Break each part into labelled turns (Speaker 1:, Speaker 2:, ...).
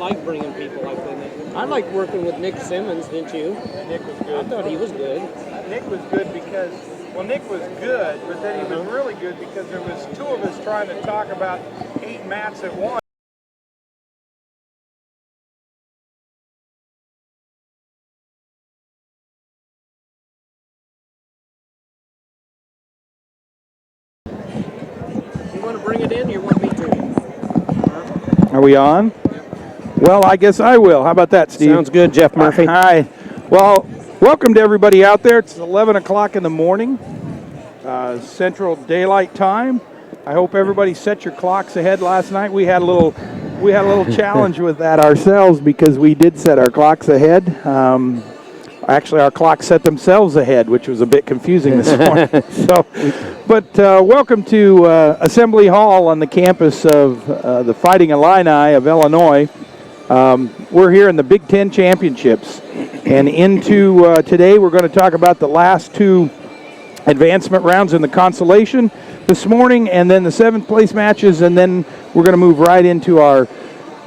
Speaker 1: like bringing people like that. I liked working with Nick Simmons, didn't you?
Speaker 2: Nick was good.
Speaker 1: I thought he was good.
Speaker 2: Nick was good because, well, Nick was good, but then he was really good because there was two of us trying to talk about 8 mats at once.
Speaker 1: You want to bring it in, or you want me to?
Speaker 2: Are we on? Well, I guess I will. How about that, Steve?
Speaker 1: Sounds good, Jeff Murphy.
Speaker 2: Hi. Well, welcome to everybody out there. It's 11 o'clock in the morning, Central Daylight Time. I hope everybody set your clocks ahead last night. We had a little challenge with that ourselves because we did set our clocks ahead. Actually, our clocks set themselves ahead, which was a bit confusing this morning. But welcome to Assembly Hall on the campus of the Fighting Illini of Illinois. We're here in the Big Ten Championships. And into today, we're going to talk about the last 2 advancement rounds in the consolation this morning, and then the 7th place matches, and then we're going to move right into our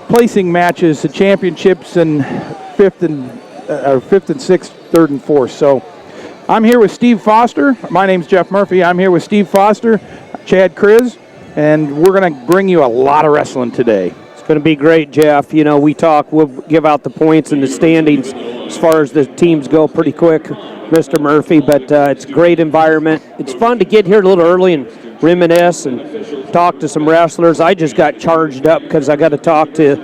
Speaker 2: placing matches, the championships, and 5th and 6th, 3rd and 4th. So I'm here with Steve Foster. My name's Jeff Murphy. I'm here with Steve Foster, Chad Kriz, and we're going to bring you a lot of wrestling today.
Speaker 1: It's going to be great, Jeff. You know, we'll give out the points and the standings as far as the teams go pretty quick, Mr. Murphy, but it's a great environment. It's fun to get here a little early and reminisce and talk to some wrestlers. I just got charged up because I got to talk to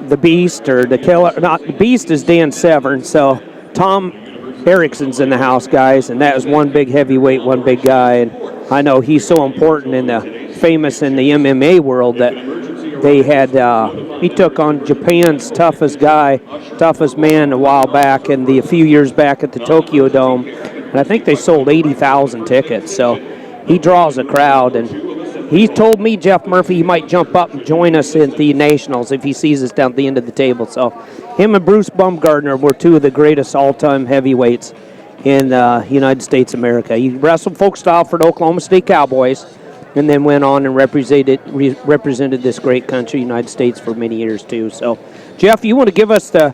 Speaker 1: the Beast, or the Killer. Not the Beast is Dan Severn, so Tom Erickson's in the house, guys, and that is one big heavyweight, one big guy, and I know he's so important in the famous in the MMA world that they had, he took on Japan's toughest man a while back, and a few years back at the Tokyo Dome, and I think they sold 80,000 tickets, so he draws a crowd, and he told me, Jeff Murphy, he might jump up and join us at the Nationals if he sees us down at the end of the table. So him and Bruce Bumgardner were 2 of the greatest all-time heavyweights in the United States of America. He wrestled folk style for the Oklahoma State Cowboys, and then went on and represented this great country, United States, for many years too. So, Jeff, you want to give us do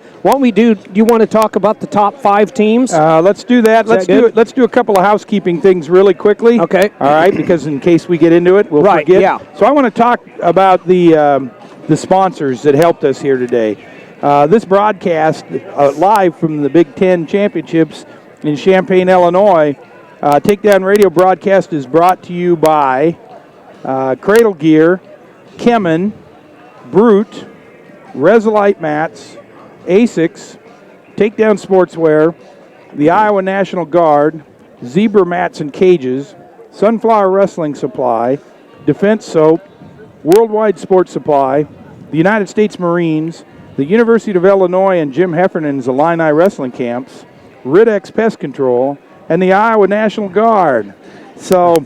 Speaker 1: you want to talk about the top 5 teams?
Speaker 2: Let's do that. Let's do a couple of housekeeping things really quickly.
Speaker 1: Okay.
Speaker 2: All right, because in case we get into it, we'll forget.
Speaker 1: Yeah.
Speaker 2: So I want to talk about the sponsors that helped us here today. This broadcast, live from the Big Ten Championships in Champaign, Illinois, Takedown Radio broadcast is brought to you by Cradle Gear, Kemen, Brute, Resolite Mats, Asics, Takedown Sportswear, the Iowa National Guard, Zebra Mats and Cages, Sunflower Wrestling Supply, Defense Soap, Worldwide Sports Supply, the United States Marines, the University of Illinois and Jim Heffernan's Illini Wrestling Camps, Ridex Pest Control, and the Iowa National Guard. So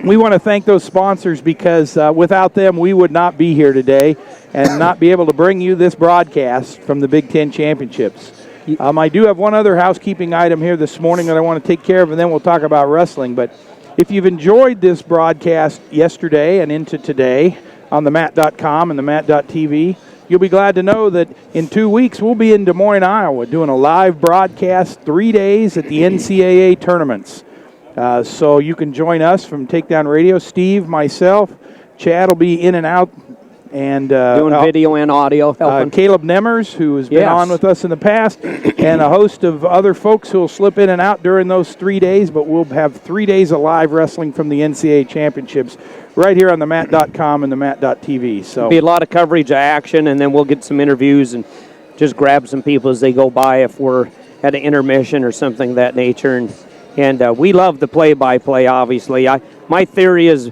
Speaker 2: we want to thank those sponsors because without them, we would not be here today and not be able to bring you this broadcast from the Big Ten Championships. I do have one other housekeeping item here this morning that I want to take care of, and then we'll talk about wrestling. But if you've enjoyed this broadcast yesterday and into today on the mat.com and the mat.tv, you'll be glad to know that in 2 weeks we'll be in Des Moines, Iowa, doing a live broadcast 3 days at the NCAA tournaments. So you can join us from Takedown Radio. Steve, myself, Chad will be in and out. And
Speaker 1: doing video and audio.
Speaker 2: Caleb Nemmers, who has been on with us in the past, and a host of other folks who will slip in and out during those 3 days, but we'll have 3 days of live wrestling from the NCAA Championships right here on the mat.com and the mat.tv. So
Speaker 1: be a lot of coverage of action, and then we'll get some interviews and just grab some people as they go by if we're at an intermission or something of that nature. And we love the play-by-play, obviously. My theory is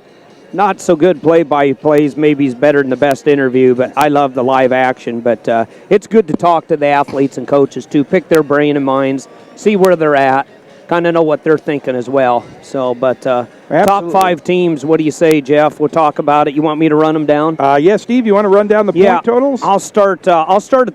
Speaker 1: not so good play-by-plays maybe is better than the best interview, but I love the live action. But it's good to talk to the athletes and coaches, too, pick their brain and minds, see where they're at, kind of know what they're thinking as well. So, but top 5 teams, what do you say, Jeff? We'll talk about it. You want me to run them down?
Speaker 2: Yes, Steve, you want to run down the point totals?
Speaker 1: I'll start at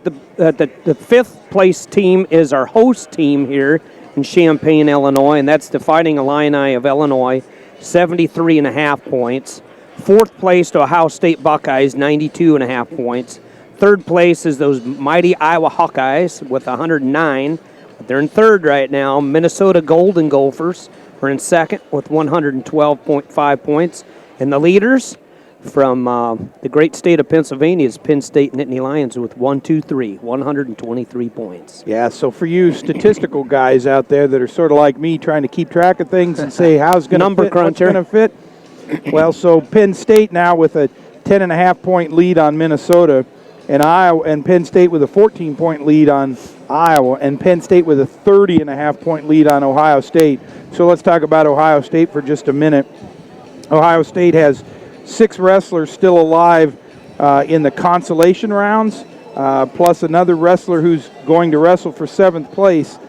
Speaker 1: the 5th place team is our host team here in Champaign, Illinois, and that's the Fighting Illini of Illinois, 73.5 points. 4th place to Ohio State Buckeyes, 92.5 points. Third place is those mighty Iowa Hawkeyes with 109. They're in third right now. Minnesota Golden Gophers are in second with 112.5 points. And the leaders from the great state of Pennsylvania is Penn State Nittany Lions with 123 points.
Speaker 2: Yeah, so for you statistical guys out there that are sort of like me trying to keep track of things and say how's going to fit, what's going to fit. Well, so Penn State now with a 10.5-point lead on Minnesota, and Iowa and Penn State with a 14-point lead on Iowa, and Penn State with a 30.5-point lead on Ohio State. So let's talk about Ohio State for just a minute. Ohio State has 6 wrestlers still alive in the consolation rounds, plus another wrestler who's going to wrestle for 7th place.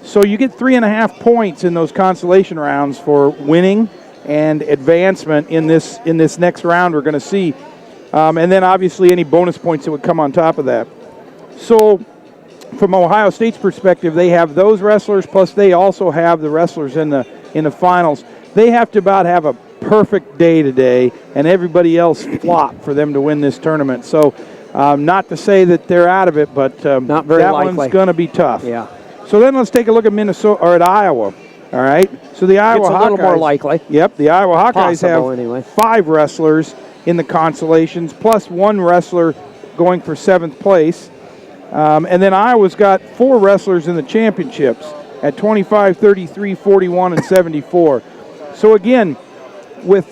Speaker 2: So you get 3.5 points in those consolation rounds for winning and advancement in this next round we're going to see. And then obviously any bonus points that would come on top of that. So from Ohio State's perspective, they have those wrestlers, plus they also have the wrestlers in the finals. They have to about have a perfect day today, and everybody else flop for them to win this tournament. So not to say that they're out of it, but
Speaker 1: not very
Speaker 2: that
Speaker 1: likely.
Speaker 2: one's going to be tough.
Speaker 1: Yeah.
Speaker 2: So then let's take a look at Minnesota or at Iowa. All right. So the Iowa Hawkeyes.
Speaker 1: It's a little more likely.
Speaker 2: Yep. The Iowa Hawkeyes
Speaker 1: Possible,
Speaker 2: have
Speaker 1: anyway.
Speaker 2: 5 wrestlers in the consolations, plus 1 wrestler going for 7th place. And then Iowa's got 4 wrestlers in the championships at 25, 33, 41, and 74. So again, with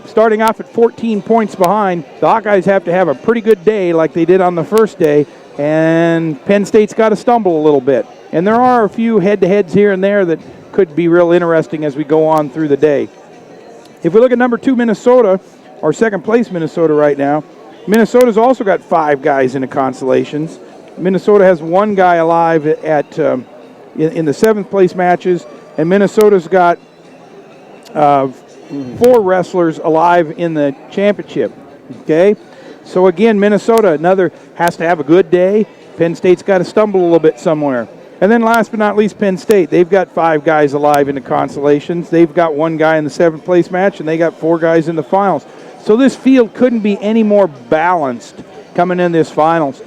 Speaker 2: starting off at 14 points behind, the Hawkeyes have to have a pretty good day like they did on the first day, and Penn State's got to stumble a little bit. And there are a few head-to-heads here and there that could be real interesting as we go on through the day. If we look at number 2, Minnesota, or 2nd place Minnesota right now, Minnesota's also got 5 guys in the consolations. Minnesota has 1 guy alive at in the 7th place matches, and Minnesota's got 4 wrestlers alive in the championship. Okay, so again, Minnesota has to have a good day. Penn State's got to stumble a little bit somewhere. And then last but not least, Penn State. They've got 5 guys alive in the consolations. They've got 1 guy in the 7th place match, and they got 4 guys in the finals. So this field couldn't be any more balanced coming in this finals.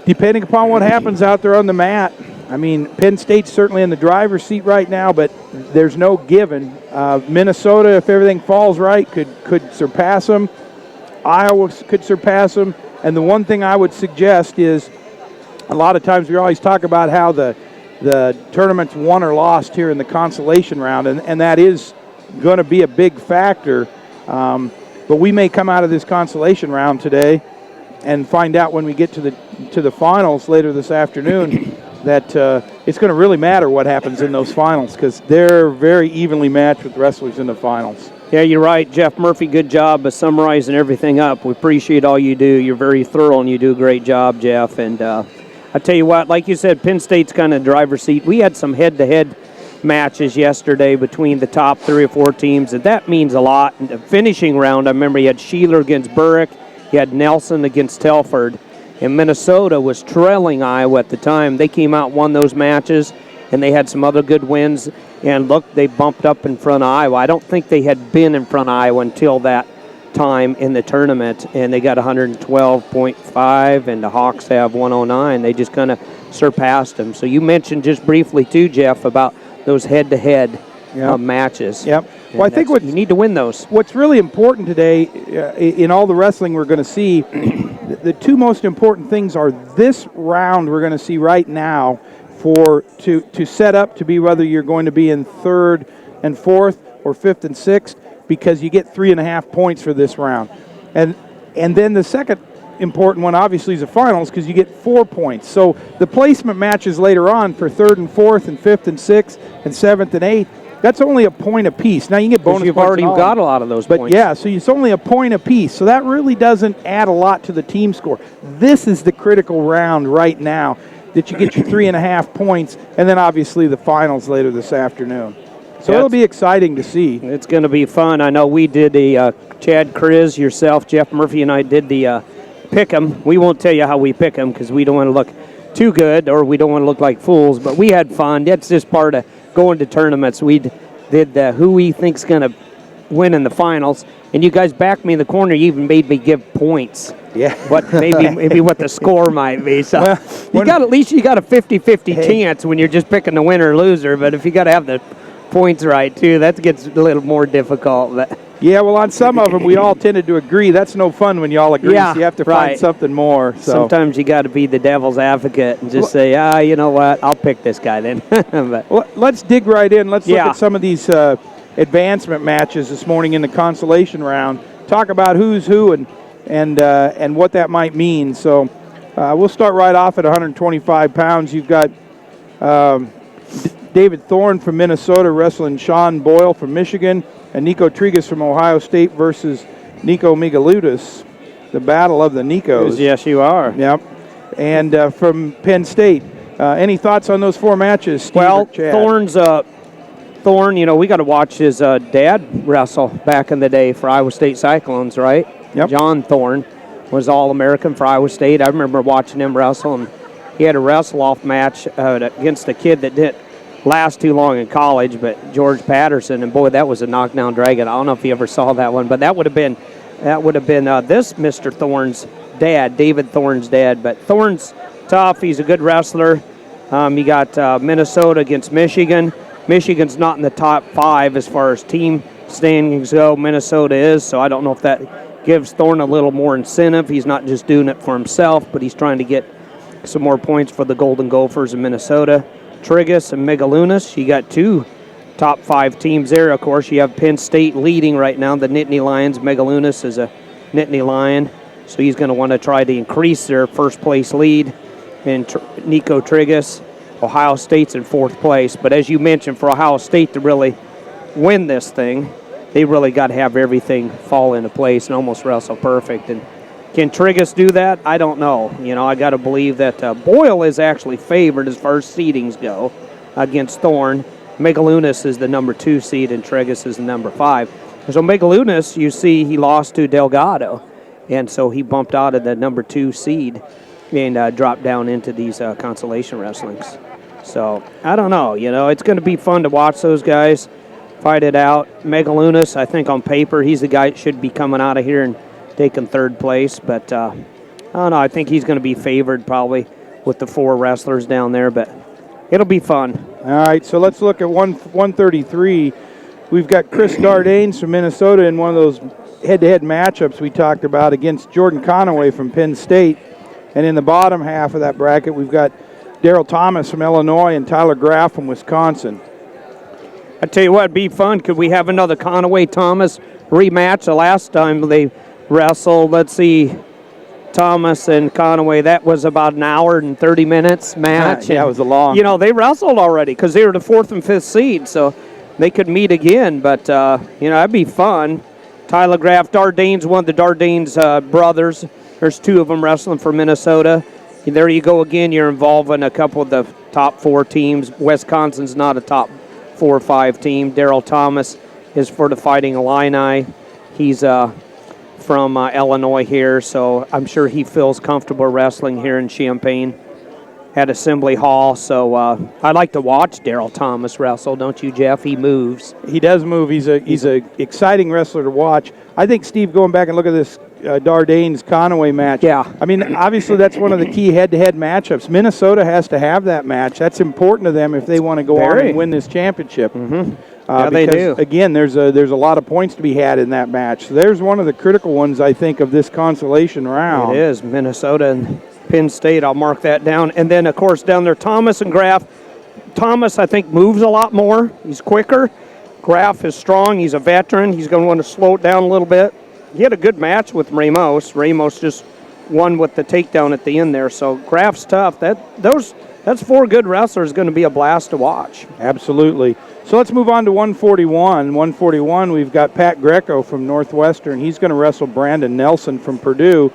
Speaker 2: Depending upon what happens out there on the mat, I mean, Penn State's certainly in the driver's seat right now, but there's no given. Minnesota, if everything falls right, could surpass them. Iowa could surpass them. And the one thing I would suggest is, a lot of times we always talk about how the tournament's won or lost here in the consolation round, and that is going to be a big factor. But we may come out of this consolation round today and find out when we get to the finals later this afternoon that it's going to really matter what happens in those finals, because they're very evenly matched with wrestlers in the finals.
Speaker 1: Yeah, you're right, Jeff Murphy. Good job of summarizing everything up. We appreciate all you do. You're very thorough, and you do a great job, Jeff. And I tell you what, like you said, Penn State's kind of driver's seat. We had some head-to-head matches yesterday between the top 3 or 4 teams, and that means a lot. In the finishing round, I remember you had Sheeler against Burrick, you had Nelson against Telford, and Minnesota was trailing Iowa at the time. They came out and won those matches, and they had some other good wins. And look, they bumped up in front of Iowa. I don't think they had been in front of Iowa until that time in the tournament, and they got 112.5, and the Hawks have 109. They just kind of surpassed them. So you mentioned just briefly, too, Jeff, about those head-to-head matches.
Speaker 2: Yep.
Speaker 1: And
Speaker 2: Well, I think
Speaker 1: you need to win those.
Speaker 2: What's really important today in all the wrestling we're going to see, the 2 most important things are this round we're going to see right now to set up to be whether you're going to be in 3rd and 4th or 5th and 6th, because you get 3.5 points for this round. And then the second important one obviously is the finals, because you get 4 points. So the placement matches later on for 3rd and 4th and 5th and 6th and 7th and 8th, that's only a point apiece. Now you can get bonus points.
Speaker 1: You've already got a lot of those points.
Speaker 2: But yeah, so it's only a point apiece. So that really doesn't add a lot to the team score. This is the critical round right now, that you get your 3.5 points, and then obviously the finals later this afternoon. So it'll be exciting to see.
Speaker 1: It's going to be fun. I know we did the Chad Kriz, yourself, Jeff Murphy, and I did the pick 'em. We won't tell you how we pick 'em because we don't want to look too good, or we don't want to look like fools, but we had fun. That's just part of going to tournaments. We did who we think's going to win in the finals. And you guys backed me in the corner. You even made me give points.
Speaker 2: Yeah.
Speaker 1: What maybe what the score might be. So
Speaker 2: well,
Speaker 1: at least you got a 50-50 chance when you're just picking the winner or loser. But if you got to have the points right too, that gets a little more difficult. But
Speaker 2: yeah, well, on some of them we all tended to agree. That's no fun when you all agree.
Speaker 1: Yeah,
Speaker 2: so you have to
Speaker 1: right.
Speaker 2: find something more. So.
Speaker 1: Sometimes you got to be the devil's advocate and just say, you know what, I'll pick this guy then. But,
Speaker 2: well, let's dig right in. Let's look at some of these advancement matches this morning in the consolation round. Talk about who's who and what that might mean. So we'll start right off at 125 pounds. You've got David Thorne from Minnesota wrestling Sean Boyle from Michigan, and Nico Trigas from Ohio State versus Nico Migalutis, the battle of the Nikos.
Speaker 1: Yes, you are.
Speaker 2: Yep. And from Penn State. Any thoughts on those 4 matches, Steve?
Speaker 1: Well,
Speaker 2: or Chad?
Speaker 1: Thorne, we got to watch his dad wrestle back in the day for Iowa State Cyclones, right?
Speaker 2: Yep.
Speaker 1: John Thorne was All-American for Iowa State. I remember watching him wrestle, and he had a wrestle-off match against a kid that didn't last too long in college, but George Patterson, and boy, that was a knockdown dragon. I don't know if you ever saw that one, but that would have been this Mr. Thorne's dad, David Thorne's dad. But Thorne's tough. He's a good wrestler. You got Minnesota against Michigan. Michigan's not in the top 5 as far as team standings go. Minnesota is, so I don't know if that gives Thorne a little more incentive. He's not just doing it for himself, but he's trying to get some more points for the Golden Gophers in Minnesota. Trigas and Migalunas, you got 2 top 5 teams there. Of course, you have Penn State leading right now, the Nittany Lions. Migalunas is a Nittany Lion, so he's going to want to try to increase their first-place lead. And Nico Trigas, Ohio State's in 4th place. But as you mentioned, for Ohio State to really win this thing, they really got to have everything fall into place and almost wrestle perfect. And can Trigas do that? I don't know. I got to believe that Boyle is actually favored as far as seedings go against Thorne. Migalunas is the number 2 seed, and Trigas is the number 5. So Migalunas, you see, he lost to Delgado, and so he bumped out of the number 2 seed and dropped down into these consolation wrestlings. So I don't know. It's going to be fun to watch those guys fight it out. Migalunas, I think on paper, he's the guy that should be coming out of here and taking 3rd place, but I don't know. I think he's going to be favored probably with the 4 wrestlers down there, but it'll be fun.
Speaker 2: All right, so let's look at 133. We've got Chris Dardanes from Minnesota in one of those head-to-head matchups we talked about against Jordan Conaway from Penn State. And in the bottom half of that bracket, we've got Daryl Thomas from Illinois and Tyler Graff from Wisconsin.
Speaker 1: I tell you what, it'd be fun. Could we have another Conaway-Thomas rematch? The last time they wrestled, let's see, Thomas and Conaway, that was about an hour and 30 minutes match.
Speaker 2: Yeah, it was a long.
Speaker 1: They wrestled already because they were the 4th and 5th seed, so they could meet again. But, that'd be fun. Tyler Graff, Dardanes, one of the Dardanes brothers. There's 2 of them wrestling for Minnesota. There you go again. You're involving a couple of the top 4 teams. Wisconsin's not a top 4 or 5 team. Daryl Thomas is for the Fighting Illini. He's from Illinois here, so I'm sure he feels comfortable wrestling here in Champaign at Assembly Hall. So I like to watch Daryl Thomas wrestle, don't you, Jeff? He moves.
Speaker 2: He does move. He's a exciting wrestler to watch. I think, Steve, going back and look at this Dardanes-Conaway match.
Speaker 1: Yeah.
Speaker 2: I mean, obviously that's one of the key head-to-head matchups. Minnesota has to have that match. That's important to them if they want to go on and win this championship.
Speaker 1: Mm-hmm. Yeah, they do.
Speaker 2: Again, there's a lot of points to be had in that match. So there's one of the critical ones, I think, of this consolation round.
Speaker 1: It is. Minnesota and Penn State. I'll mark that down. And then, of course, down there, Thomas and Graff. Thomas, I think, moves a lot more. He's quicker. Graff is strong. He's a veteran. He's going to want to slow it down a little bit. He had a good match with Ramos. Ramos just won with the takedown at the end there. So Graff's tough. That's 4 good wrestlers. Going to be a blast to watch.
Speaker 2: Absolutely. So let's move on to 141. 141, we've got Pat Greco from Northwestern. He's going to wrestle Brandon Nelson from Purdue.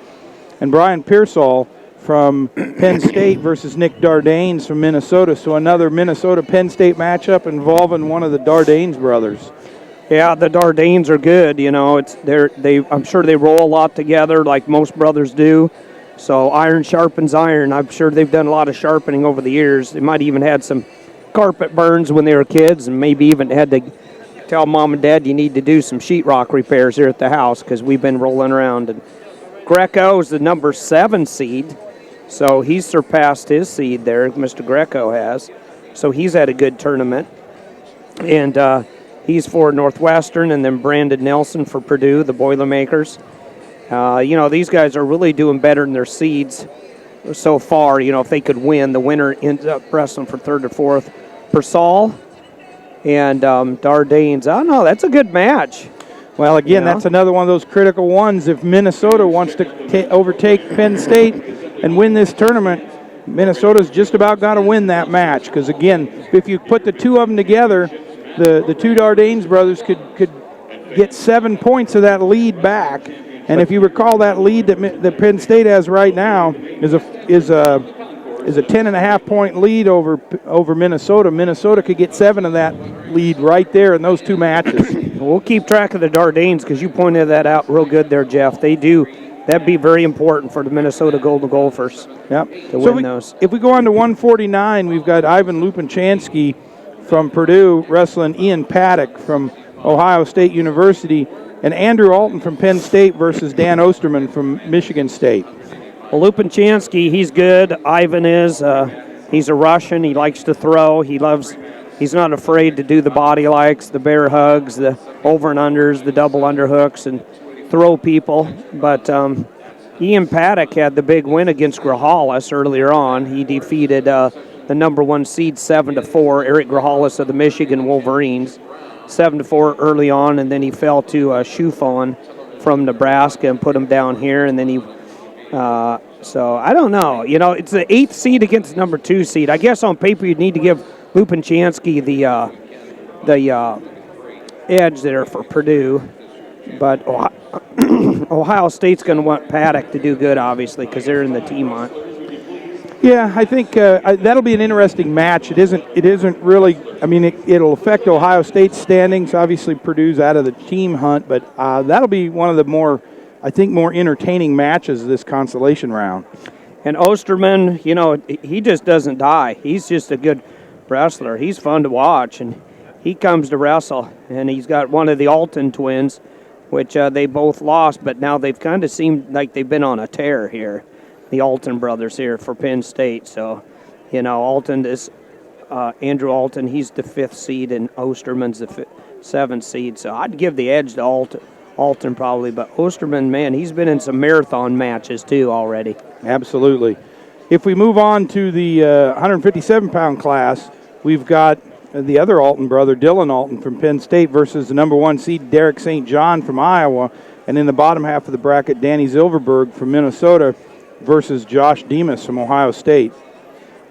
Speaker 2: And Brian Pearsall from Penn State versus Nick Dardanes from Minnesota. So another Minnesota-Penn State matchup involving one of the Dardanes brothers.
Speaker 1: Yeah, the Dardanes are good. I'm sure they roll a lot together like most brothers do. So iron sharpens iron. I'm sure they've done a lot of sharpening over the years. They might even had some carpet burns when they were kids, and maybe even had to tell Mom and Dad you need to do some sheetrock repairs here at the house because we've been rolling around. And Greco is the number 7 seed, so he's surpassed his seed there. Mr. Greco has, so he's had a good tournament. And he's for Northwestern, and then Brandon Nelson for Purdue, the Boilermakers. These guys are really doing better than their seeds so far. If they could win, the winner ends up wrestling for 3rd or 4th. Persall and Dardanes. I don't know. That's a good match.
Speaker 2: Well, again, that's another one of those critical ones. If Minnesota wants to overtake Penn State and win this tournament, Minnesota's just about got to win that match. Because, again, if you put the two of them together, the two Dardanes brothers could get 7 points of that lead back. And if you recall, that lead that Penn State has right now is a 10.5-point lead over Minnesota. Minnesota could get 7 of that lead right there in those two matches.
Speaker 1: We'll keep track of the Dardanes because you pointed that out real good there, Jeff. They do. That'd be very important for the Minnesota Golden Gophers.
Speaker 2: Yep.
Speaker 1: To win those.
Speaker 2: If we go on to 149, we've got Ivan Lupachansky from Purdue wrestling Ian Paddock from Ohio State University, and Andrew Alton from Penn State versus Dan Osterman from Michigan State.
Speaker 1: Well, Lupachansky, he's good. Ivan is. He's a Russian. He likes to throw. He's not afraid to do the body likes, the bear hugs, the over and unders, the double underhooks, and throw people. But Ian Paddock had the big win against Grijalles earlier on. He defeated the number 1 seed 7-4, Eric Grijalles of the Michigan Wolverines, 7-4 early on, and then he fell to Shufon from Nebraska and put him down here, and then he. So I don't know. It's the 8th seed against the number 2 seed. I guess on paper you'd need to give Lupachansky the edge there for Purdue, but Ohio State's going to want Paddock to do good, obviously, because they're in the team hunt.
Speaker 2: Yeah, I think that'll be an interesting match. It isn't really. I mean, it'll affect Ohio State's standings. Obviously, Purdue's out of the team hunt, but that'll be one of the more entertaining matches of this consolation round.
Speaker 1: And Osterman, he just doesn't die. He's just a good wrestler. He's fun to watch, and he comes to wrestle. And he's got one of the Alton twins, which they both lost, but now they've kind of seemed like they've been on a tear here, the Alton brothers here for Penn State. So, Alton is Andrew Alton. He's the 5th seed, and Osterman's the 7th seed. So I'd give the edge to Alton probably, but Osterman, man, he's been in some marathon matches too already.
Speaker 2: Absolutely. If we move on to the 157-pound class, we've got the other Alton brother, Dylan Alton from Penn State versus the number 1 seed, Derek St. John from Iowa. And in the bottom half of the bracket, Danny Zilverberg from Minnesota versus Josh Demas from Ohio State.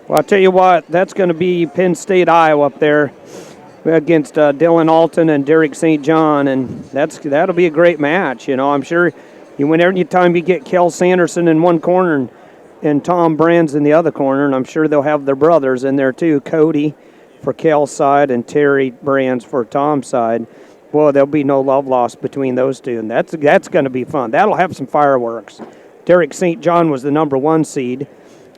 Speaker 1: Well, I'll tell you what, that's going to be Penn State, Iowa up there against Dylan Alton and Derek St. John, and that'll be a great match. I'm sure every time you get Kel Sanderson in one corner and Tom Brands in the other corner, and I'm sure they'll have their brothers in there too, Cody for Kel's side and Terry Brands for Tom's side. Well, there'll be no love lost between those two, and that's going to be fun. That'll have some fireworks. Derek St. John was the number 1 seed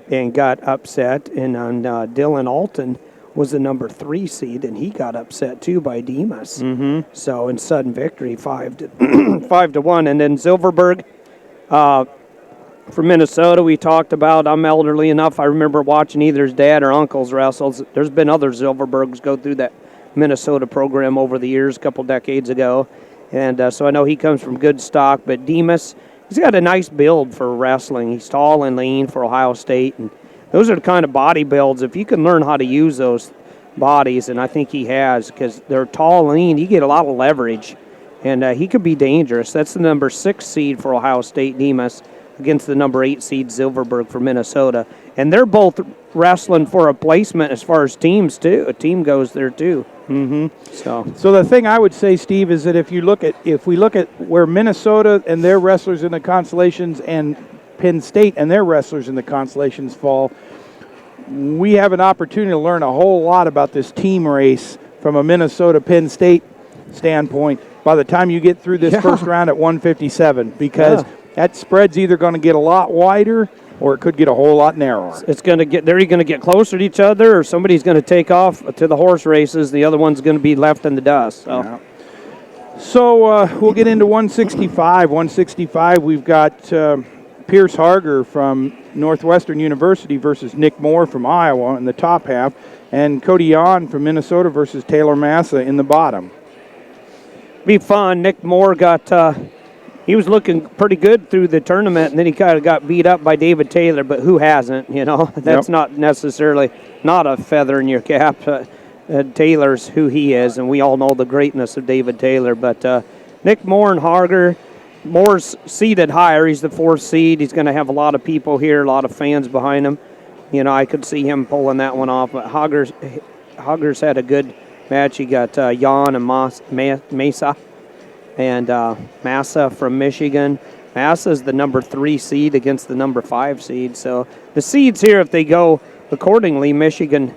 Speaker 1: and got upset, and Dylan Alton was the number 3 seed, and he got upset too by Demas.
Speaker 2: Mm-hmm.
Speaker 1: So in sudden victory, 5-1, and then Zilverberg from Minnesota. We talked about. I'm elderly enough. I remember watching either his dad or uncles wrestle. There's been other Zilverbergs go through that Minnesota program over the years, a couple decades ago, and so I know he comes from good stock. But Demas, he's got a nice build for wrestling. He's tall and lean for Ohio State, and those are the kind of body builds. If you can learn how to use those bodies, and I think he has, because they're tall and lean, you get a lot of leverage, and he could be dangerous. That's the number 6 seed for Ohio State, Demas, against the number 8 seed, Zilverberg for Minnesota. And they're both wrestling for a placement as far as teams, too. A team goes there, too.
Speaker 2: Mm-hmm.
Speaker 1: So
Speaker 2: the thing I would say, Steve, is that if we look at where Minnesota and their wrestlers in the consolations and Penn State and their wrestlers in the consolations fall, we have an opportunity to learn a whole lot about this team race from a Minnesota-Penn State standpoint by the time you get through this first round at 157, because that spread's either going to get a lot wider or it could get a whole lot narrower.
Speaker 1: They're going to get closer to each other, or somebody's going to take off to the horse races. The other one's going to be left in the dust. So
Speaker 2: So we'll get into 165. 165, we've got Pierce Harger from Northwestern University versus Nick Moore from Iowa in the top half, and Cody Yon from Minnesota versus Taylor Massa in the bottom.
Speaker 1: Be fun. Nick Moore he was looking pretty good through the tournament, and then he kind of got beat up by David Taylor, but who hasn't, you know? That's not necessarily not a feather in your cap. Taylor's who he is, and we all know the greatness of David Taylor. But Nick Moore and Harger, Moore's seeded higher. He's the 4th seed. He's going to have a lot of people here, a lot of fans behind him. You know, I could see him pulling that one off. But Harger's had a good match. He got Jan and Mesa and Massa from Michigan. Massa's the number 3 seed against the number 5 seed. So the seeds here, if they go accordingly, Michigan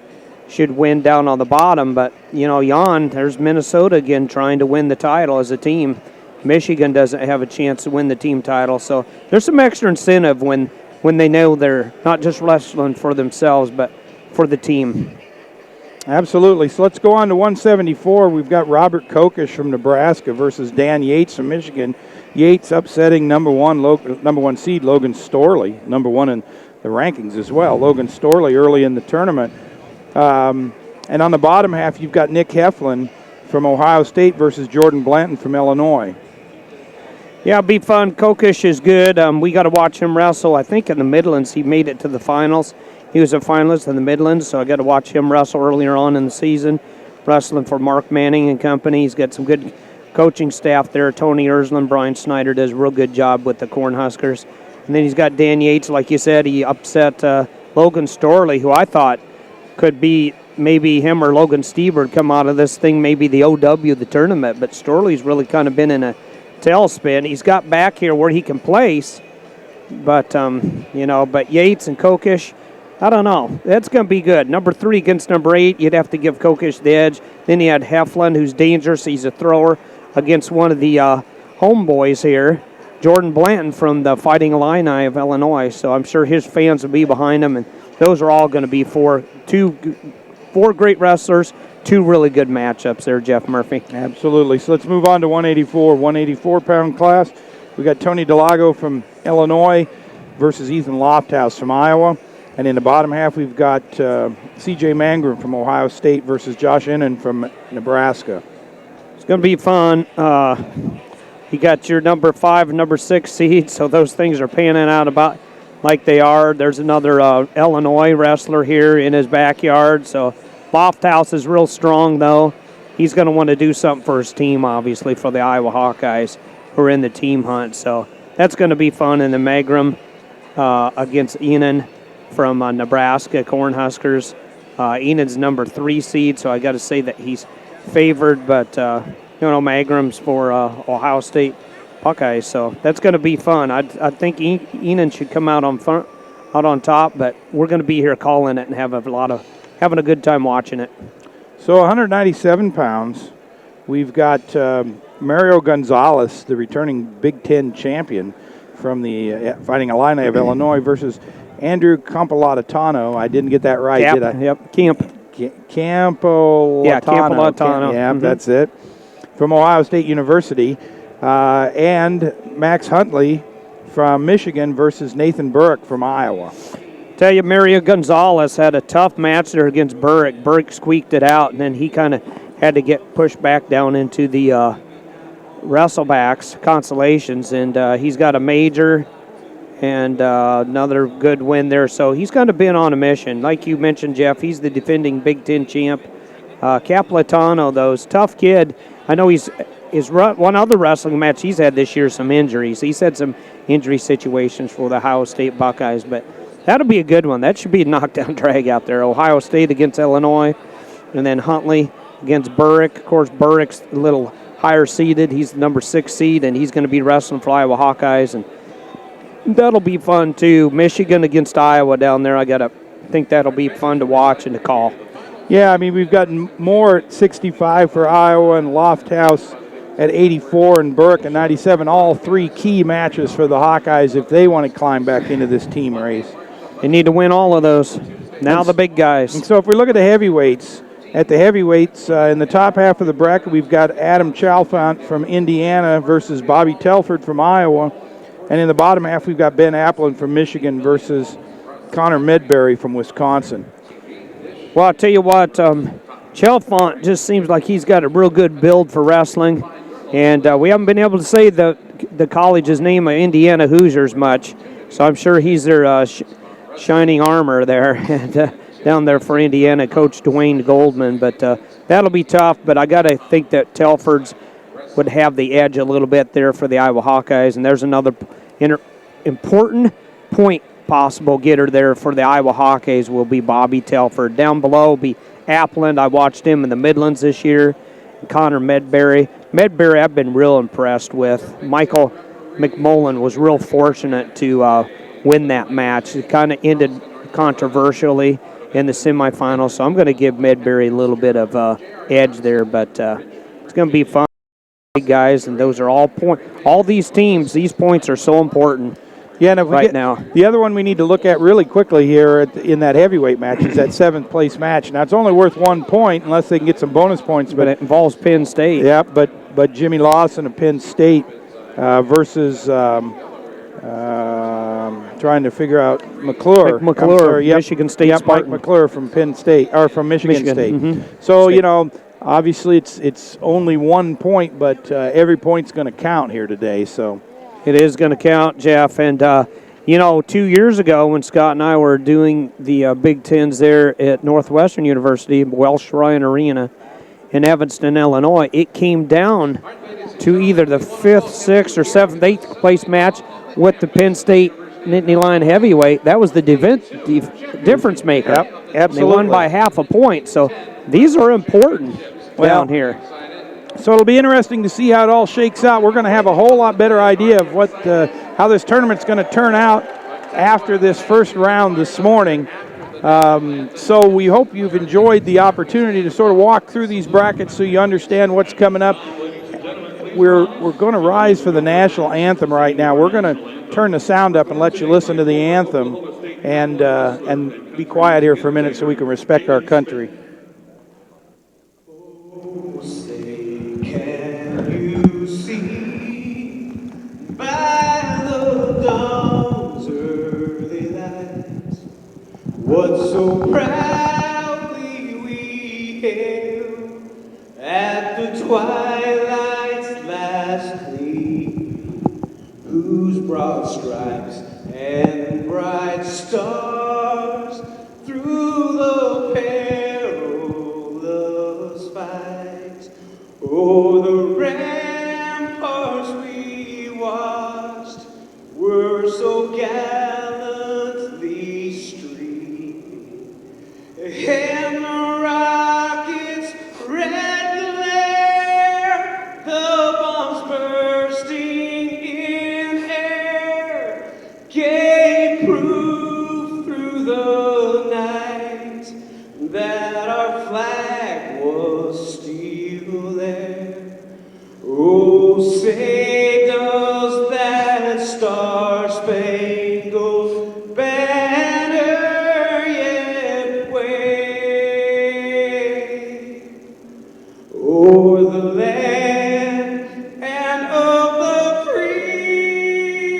Speaker 1: should win down on the bottom. But, you know, Jan, there's Minnesota again trying to win the title as a team. Michigan doesn't have a chance to win the team title. So there's some extra incentive when they know they're not just wrestling for themselves, but for the team.
Speaker 2: Absolutely. So let's go on to 174. We've got Robert Kokish from Nebraska versus Dan Yates from Michigan. Yates upsetting number one seed Logan Storley, number 1 in the rankings as well. Logan Storley early in the tournament. And on the bottom half, you've got Nick Heflin from Ohio State versus Jordan Blanton from Illinois.
Speaker 1: Yeah, it'll be fun. Kokish is good. We got to watch him wrestle. I think in the Midlands he made it to the finals. He was a finalist in the Midlands, so I got to watch him wrestle earlier on in the season, wrestling for Mark Manning and company. He's got some good coaching staff there. Tony Ersland, Brian Snyder does a real good job with the Cornhuskers. And then he's got Dan Yates, like you said. He upset Logan Storley, who I thought could be maybe him or Logan Stiebert come out of this thing, maybe the OW of the tournament. But Storley's really kind of been in a tailspin. He's got back here where he can place, but but Yates and Kokish, I don't know. That's going to be good. Number 3 against number 8, you'd have to give Kokish the edge. Then you had Heflin, who's dangerous. He's a thrower against one of the homeboys here, Jordan Blanton from the Fighting Illini of Illinois. So I'm sure his fans will be behind him, and those are all going to be four great wrestlers. 2 really good matchups there, Jeff Murphy.
Speaker 2: Absolutely. So let's move on to 184. 184-pound class. We got Tony Delago from Illinois versus Ethan Lofthouse from Iowa. And in the bottom half, we've got C.J. Mangrum from Ohio State versus Josh Innan from Nebraska.
Speaker 1: It's going to be fun. You got your number 5 and number 6 seeds, so those things are panning out about like they are. There's another Illinois wrestler here in his backyard, so Lofthouse is real strong, though. He's going to want to do something for his team, obviously, for the Iowa Hawkeyes who are in the team hunt. So that's going to be fun. And the Mangrum against Enan from Nebraska Cornhuskers. Enan's number 3 seed, so I got to say that he's favored. But, Mangrum's for Ohio State Buckeyes. So that's going to be fun. I think Enan should come out on top, but we're going to be here calling it and having a good time watching it.
Speaker 2: So 197 pounds, we've got Mario Gonzalez, the returning Big Ten champion from the Fighting Illini of Illinois, versus Andrew Campolatano. I didn't get that right, did I?
Speaker 1: Yep, Campolatano.
Speaker 2: Yeah,
Speaker 1: Campolatano.
Speaker 2: Yeah, that's it. From Ohio State University. And Max Huntley from Michigan versus Nathan Burke from Iowa.
Speaker 1: Tell you, Mario Gonzalez had a tough match there against Burke. Burke squeaked it out, and then he kind of had to get pushed back down into the wrestlebacks, consolations, and he's got a major and another good win there. So he's kind of been on a mission. Like you mentioned, Jeff, he's the defending Big Ten champ. Caplatano, though, is a tough kid. I know his one other wrestling match he's had this year, some injuries. He's had some injury situations for the Ohio State Buckeyes, but that'll be a good one. That should be a knockdown drag out there. Ohio State against Illinois, and then Huntley against Burke. Of course, Burke's a little higher seeded. He's the number 6 seed, and he's going to be wrestling for Iowa Hawkeyes, and that'll be fun too. Michigan against Iowa down there. I think that'll be fun to watch and to call.
Speaker 2: Yeah, I mean, we've got Moore at 65 for Iowa and Lofthouse at 84 and Burke at 97. All 3 key matches for the Hawkeyes if they want to climb back into this team race.
Speaker 1: They need to win all of those. Now the big guys.
Speaker 2: And so if we look at the heavyweights, At the heavyweights, in the top half of the bracket, we've got Adam Chalfant from Indiana versus Bobby Telford from Iowa. And in the bottom half, we've got Ben Applin from Michigan versus Connor Medbury from Wisconsin.
Speaker 1: Well, I'll tell you what, Chalfant just seems like he's got a real good build for wrestling. And we haven't been able to say the college's name of Indiana Hoosiers much. So I'm sure he's their shining armor there. And, down there for Indiana, Coach Dwayne Goldman. But that'll be tough. But I got to think that Telford's would have the edge a little bit there for the Iowa Hawkeyes. And there's another important point possible getter there for the Iowa Hawkeyes will be Bobby Telford. Down below will be Appland. I watched him in the Midlands this year. Connor Medbury. Medbury I've been real impressed with. Michael McMullen was real fortunate to win that match. It kind of ended controversially in the semifinals, so I'm going to give Medbury a little bit of edge there, but it's going to be fun, guys, and those are all these teams, these points are so important.
Speaker 2: Yeah, and
Speaker 1: right now.
Speaker 2: The other one we need to look at really quickly here in that heavyweight match is that 7th place match. Now, it's only worth 1 point unless they can get some bonus points.
Speaker 1: But it involves Penn State.
Speaker 2: Yeah, but Jimmy Lawson of Penn State versus trying to figure out McClure.
Speaker 1: Michigan State.
Speaker 2: Yep, Mike McClure from Penn State, or from Michigan State.
Speaker 1: Mm-hmm.
Speaker 2: So, obviously it's only 1 point, but every point's going to count here today. So
Speaker 1: it is going to count, Jeff. And, 2 years ago when Scott and I were doing the Big Tens there at Northwestern University, Welsh Ryan Arena in Evanston, Illinois, it came down to either the 5th, 6th, or 7th, 8th place match with the Penn State Nittany Lion heavyweight. That was the difference maker.
Speaker 2: Yep, absolutely.
Speaker 1: They won by half a point. So these are important down here.
Speaker 2: So it'll be interesting to see how it all shakes out. We're going to have a whole lot better idea of how this tournament's going to turn out after this first round this morning. So we hope you've enjoyed the opportunity to sort of walk through these brackets so you understand what's coming up. We're going to rise for the national anthem right now. We're going to turn the sound up and let you listen to the anthem and be quiet here for a minute so we can respect our country.
Speaker 3: Can you see by the dawn's early light what so proudly we hailed at the twilight's last gleam, whose broad stripes and bright stars through the perilous fight o'er the ramparts we watched were so gallantly streaming, and the rockets' red glare, the bombs bursting in air, gave proof through the night that our flag was still there. Oh, say does that star-spangled banner yet wave o'er the land and of the free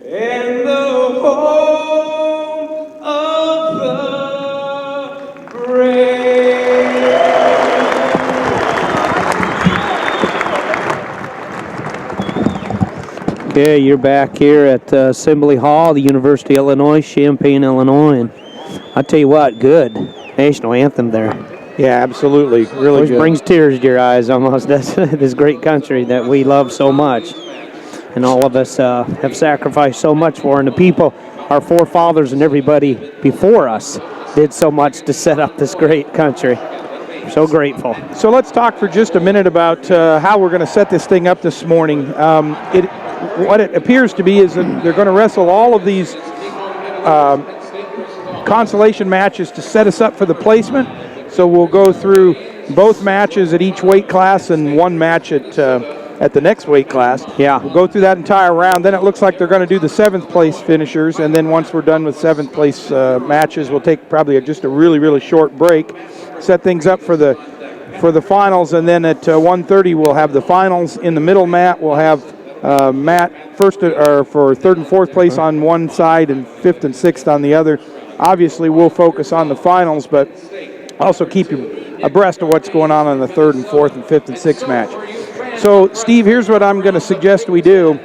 Speaker 3: and the home of the brave?
Speaker 1: Okay, you're back here at Assembly Hall, the University of Illinois, Champaign, Illinois, and I tell you what, good national anthem there.
Speaker 2: Yeah, absolutely, really
Speaker 1: Always
Speaker 2: good.
Speaker 1: brings tears to your eyes almost. That's this great country that we love so much, and all of us have sacrificed so much for, and the people, our forefathers and everybody before us did so much to set up this great country. So grateful.
Speaker 2: So let's talk for just a minute about how we're going to set this thing up this morning. What it appears to be is that they're going to wrestle all of these consolation matches to set us up for the placement. So we'll go through both matches at each weight class and one match at at the next weight class.
Speaker 1: Yeah.
Speaker 2: We'll go through that entire round. Then it looks like they're going to do the 7th place finishers, and then once we're done with 7th place matches, we'll take probably just a really, really short break, set things up for the finals, and then at 1:30 we'll have the finals. In the middle mat, we'll have Matt for 3rd and 4th place on one side and 5th and 6th on the other. Obviously, we'll focus on the finals, but also keep you abreast of what's going on the 3rd and 4th and 5th and 6th match. So, Steve, here's what I'm going to suggest we do.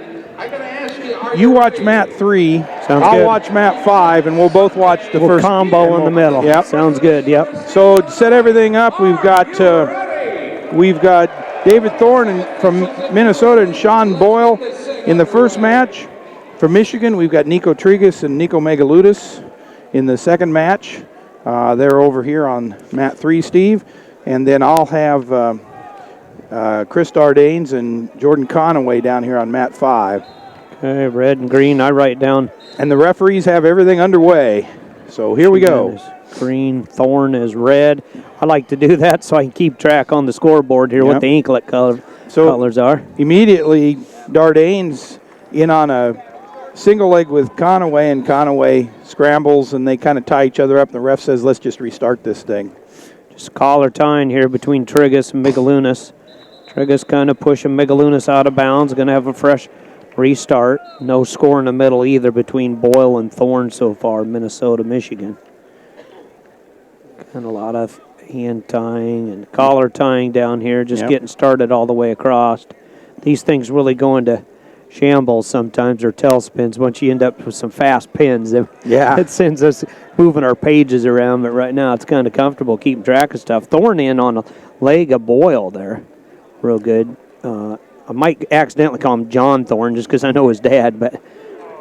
Speaker 2: You watch mat 3. I'll watch mat 5, and we'll both watch the first
Speaker 1: combo in the middle.
Speaker 2: Yep.
Speaker 1: Sounds good. Yep.
Speaker 2: So to set everything up, we've got David Thorne from Minnesota and Sean Boyle in the first match. From Michigan, we've got Nico Trigas and Nico Megaludis in the second match. They're over here on mat 3, Steve. And then I'll have Chris Dardanes and Jordan Conaway down here on mat 5.
Speaker 1: Okay, red and green, I write down.
Speaker 2: And the referees have everything underway. So here we go.
Speaker 1: Green, Thorne is red. I like to do that so I can keep track on the scoreboard here what the inklet colors are.
Speaker 2: Immediately, Dardanes in on a single leg with Conaway, and Conaway scrambles, and they kind of tie each other up, and the ref says, let's just restart this thing.
Speaker 1: Just collar tying here between Trigas and Migalunas. Trigas kind of pushing Migalunas out of bounds, going to have a fresh restart. No score in the middle either between Boyle and Thorne so far, Minnesota, Michigan. And a lot of hand tying and collar tying down here, just getting started all the way across. These things really go into shambles sometimes, or tailspins, once you end up with some fast pins. It sends us moving our pages around, but right now it's kind of comfortable keeping track of stuff. Thorne in on a leg of Boyle there. Real good. I might accidentally call him John Thorne just because I know his dad, but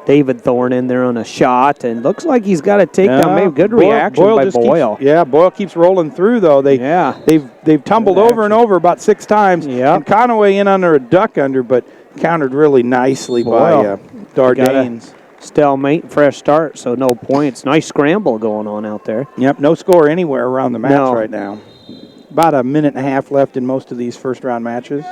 Speaker 1: David Thorne in there on a shot, and looks like he's got a takedown. Maybe good reaction by Boyle.
Speaker 2: Boyle keeps rolling through though. They've tumbled over and over about 6 times. And Conaway in under a duck under, but countered really nicely by Dardanes.
Speaker 1: Stalemate, fresh start, so no points. Nice scramble going on out there.
Speaker 2: Yep, no score anywhere around the match right now. About a minute and a half left in most of these first round matches.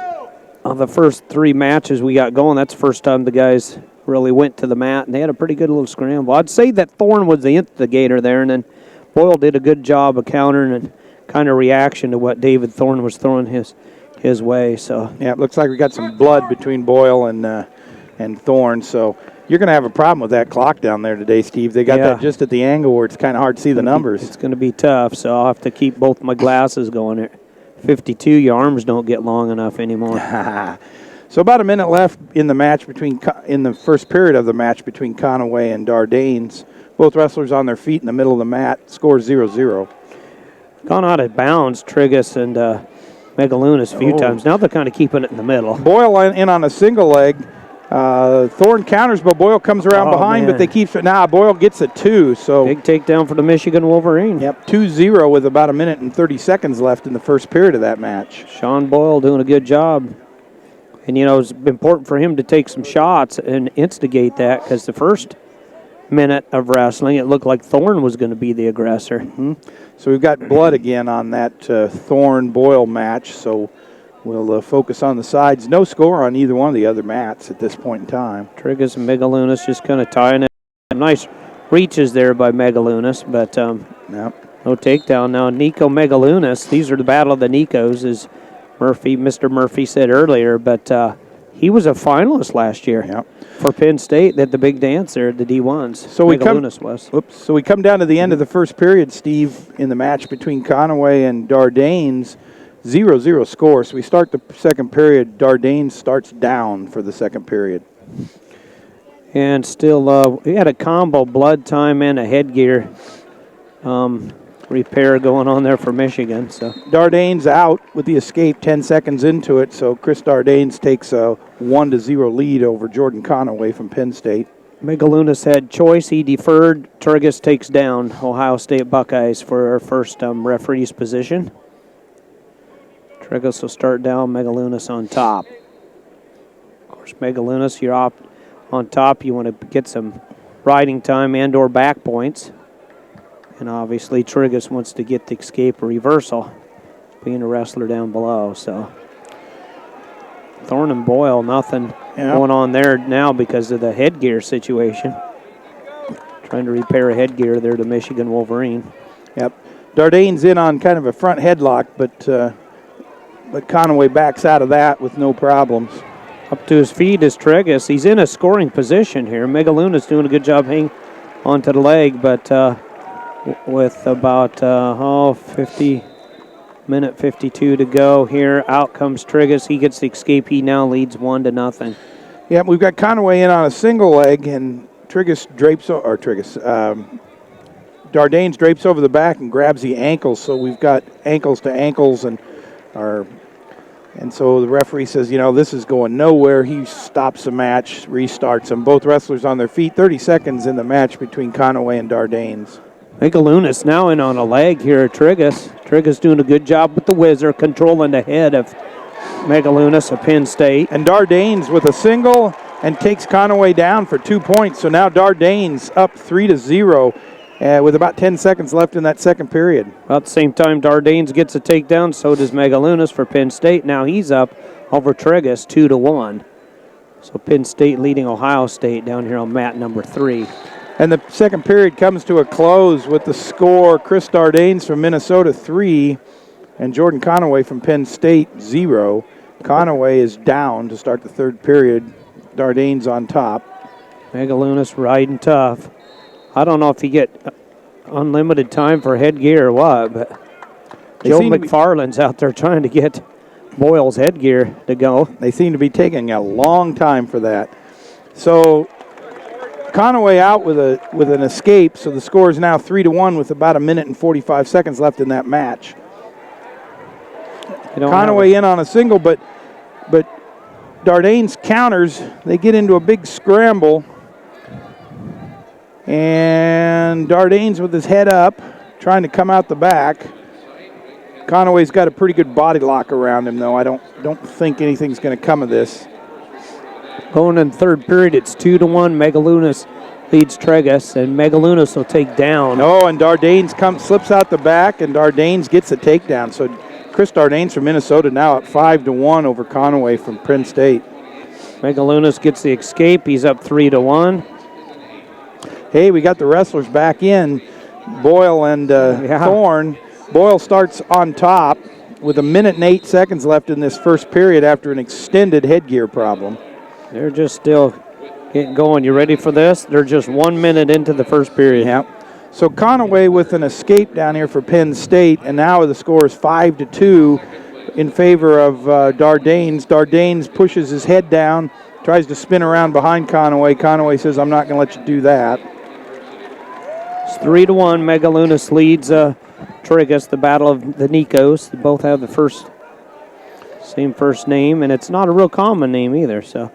Speaker 1: The first 3 matches we got going, that's the first time the guys really went to the mat, and they had a pretty good little scramble. I'd say that Thorne was the instigator there, and then Boyle did a good job of countering and kind of reaction to what David Thorne was throwing his way. So
Speaker 2: yeah, it looks like we got some blood between Boyle and Thorne, so you're going to have a problem with that clock down there today, Steve. They got that just at the angle where it's kind of hard to see the numbers.
Speaker 1: It's going to be tough, so I'll have to keep both my glasses going here. 52, your arms don't get long enough anymore.
Speaker 2: So about a minute left in the match in the first period of the match between Conaway and Dardanes. Both wrestlers on their feet in the middle of the mat. Score 0-0.
Speaker 1: Gone out of bounds, Trigas and Megalunas a few times. Now they're kind of keeping it in the middle.
Speaker 2: Boyle in on a single leg. Thorne counters, but Boyle comes around behind, but they keep it. Boyle gets a 2. So
Speaker 1: big takedown for the Michigan Wolverine.
Speaker 2: Yep, 2-0 with about a minute and 30 seconds left in the first period of that match.
Speaker 1: Sean Boyle doing a good job. And, it's important for him to take some shots and instigate that, because the first minute of wrestling, it looked like Thorne was going to be the aggressor.
Speaker 2: So we've got blood again on that Thorne-Boyle match, so we'll focus on the sides. No score on either one of the other mats at this point in time.
Speaker 1: Trigas and Megalunas just kind of tying it. Nice reaches there by Megalunas, but no takedown. Now, Nico Megalunas, these are the battle of the Nicos, as Mr. Murphy said earlier, but he was a finalist last year for Penn State at the big dance there at the D1s. So
Speaker 2: we come down to the end of the first period, Steve, in the match between Conaway and Dardanes. 0-0 score. So we start the second period. Dardanes starts down for the second period.
Speaker 1: And still, we had a combo blood time and a headgear repair going on there for Michigan. So
Speaker 2: Dardanes out with the escape 10 seconds into it. So Chris Dardanes takes a 1-0 lead over Jordan Conaway from Penn State.
Speaker 1: Megalunas had choice. He deferred. Turgis takes down Ohio State Buckeyes for our first referee's position. Trigas will start down, Megalunas on top. Of course, Megalunas, you're up on top. You want to get some riding time and or back points. And obviously, Trigas wants to get the escape or reversal, being a wrestler down below. So Thorne and Boyle, nothing going on there now because of the headgear situation. Trying to repair a headgear there to Michigan Wolverine.
Speaker 2: Yep. Dardane's in on kind of a front headlock, but Conaway backs out of that with no problems.
Speaker 1: Up to his feet is Tregus. He's in a scoring position here. Megaluna's doing a good job hanging onto the leg, but with about 50 52 to go here, out comes Tregus. He gets the escape. He now leads 1-0.
Speaker 2: Yeah, we've got Conaway in on a single leg, and Dardanes drapes over the back and grabs the ankles. So we've got ankles to ankles, and so the referee says, this is going nowhere. He stops the match, restarts them. Both wrestlers on their feet. 30 seconds in the match between Conaway and Dardanes.
Speaker 1: Megaluna's now in on a leg here at Tregus. Tregus doing a good job with the whizzer, controlling the head of Megalunas of Penn State.
Speaker 2: And Dardanes with a single and takes Conaway down for 2 points. So now Dardanes up 3-0 with about 10 seconds left in that second period.
Speaker 1: About the same time Dardanes gets a takedown, so does Megalunas for Penn State. Now he's up over Tregus 2-1. So Penn State leading Ohio State down here on mat number 3.
Speaker 2: And the second period comes to a close with the score: Chris Dardanes from Minnesota 3 and Jordan Conaway from Penn State 0. Conaway is down to start the third period. Dardanes on top.
Speaker 1: Megalunas riding tough. I don't know if he get unlimited time for headgear or what, but Joe McFarland's out there trying to get Boyle's headgear to go.
Speaker 2: They seem to be taking a long time for that. So Conaway out with an escape, so the score is now 3-1 with about 1 minute and 45 seconds left in that match. Conaway in on a single, but Dardanes counters. They get into a big scramble, and Dardanes with his head up, trying to come out the back. Conaway's got a pretty good body lock around him, though. I don't think anything's going to come of this.
Speaker 1: Going in the third period, it's 2-1. Megalunas leads Tregus, and Megalunas will take down.
Speaker 2: Oh, and Dardanes slips out the back, and Dardanes gets a takedown. So Chris Dardanes from Minnesota now up 5-1 over Conaway from Penn State.
Speaker 1: Megalunas gets the escape. He's up 3-1.
Speaker 2: Hey, we got the wrestlers back in, Boyle and Thorne. Boyle starts on top with 1 minute and 8 seconds left in this first period after an extended headgear problem.
Speaker 1: They're just still getting going. You ready for this? They're just 1 minute into the first period.
Speaker 2: Yeah. So Conaway with an escape down here for Penn State, and now the score is 5-2 in favor of Dardanes. Dardanes pushes his head down, tries to spin around behind Conaway. Conaway says, "I'm not going to let you do that."
Speaker 1: It's 3-1. Megalunas leads Tregus, the battle of the Nikos. They both have the same first name, and it's not a real common name either. So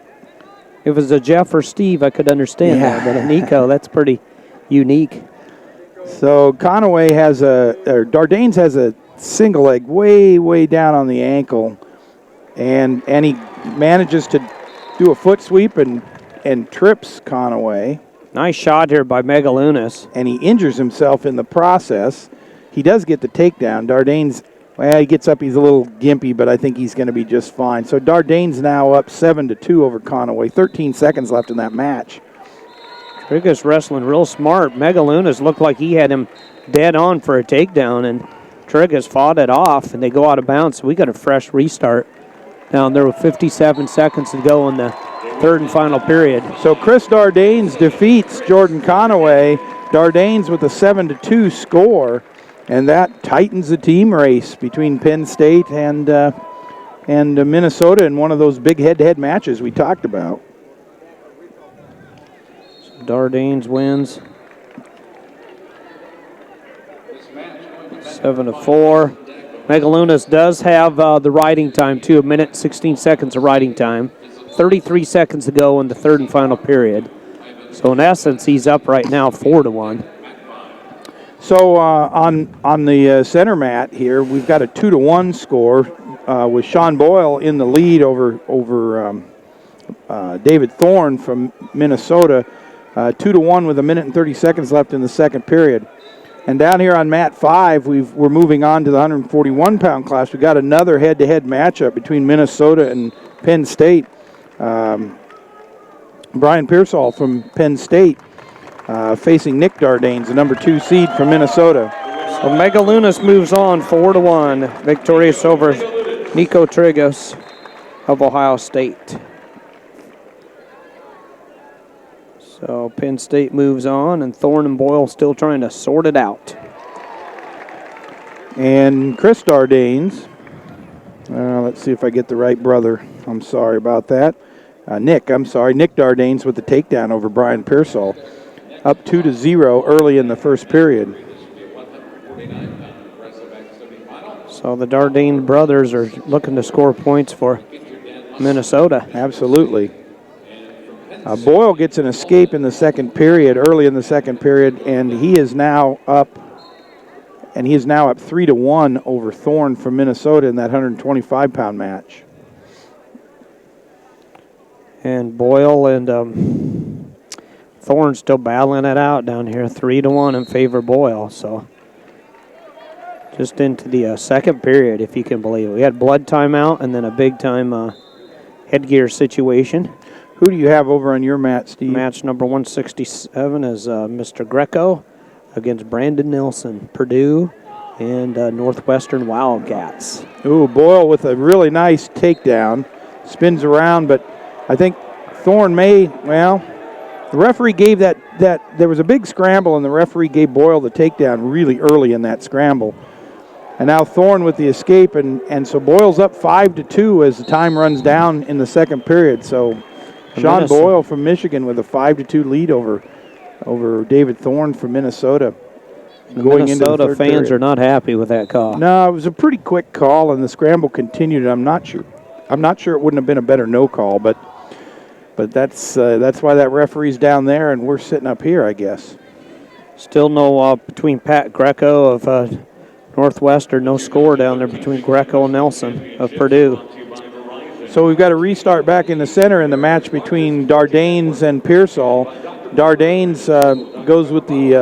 Speaker 1: if it was a Jeff or Steve, I could understand that, but a Nico, that's pretty unique.
Speaker 2: So Dardanes has a single leg way down on the ankle, and he manages to do a foot sweep and trips Conaway.
Speaker 1: Nice shot here by Megalunas.
Speaker 2: And he injures himself in the process. He does get the takedown. Dardanes, he gets up, he's a little gimpy, but I think he's going to be just fine. So Dardanes now up 7-2 over Conaway. 13 seconds left in that match.
Speaker 1: Tregus wrestling real smart. Megalunas looked like he had him dead on for a takedown, and Tregus fought it off, and they go out of bounds. So we got a fresh restart down there with 57 seconds to go in the third and final period.
Speaker 2: So Chris Dardanes defeats Jordan Conaway. Dardanes with a 7-2 score, and that tightens the team race between Penn State and Minnesota in one of those big head-to-head matches we talked about.
Speaker 1: So Dardanes wins 7-4. Megalunas does have the riding time, too, 1 minute 16 seconds of riding time. 33 seconds to go in the third and final period. So in essence, he's up right now 4-1.
Speaker 2: So on the center mat here, we've got a 2-1 score with Sean Boyle in the lead over David Thorne from Minnesota. 2-1 with 1 minute and 30 seconds left in the second period. And down here on mat 5, we're moving on to the 141-pound class. We got another head-to-head matchup between Minnesota Penn State. Brian Pearsall from Penn State facing Nick Dardanes, the number 2 seed from Minnesota.
Speaker 1: So Megalunas moves on 4-1, victorious over Nico Trigos of Ohio State. So Penn State moves on, and Thorne and Boyle still trying to sort it out.
Speaker 2: And Chris Dardanes, let's see if I get the right brother. I'm sorry about that. Nick Dardanes with the takedown over Brian Pearsall, up 2-0 early in the first period.
Speaker 1: So the Dardane brothers are looking to score points for Minnesota.
Speaker 2: Absolutely. Boyle gets an escape in the second period, early in the second period, and he is now up 3-1 over Thorne from Minnesota in that 125-pound match.
Speaker 1: And Boyle and Thorne still battling it out down here, 3-1 in favor of Boyle. So just into the second period, if you can believe it. We had blood timeout and then a big-time headgear situation.
Speaker 2: Who do you have over on your mat, Steve?
Speaker 1: Match number 167 is Mr. Greco against Brandon Nelson, Purdue, and Northwestern Wildcats.
Speaker 2: Ooh, Boyle with a really nice takedown. Spins around, but I think Thorne the referee gave that there was a big scramble, and the referee gave Boyle the takedown really early in that scramble. And now Thorne with the escape, and so Boyle's up 5-2 as the time runs down in the second period. So Sean Boyle from Michigan with a 5-2 lead over David Thorne from Minnesota.
Speaker 1: Going Minnesota into the fans are not happy with that call.
Speaker 2: No, it was a pretty quick call, and the scramble continued. I'm not sure it wouldn't have been a better no call, but that's why that referee's down there and we're sitting up here, I guess.
Speaker 1: Still no between Pat Greco of Northwestern, no score down there between Greco and Nelson of Purdue.
Speaker 2: So we've got a restart back in the center in the match between Dardanes and Pearsall. Dardanes goes with the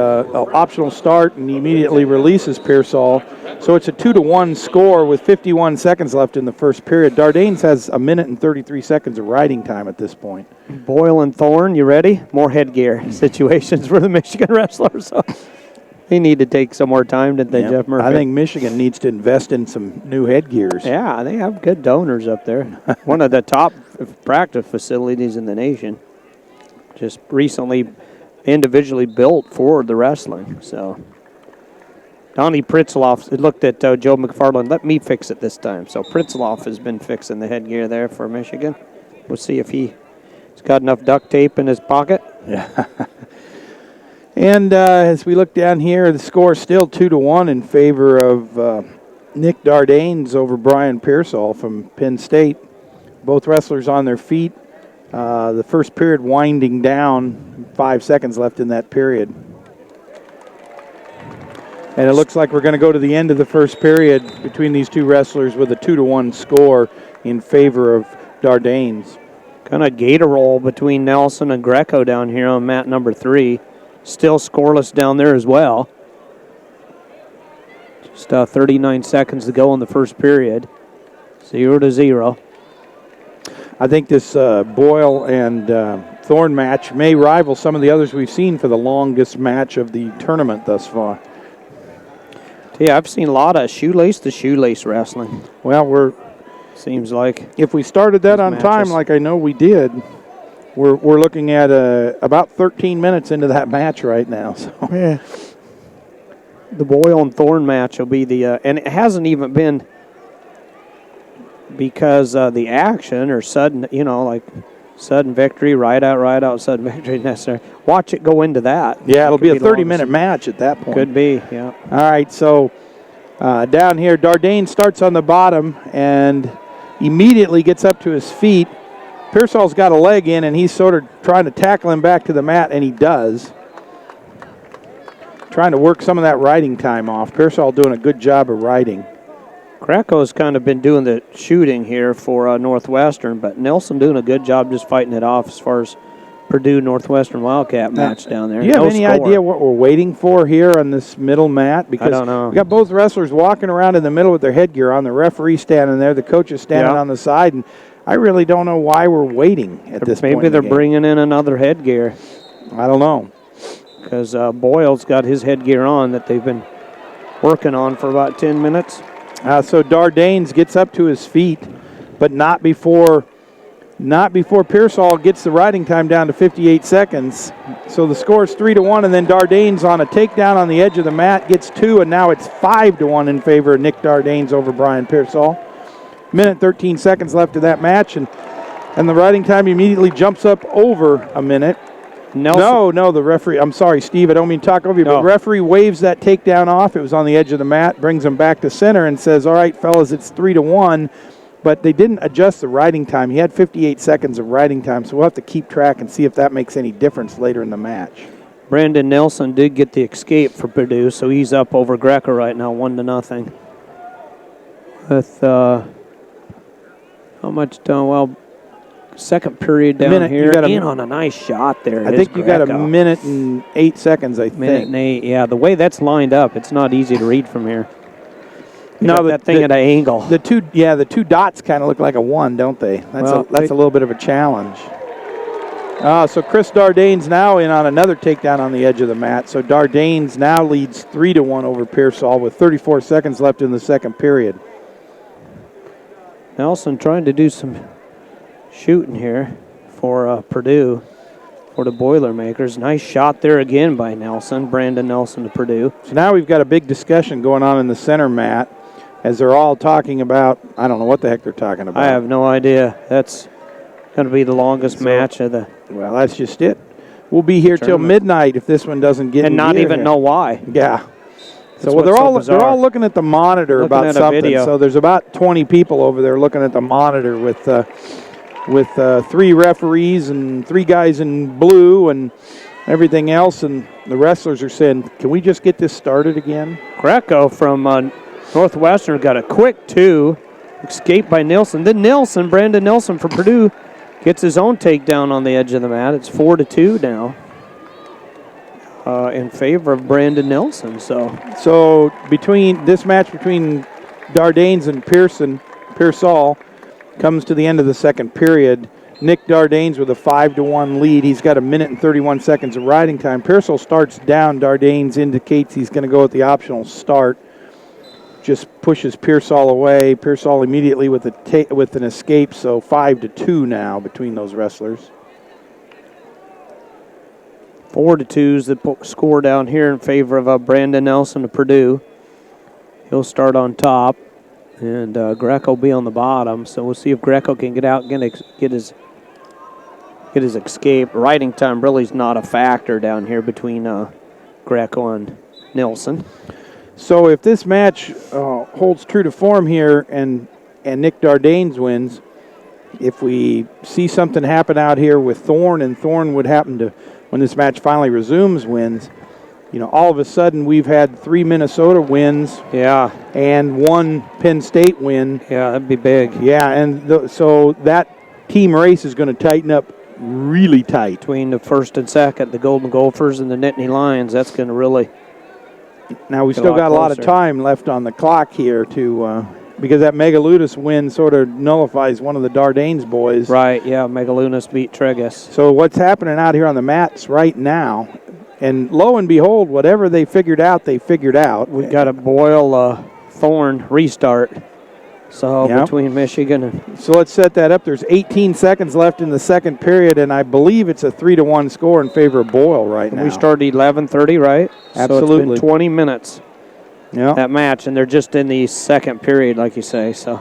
Speaker 2: optional start and immediately releases Pearsall. So it's a 2-1 score with 51 seconds left in the first period. Dardanes has 1 minute and 33 seconds of riding time at this point.
Speaker 1: Boyle and Thorne, you ready? More headgear situations for the Michigan wrestlers. So they need to take some more time, didn't they, Jeff Murphy?
Speaker 2: I think Michigan needs to invest in some new headgears.
Speaker 1: Yeah, they have good donors up there. One of the top practice facilities in the nation. Just recently individually built for the wrestling. So Donnie Pritzloff looked at Joe McFarland. Let me fix it this time. So Pritzloff has been fixing the headgear there for Michigan. We'll see if he's got enough duct tape in his pocket.
Speaker 2: Yeah. And as we look down here, the score is still 2-1 in favor of Nick Dardanes over Brian Pearsall from Penn State. Both wrestlers on their feet. The first period winding down, 5 seconds left in that period. And it looks like we're going to go to the end of the first period between these two wrestlers with a 2-1 score in favor of Dardanes.
Speaker 1: Kind of gator roll between Nelson and Greco down here on mat number 3. Still scoreless down there as well. Just 39 seconds to go in the first period. 0-0.
Speaker 2: I think this Boyle and Thorne match may rival some of the others we've seen for the longest match of the tournament thus far.
Speaker 1: Yeah, I've seen a lot of shoelace-to-shoelace wrestling.
Speaker 2: Well,
Speaker 1: seems like
Speaker 2: if we started that on time, like I know we did, we're looking at about 13 minutes into that match right now. So
Speaker 1: yeah. The Boyle and Thorne match will be and it hasn't even been because the action or sudden, like sudden victory, ride out, sudden victory necessary. Watch it go into that.
Speaker 2: Yeah, it'll be a 30-minute match at that point.
Speaker 1: Could be, yeah.
Speaker 2: All right, so down here, Dardanes starts on the bottom and immediately gets up to his feet. Pearsall's got a leg in, and he's sort of trying to tackle him back to the mat, and he does. Trying to work some of that riding time off. Pearsall doing a good job of riding.
Speaker 1: Krako's kind of been doing the shooting here for Northwestern, but Nelson doing a good job just fighting it off as far as Purdue Northwestern Wildcat match down there.
Speaker 2: Do you have any idea what we're waiting for here on this middle mat? Because
Speaker 1: I don't know.
Speaker 2: We got both wrestlers walking around in the middle with their headgear on, the referee standing there, the coach is standing on the side, and I really don't know why we're waiting at this point.
Speaker 1: Maybe they're bringing in another headgear.
Speaker 2: I don't know.
Speaker 1: Because Boyle's got his headgear on that they've been working on for about 10 minutes.
Speaker 2: So Dardanes gets up to his feet, but not before Pearsall gets the riding time down to 58 seconds. So the score is 3-1, and then Dardanes on a takedown on the edge of the mat gets 2, and now it's 5-1 in favor of Nick Dardanes over Brian Pearsall. Minute 13 seconds left of that match, and the riding time immediately jumps up over a minute.
Speaker 1: Nelson.
Speaker 2: No, the referee. I'm sorry, Steve. I don't mean to talk over you, but the referee waves that takedown off. It was on the edge of the mat, brings him back to center, and says, "All right, fellas, it's 3-1." But they didn't adjust the riding time. He had 58 seconds of riding time, so we'll have to keep track and see if that makes any difference later in the match.
Speaker 1: Brandon Nelson did get the escape for Purdue, so he's up over Greco right now, 1-0. With how much done? Well, second period down here, and on a nice shot there.
Speaker 2: I think you got a minute and 8 seconds, I think.
Speaker 1: Minute and 8, yeah. The way that's lined up, it's not easy to read from here. That thing at an angle.
Speaker 2: The two dots kind of look like a 1, don't they? That's a little bit of a challenge. So Chris Dardanes now in on another takedown on the edge of the mat. So Dardanes now leads 3-1 over Pearsall with 34 seconds left in the second period.
Speaker 1: Nelson trying to do some shooting here for Purdue, for the Boilermakers. Nice shot there again by Nelson, Brandon Nelson to Purdue.
Speaker 2: So now we've got a big discussion going on in the center mat as they're all talking about, I don't know what the heck they're talking about.
Speaker 1: I have no idea. That's going to be the longest match of the
Speaker 2: Well, that's just it. We'll be here till midnight if this one doesn't get
Speaker 1: and not even know why.
Speaker 2: Yeah. So they're all looking at the monitor about something. So there's about 20 people over there looking at the monitor with 3 referees and 3 guys in blue and everything else, and the wrestlers are saying, "Can we just get this started again?"
Speaker 1: Greco from Northwestern got a quick 2, escaped by Nilsson. Then Brandon Nilsson from Purdue, gets his own takedown on the edge of the mat. It's 4-2 now in favor of Brandon Nilsson.
Speaker 2: So between this match between Dardanes and Pearsall comes to the end of the second period. Nick Dardanes with a 5-1 lead. He's got a minute and 31 seconds of riding time. Pearsall starts down. Dardanes indicates he's going to go with the optional start. Just pushes Pearsall away. Pearsall immediately with an escape, so 5-2 now between those wrestlers.
Speaker 1: 4-2 is the score down here in favor of Brandon Nelson of Purdue. He'll start on top, and Greco will be on the bottom. So we'll see if Greco can get out and get his escape. Riding time really is not a factor down here between Greco and Nelson.
Speaker 2: So if this match holds true to form here and Nick Dardanes wins, if we see something happen out here with Thorne, and Thorne would happen to, when this match finally resumes, wins, all of a sudden we've had 3 Minnesota wins, and 1 Penn State win.
Speaker 1: Yeah, that'd be big.
Speaker 2: Yeah, and so that team race is going to tighten up really tight.
Speaker 1: Between the first and second, the Golden Gophers and the Nittany Lions, that's going to really.
Speaker 2: Now we still got a lot of time left on the clock here to. Because that Megalunas win sort of nullifies one of the Dardanes boys.
Speaker 1: Right, yeah, Megalunas beat Tregus. So
Speaker 2: what's happening out here on the mats right now, and lo and behold, whatever they figured out, we
Speaker 1: got a Boyle Thorne restart. So between Michigan and...
Speaker 2: So let's set that up. There's 18 seconds left in the second period, and I believe it's a 3-1 score in favor of Boyle right now.
Speaker 1: We started 11:30, right?
Speaker 2: Absolutely.
Speaker 1: So it's been 20 minutes.
Speaker 2: Yeah,
Speaker 1: that match, and they're just in the second period, like you say. So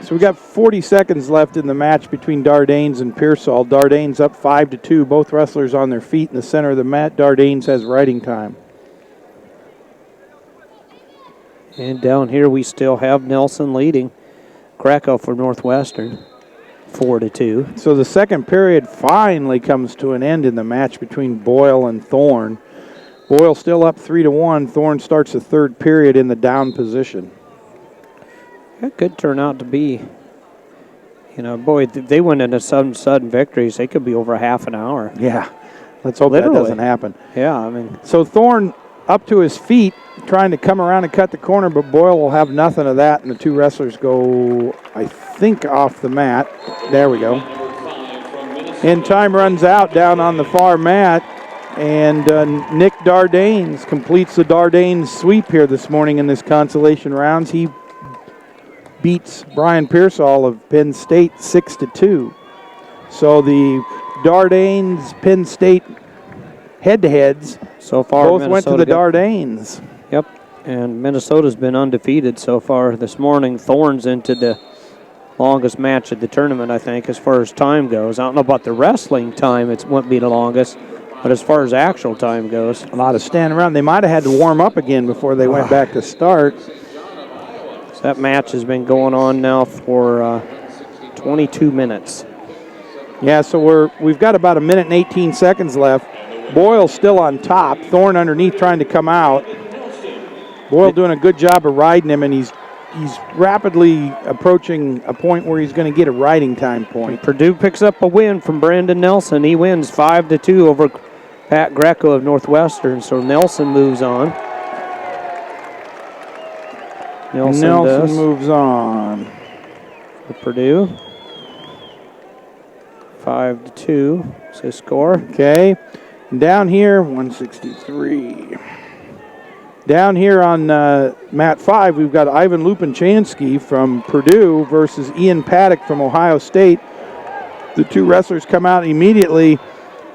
Speaker 2: we got 40 seconds left in the match between Dardanes and Pearsall. Dardanes up 5-2. Both wrestlers on their feet in the center of the mat. Dardanes has riding time.
Speaker 1: And down here we still have Nelson leading Greco for Northwestern, 4-2.
Speaker 2: So the second period finally comes to an end in the match between Boyle and Thorne. Boyle still up 3-1. Thorne starts the third period in the down position.
Speaker 1: It could turn out to be, if they went into sudden victories, they could be over half an hour.
Speaker 2: Yeah, let's hope that doesn't happen.
Speaker 1: Yeah,
Speaker 2: So Thorne up to his feet, trying to come around and cut the corner, but Boyle will have nothing of that, and the two wrestlers go, I think, off the mat. There we go. And time runs out down on the far mat, and Nick Dardanes completes the Dardanes sweep here this morning in this consolation rounds. He beats Brian Pearsall of Penn State 6-2. So the Dardanes Penn State head-to-heads
Speaker 1: so far
Speaker 2: both went to the Dardanes.
Speaker 1: Yep, and Minnesota's been undefeated so far this morning. Thorns into the longest match of the tournament, I think, as far as time goes. I don't know about the wrestling time, it wouldn't be the longest, but as far as actual time goes.
Speaker 2: A lot of standing around. They might have had to warm up again before they went back to start.
Speaker 1: So that match has been going on now for 22 minutes.
Speaker 2: Yeah, so we've got about 1 minute and 18 seconds left. Boyle still on top. Thorne underneath trying to come out. Boyle doing a good job of riding him, and he's rapidly approaching a point where he's going to get a riding time point.
Speaker 1: Purdue picks up a win from Brandon Nelson. He wins 5-2 over Pat Greco of Northwestern, so Nelson moves on.
Speaker 2: Nelson moves on.
Speaker 1: For Purdue. 5-2 is his score.
Speaker 2: Okay. And down here, 163. Down here on mat 5, we've got Ivan Lupinchansky from Purdue versus Ian Paddock from Ohio State. The two wrestlers come out immediately.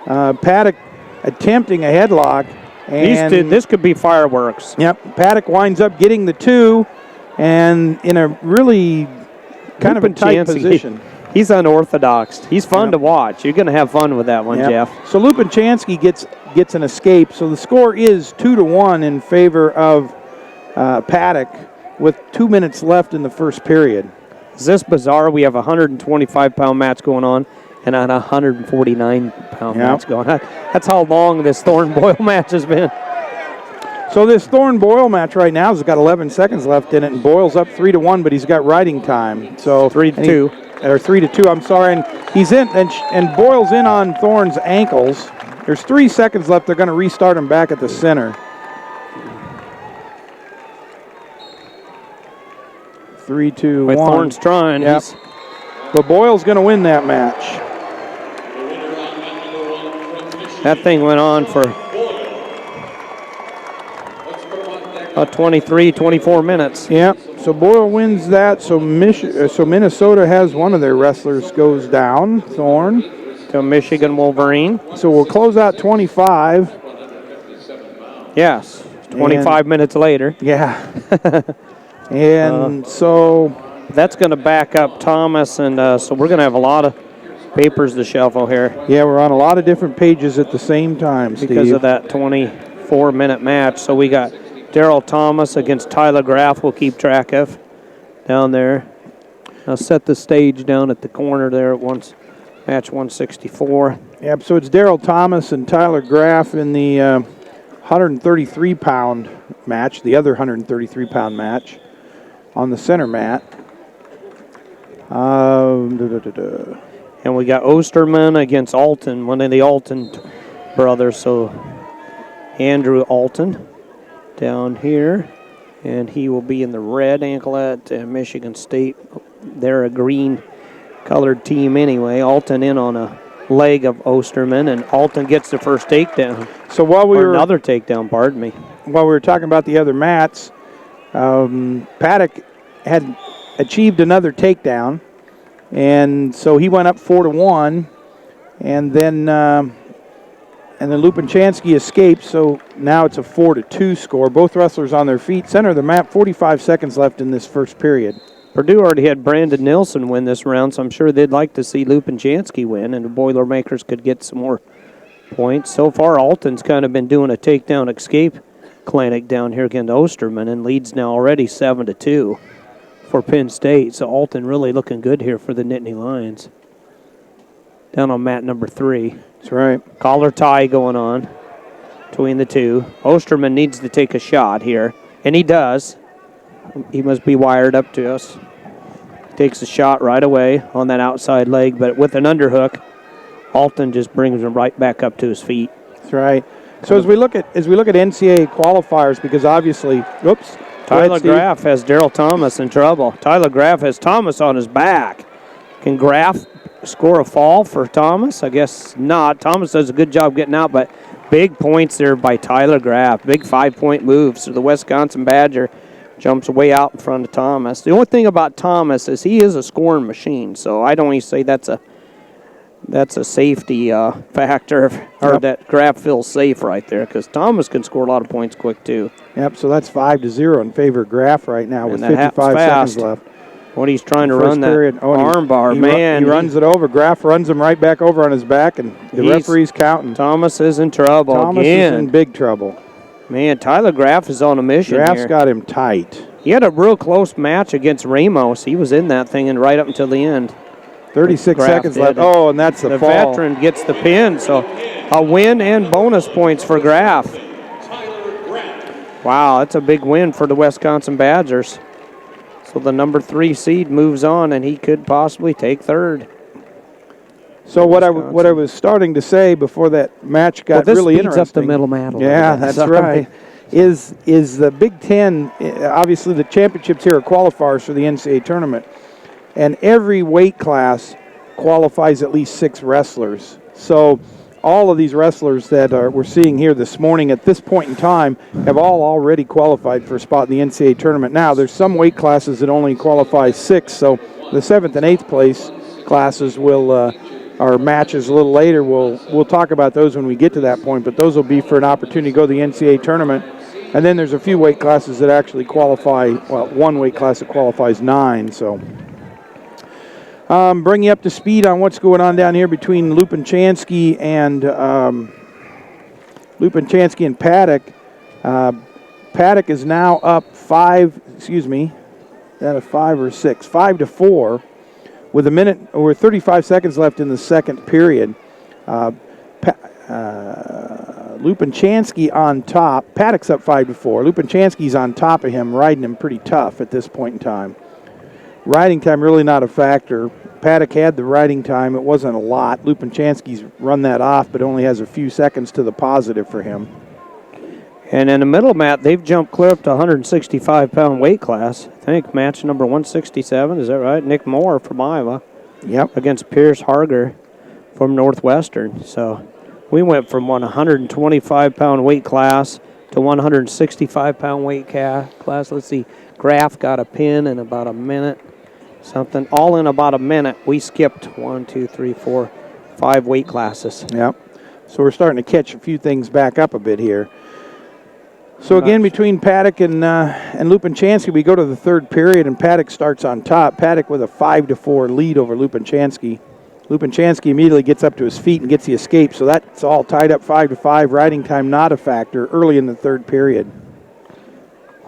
Speaker 2: Paddock attempting a headlock. And
Speaker 1: this could be fireworks.
Speaker 2: Yep. Paddock winds up getting the two, and in a really kind of a tight position.
Speaker 1: He's unorthodox. He's fun to watch. You're going to have fun with that one, Jeff.
Speaker 2: So Lupinchansky gets an escape. So the score is 2-1 in favor of Paddock with 2 minutes left in the first period.
Speaker 1: Is this bizarre? We have a 125-pound match going on and a 149-pound match going on. That's how long this Thorne-Boyle match has been.
Speaker 2: So this Thorne-Boyle match right now has got 11 seconds left in it, and Boyle's up 3-1, but he's got riding time. So
Speaker 1: 3-2.
Speaker 2: Or 3-2, I'm sorry. And he's in, and Boyle's in on Thorne's ankles. There's 3 seconds left. They're going to restart him back at the center. 3-2-1.
Speaker 1: Wait, Thorne's trying.
Speaker 2: Yep. But Boyle's going to win that match.
Speaker 1: That thing went on for about 23, 24 minutes.
Speaker 2: Yeah, so Boyle wins that. So Minnesota has one of their wrestlers goes down, Thorne.
Speaker 1: To Michigan Wolverine.
Speaker 2: So we'll close out 25.
Speaker 1: Yes, 25 minutes later.
Speaker 2: Yeah. And so
Speaker 1: that's going to back up Thomas, and so we're going to have a lot of papers to shuffle here.
Speaker 2: Yeah, we're on a lot of different pages at the same time, Steve.
Speaker 1: Because of that 24-minute match. So we got Darrell Thomas against Tyler Graff we'll keep track of down there. I'll set the stage down at the corner there at match 164.
Speaker 2: Yep, so it's Darrell Thomas and Tyler Graff in the 133-pound match, the other 133-pound match on the center mat.
Speaker 1: And we got Osterman against Alton, one of the Alton brothers. So Andrew Alton down here, and he will be in the red anklet. And Michigan State, they're a green-colored team anyway. Alton in on a leg of Osterman, and Alton gets the first takedown.
Speaker 2: So while
Speaker 1: another takedown, pardon me.
Speaker 2: While we were talking about the other mats, Paddock had achieved another takedown, and so he went up 4-1, and then Lupinchansky escaped, so now it's a 4-2 score. Both wrestlers on their feet. Center of the map, 45 seconds left in this first period.
Speaker 1: Purdue already had Brandon Nilsson win this round, so I'm sure they'd like to see Lupinchansky win, and the Boilermakers could get some more points. So far, Alton's kind of been doing a takedown escape clinic down here against Osterman, and leads now already 7-2 for Penn State. So Alton really looking good here for the Nittany Lions. Down on mat number 3.
Speaker 2: That's right.
Speaker 1: Collar tie going on between the two. Osterman needs to take a shot here, and he does. He must be wired up to us. Takes a shot right away on that outside leg, but with an underhook, Alton just brings him right back up to his feet.
Speaker 2: That's right. So as we look at NCAA qualifiers, because obviously, oops,
Speaker 1: Tyler Graff has Daryl Thomas in trouble. Tyler Graff has Thomas on his back. Can Graff score a fall for Thomas? I guess not. Thomas does a good job getting out, but big points there by Tyler Graff. Big 5-point move. So the Wisconsin Badger jumps way out in front of Thomas. The only thing about Thomas is he is a scoring machine. So I don't even say that's a safety factor, or that Graff feels safe right there, because Thomas can score a lot of points quick too.
Speaker 2: Yep, so that's 5-0 in favor of Graff right now with
Speaker 1: And that
Speaker 2: 55 seconds left.
Speaker 1: When he's trying to
Speaker 2: First
Speaker 1: run that
Speaker 2: period.
Speaker 1: arm bar, man.
Speaker 2: He runs it over. Graff runs him right back over on his back, and the referee's counting.
Speaker 1: Thomas is in trouble
Speaker 2: Thomas
Speaker 1: again.
Speaker 2: is in big trouble.
Speaker 1: Man, Tyler Graff is on a mission
Speaker 2: Graff's
Speaker 1: here.
Speaker 2: got him tight.
Speaker 1: He had a real close match against Ramos. He was in that thing and right up until the end.
Speaker 2: 36
Speaker 1: Graff
Speaker 2: seconds
Speaker 1: did.
Speaker 2: left. Oh, and that's the fall.
Speaker 1: veteran gets the pin, so a win and bonus points for Graff. Wow, that's a big win for the Wisconsin Badgers. So the number 3 seed moves on, and he could possibly take third.
Speaker 2: So what I was starting to say before that match got
Speaker 1: this
Speaker 2: really
Speaker 1: speeds
Speaker 2: interesting.
Speaker 1: up the middle mat a little
Speaker 2: Yeah,
Speaker 1: bit.
Speaker 2: that's
Speaker 1: Sorry.
Speaker 2: right. Is the Big Ten, obviously the championships here are qualifiers for the NCAA tournament, and every weight class qualifies at least 6 wrestlers. So all of these wrestlers that we're seeing here this morning at this point in time have all already qualified for a spot in the NCAA tournament. Now, there's some weight classes that only qualify 6, so the 7th and 8th place classes will our matches a little later. We'll talk about those when we get to that point, but those will be for an opportunity to go to the NCAA tournament. And then there's a few weight classes that actually qualify, well, one weight class that qualifies 9, so. Bring you up to speed on what's going on down here between Lupenchansky and Paddock. Paddock is now up 5 or 6, 5-4. With a minute or 35 seconds left in the second period. Lupenchansky on top. Paddock's up 5-4. Lupenchansky's on top of him, riding him pretty tough at this point in time. Riding time really not a factor. Paddock had the riding time. It wasn't a lot. Lupenchansky's run that off, but only has a few seconds to the positive for him.
Speaker 1: And in the middle mat, they've jumped clear up to 165-pound weight class. I think match number 167, is that right? Nick Moore from Iowa.
Speaker 2: Yep.
Speaker 1: Against Pierce Harger from Northwestern. So we went from 125-pound weight class to 165-pound weight class. Let's see. Graff got a pin in about a minute. Something. All in about a minute. We skipped 1, 2, 3, 4, 5 weight classes.
Speaker 2: Yep. So we're starting to catch a few things back up a bit here. So again, between Paddock and Lupenchansky, we go to the third period, and Paddock starts on top. Paddock with a 5-4 lead over Lupenchansky. Lupenchansky immediately gets up to his feet and gets the escape, so that's all tied up 5-5. Riding time not a factor early in the third period.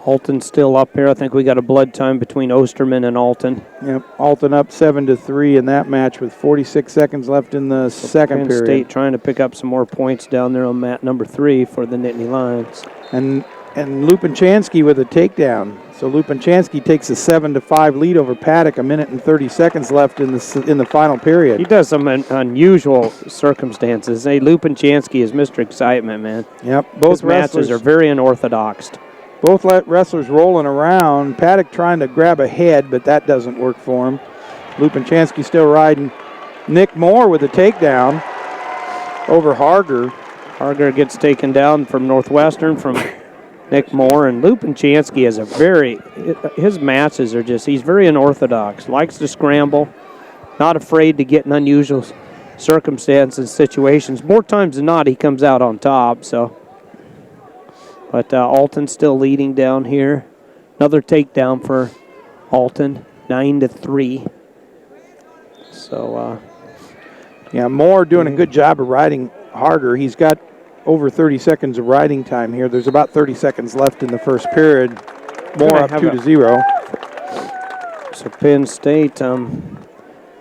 Speaker 1: Alton's still up here. I think we got a blood time between Osterman and Alton.
Speaker 2: Yep, Alton up 7-3 in that match with 46 seconds left in the second period.
Speaker 1: State trying to pick up some more points down there on mat number 3 for the Nittany Lions.
Speaker 2: And Lupenchansky with a takedown. So Lupenchansky takes a 7-5 lead over Paddock. A minute and 30 seconds left in the final period.
Speaker 1: He does some unusual circumstances. Hey, Lupenchansky is Mr. Excitement, man.
Speaker 2: Yep, both
Speaker 1: matches are very unorthodox.
Speaker 2: Both wrestlers rolling around. Paddock trying to grab a head, but that doesn't work for him. Lupenchansky still riding. Nick Moore with a takedown over Harger.
Speaker 1: Harger gets taken down from Northwestern from Nick Moore, and Lupenchansky is his matches are just, he's very unorthodox, likes to scramble, not afraid to get in unusual circumstances, situations. More times than not, he comes out on top, so. But Alton still leading down here. Another takedown for Alton, 9-3. So,
Speaker 2: yeah, Moore doing a good job of riding Harger. He's got over 30 seconds of riding time here. There's about 30 seconds left in the first period. Moore up 2-0.
Speaker 1: So Penn State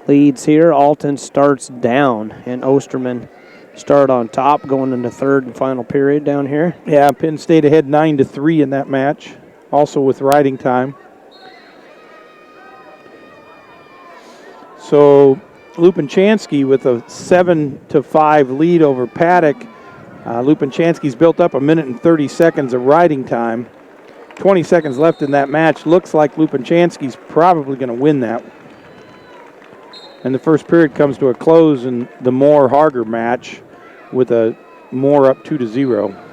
Speaker 1: leads here. Alton starts down, and Osterman start on top going into third and final period down here.
Speaker 2: Yeah, Penn State ahead 9-3 in that match, also with riding time. So Lupenchansky with a 7-5 lead over Paddock. Lupachansky's built up 1 minute and 30 seconds of riding time. 20 seconds left in that match. Looks like Lupachansky's probably going to win that. And the first period comes to a close in the Moore-Harger match with a Moore up 2-0.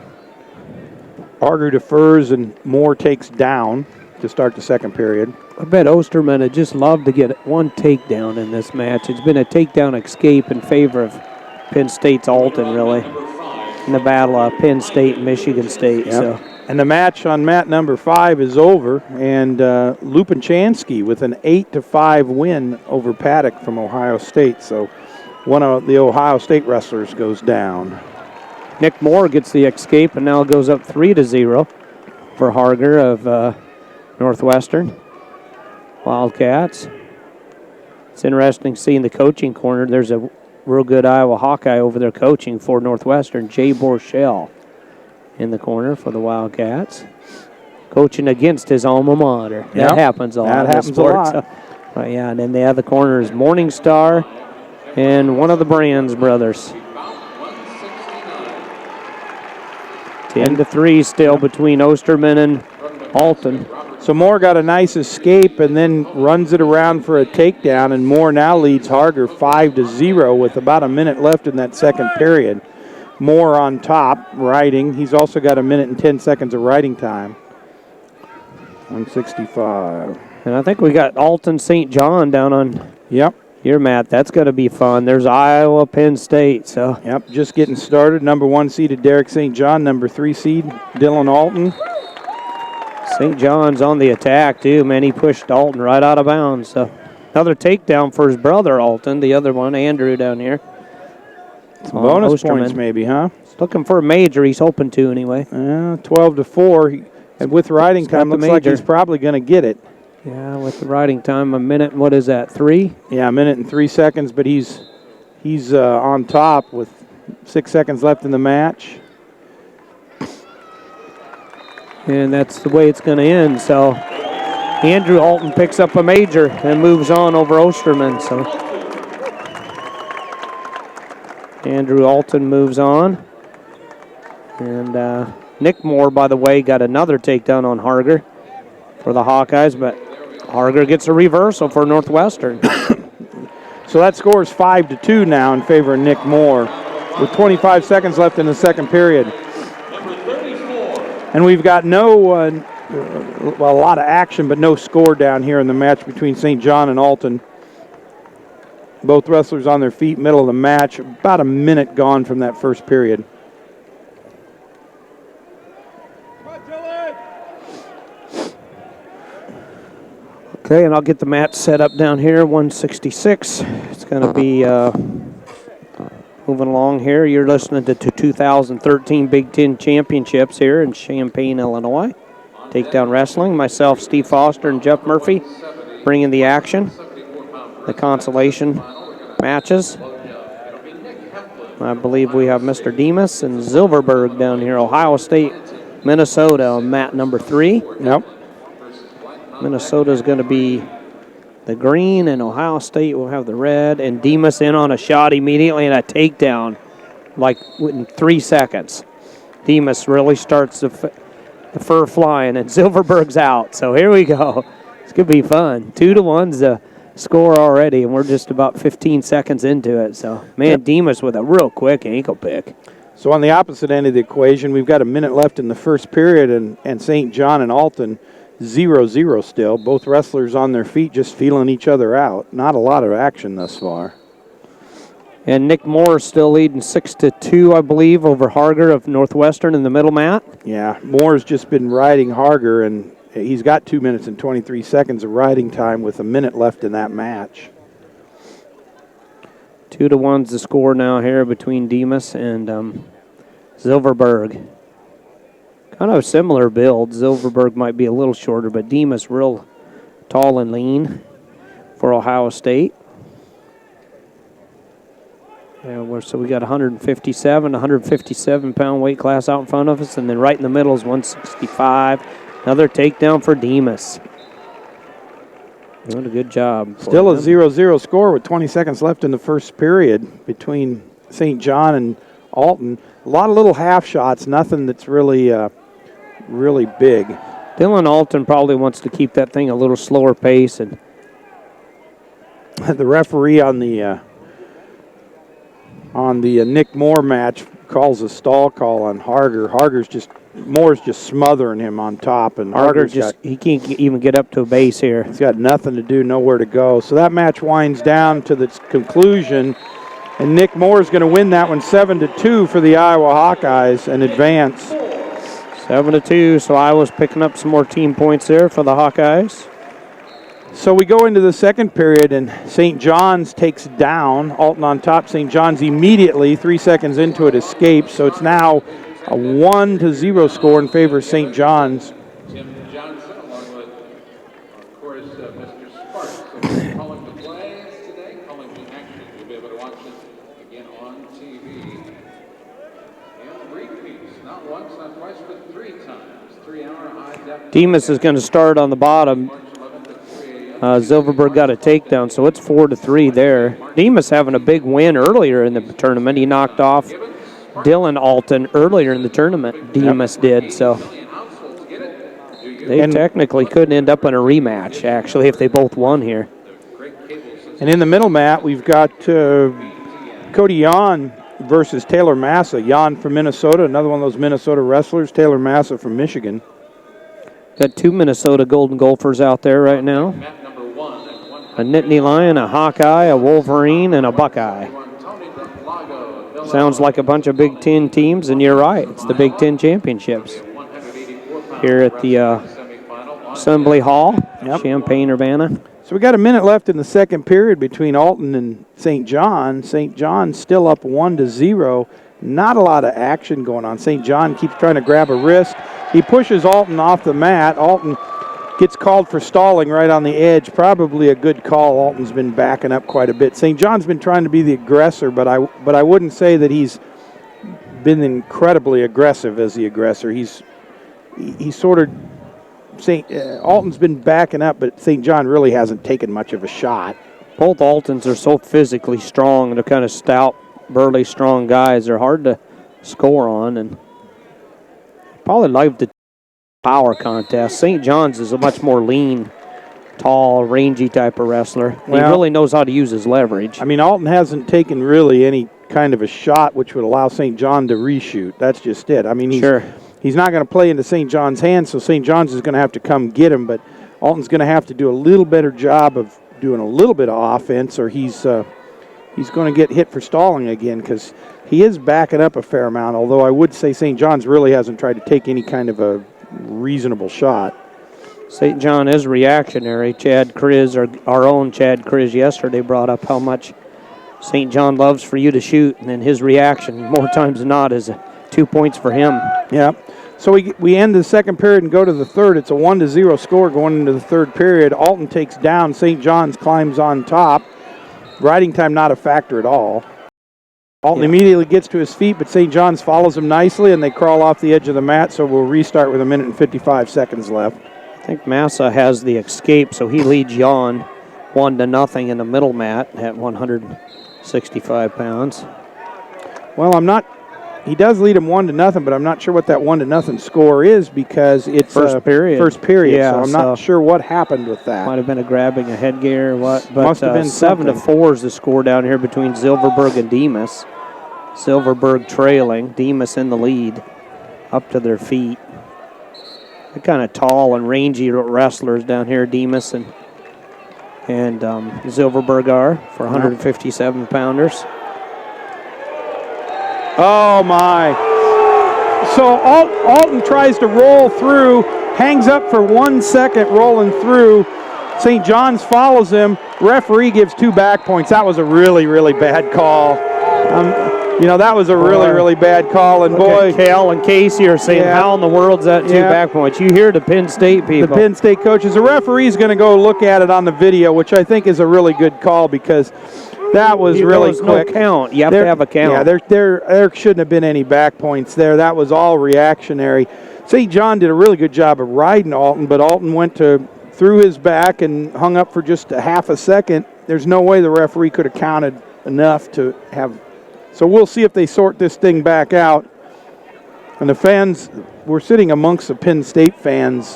Speaker 2: Harger defers and Moore takes down to start the second period.
Speaker 1: I bet Osterman would just love to get one takedown in this match. It's been a takedown escape in favor of Penn State's Alton, really, in the battle of Penn State and Michigan State.
Speaker 2: Yep.
Speaker 1: So.
Speaker 2: And the match on mat number 5 is over, and Lupachansky with an 8-5 win over Paddock from Ohio State. So one of the Ohio State wrestlers goes down.
Speaker 1: Nick Moore gets the escape and now goes up 3-0 for Harger of Northwestern Wildcats. It's interesting seeing the coaching corner. There's a real good Iowa Hawkeye over there coaching for Northwestern, Jay Borchell, in the corner for the Wildcats, coaching against his alma mater.
Speaker 2: Yep.
Speaker 1: That happens a lot.
Speaker 2: That happens a lot.
Speaker 1: So, yeah, and then the other corner is Morningstar and one of the Brands brothers. 10-3 still between Osterman and Alton.
Speaker 2: So Moore got a nice escape and then runs it around for a takedown, and Moore now leads Harger 5-0 with about a minute left in that second period. Moore on top, riding. He's also got 1 minute and 10 seconds of riding time. 165.
Speaker 1: And I think we got Alton St. John down on your mat. That's going to be fun. There's Iowa, Penn State. So
Speaker 2: Yep, just getting started. Number 1 seeded Derek St. John. Number 3 seed Dylan Alton.
Speaker 1: St. John's on the attack, too. Man, he pushed Alton right out of bounds. So another takedown for his brother, Alton. The other one, Andrew, down here.
Speaker 2: Some bonus points maybe, huh?
Speaker 1: He's looking for a major. He's hoping to anyway.
Speaker 2: 12-4. And with riding time, looks like he's probably going to get it.
Speaker 1: Yeah, with the riding time, a minute. What is that, 3?
Speaker 2: Yeah, 1 minute and 3 seconds, but he's on top with 6 seconds left in the match.
Speaker 1: And that's the way it's going to end. So Andrew Alton picks up a major and moves on over Osterman. So Andrew Alton moves on. And Nick Moore, by the way, got another takedown on Harger for the Hawkeyes, but Harger gets a reversal for Northwestern.
Speaker 2: So that score is 5-2 now in favor of Nick Moore with 25 seconds left in the second period. And we've got a lot of action, but no score down here in the match between St. John and Alton. Both wrestlers on their feet, middle of the match. About a minute gone from that first period.
Speaker 1: Okay, and I'll get the match set up down here, 166. It's going to be moving along here. You're listening to 2013 Big Ten Championships here in Champaign, Illinois. Takedown Wrestling. Myself, Steve Foster, and Jeff Murphy bringing the action. The consolation matches. I believe we have Mr. Demas and Silverberg down here. Ohio State, Minnesota on mat number 3.
Speaker 2: Yep.
Speaker 1: Minnesota is going to be the green, and Ohio State will have the red. And Demas in on a shot immediately and a takedown, like in 3 seconds. Demas really starts the fur flying, and Silverberg's out. So here we go. It's going to be fun. 2-1's the score already, and we're just about 15 seconds into it. So, man, Demas with a real quick ankle pick.
Speaker 2: So on the opposite end of the equation, we've got a minute left in the first period, and St. John and Alton 0-0 still. Both wrestlers on their feet just feeling each other out. Not a lot of action thus far.
Speaker 1: And Nick Moore is still leading 6-2, I believe, over Harger of Northwestern in the middle mat.
Speaker 2: Yeah, Moore's just been riding Harger, and he's got 2 minutes and 23 seconds of riding time with a minute left in that match.
Speaker 1: 2-1's the score now here between Demas and Silverberg. Kind of a similar build. Silverberg might be a little shorter, but Demas real tall and lean for Ohio State. Yeah, so we got 157-pound weight class out in front of us, and then right in the middle is 165. Another takedown for Demas. Doing a good job.
Speaker 2: Still a 0-0 score with 20 seconds left in the first period between St. John and Alton. A lot of little half shots, nothing that's really really big.
Speaker 1: Dylan Alton probably wants to keep that thing a little slower pace. And
Speaker 2: the referee on the Nick Moore match calls a stall call on Harger. Moore's just smothering him on top, and
Speaker 1: Harger he can't even get up to a base here.
Speaker 2: He's got nothing to do, nowhere to go. So that match winds down to its conclusion, and Nick Moore's going to win that one 7-2 for the Iowa Hawkeyes and advance.
Speaker 1: 7-2, so Iowa's picking up some more team points there for the Hawkeyes.
Speaker 2: So we go into the second period, and St. John's takes down Alton on top. St. John's immediately, 3 seconds into it, escapes. So it's now a 1-0 score in favor of St. John's.
Speaker 4: Tim Johnson, along with, of course, Mr. Sparks. Calling the plays today, calling the action. You'll be able to watch it again on TV. And repeats, not once, not twice, but 3 times. 3-hour high-def.
Speaker 1: Demas is going to start on the bottom. Silverberg got a takedown, so it's 4-3 there. Demas having a big win earlier in the tournament. He knocked off Dylan Alton earlier in the tournament. Demas did, so they technically could end up in a rematch, actually, if they both won here.
Speaker 2: And in the middle, Matt, we've got Cody Yon versus Taylor Massa. Yon from Minnesota, another one of those Minnesota wrestlers. Taylor Massa from Michigan.
Speaker 1: Got 2 Minnesota Golden Gophers out there right now. A Nittany Lion, a Hawkeye, a Wolverine, and a Buckeye. Sounds like a bunch of Big Ten teams, and you're right. It's the Big Ten Championships here at the Assembly Hall, Champaign, Urbana.
Speaker 2: So we got a minute left in the second period between Alton and St. John. St. John still up 1-0. Not a lot of action going on. St. John keeps trying to grab a wrist. He pushes Alton off the mat. Alton gets called for stalling right on the edge. Probably a good call. Alton's been backing up quite a bit. St. John's been trying to be the aggressor, but I wouldn't say that he's been incredibly aggressive as the aggressor. He's sort of Alton's been backing up, but St. John really hasn't taken much of a shot.
Speaker 1: Both Altons are so physically strong. They're kind of stout, burly, strong guys. They're hard to score on, and probably like the power contest. St. John's is a much more lean, tall, rangy type of wrestler. He really knows how to use his leverage.
Speaker 2: I mean, Alton hasn't taken really any kind of a shot which would allow St. John to reshoot. That's just it. I mean, he's not going to play into St. John's hands, so St. John's is going to have to come get him, but Alton's going to have to do a little better job of doing a little bit of offense, or he's going to get hit for stalling again, because he is backing up a fair amount, although I would say St. John's really hasn't tried to take any kind of a reasonable shot.
Speaker 1: St. John is reactionary. Chad Kriz, our own Chad Kriz, yesterday brought up how much St. John loves for you to shoot, and then his reaction, more times than not, is 2 points for him.
Speaker 2: Yeah. So we end the second period and go to the third. It's a 1-0 score going into the third period. Alton takes down. St. John's climbs on top. Riding time not a factor at all. Alton immediately gets to his feet, but St. John's follows him nicely, and they crawl off the edge of the mat, so we'll restart with 1 minute and 55 seconds left.
Speaker 1: I think Massa has the escape, so he leads Jan 1-0 in the middle mat at 165 pounds.
Speaker 2: Well, he does lead him 1-0, but I'm not sure what that 1-0 score is, because it's
Speaker 1: first period.
Speaker 2: Yeah, so I'm not sure what happened with that.
Speaker 1: Might have been a grabbing a headgear or what, but
Speaker 2: must have been
Speaker 1: 7-4 is the score down here between Silverberg and Demas. Silverberg trailing, Demas in the lead, up to their feet. They're kind of tall and rangy wrestlers down here, Demas and Silverberg are, for 157-pounders.
Speaker 2: Oh, my. So Alton tries to roll through, hangs up for 1 second rolling through. St. John's follows him. Referee gives 2 back points. That was a really, really bad call. That was a really, really bad call. And boy,
Speaker 1: Cal and Casey are saying, how in the world's that 2 back points? You hear the Penn State people.
Speaker 2: The Penn State coaches. The referee's going to go look at it on the video, which I think is a really good call, because that was really quick.
Speaker 1: No count. You have to have a count.
Speaker 2: Yeah, there shouldn't have been any back points there. That was all reactionary. St. John did a really good job of riding Alton, but Alton went through his back and hung up for just a half a second. There's no way the referee could have counted enough to have So we'll see if they sort this thing back out. And the fans, we're sitting amongst the Penn State fans.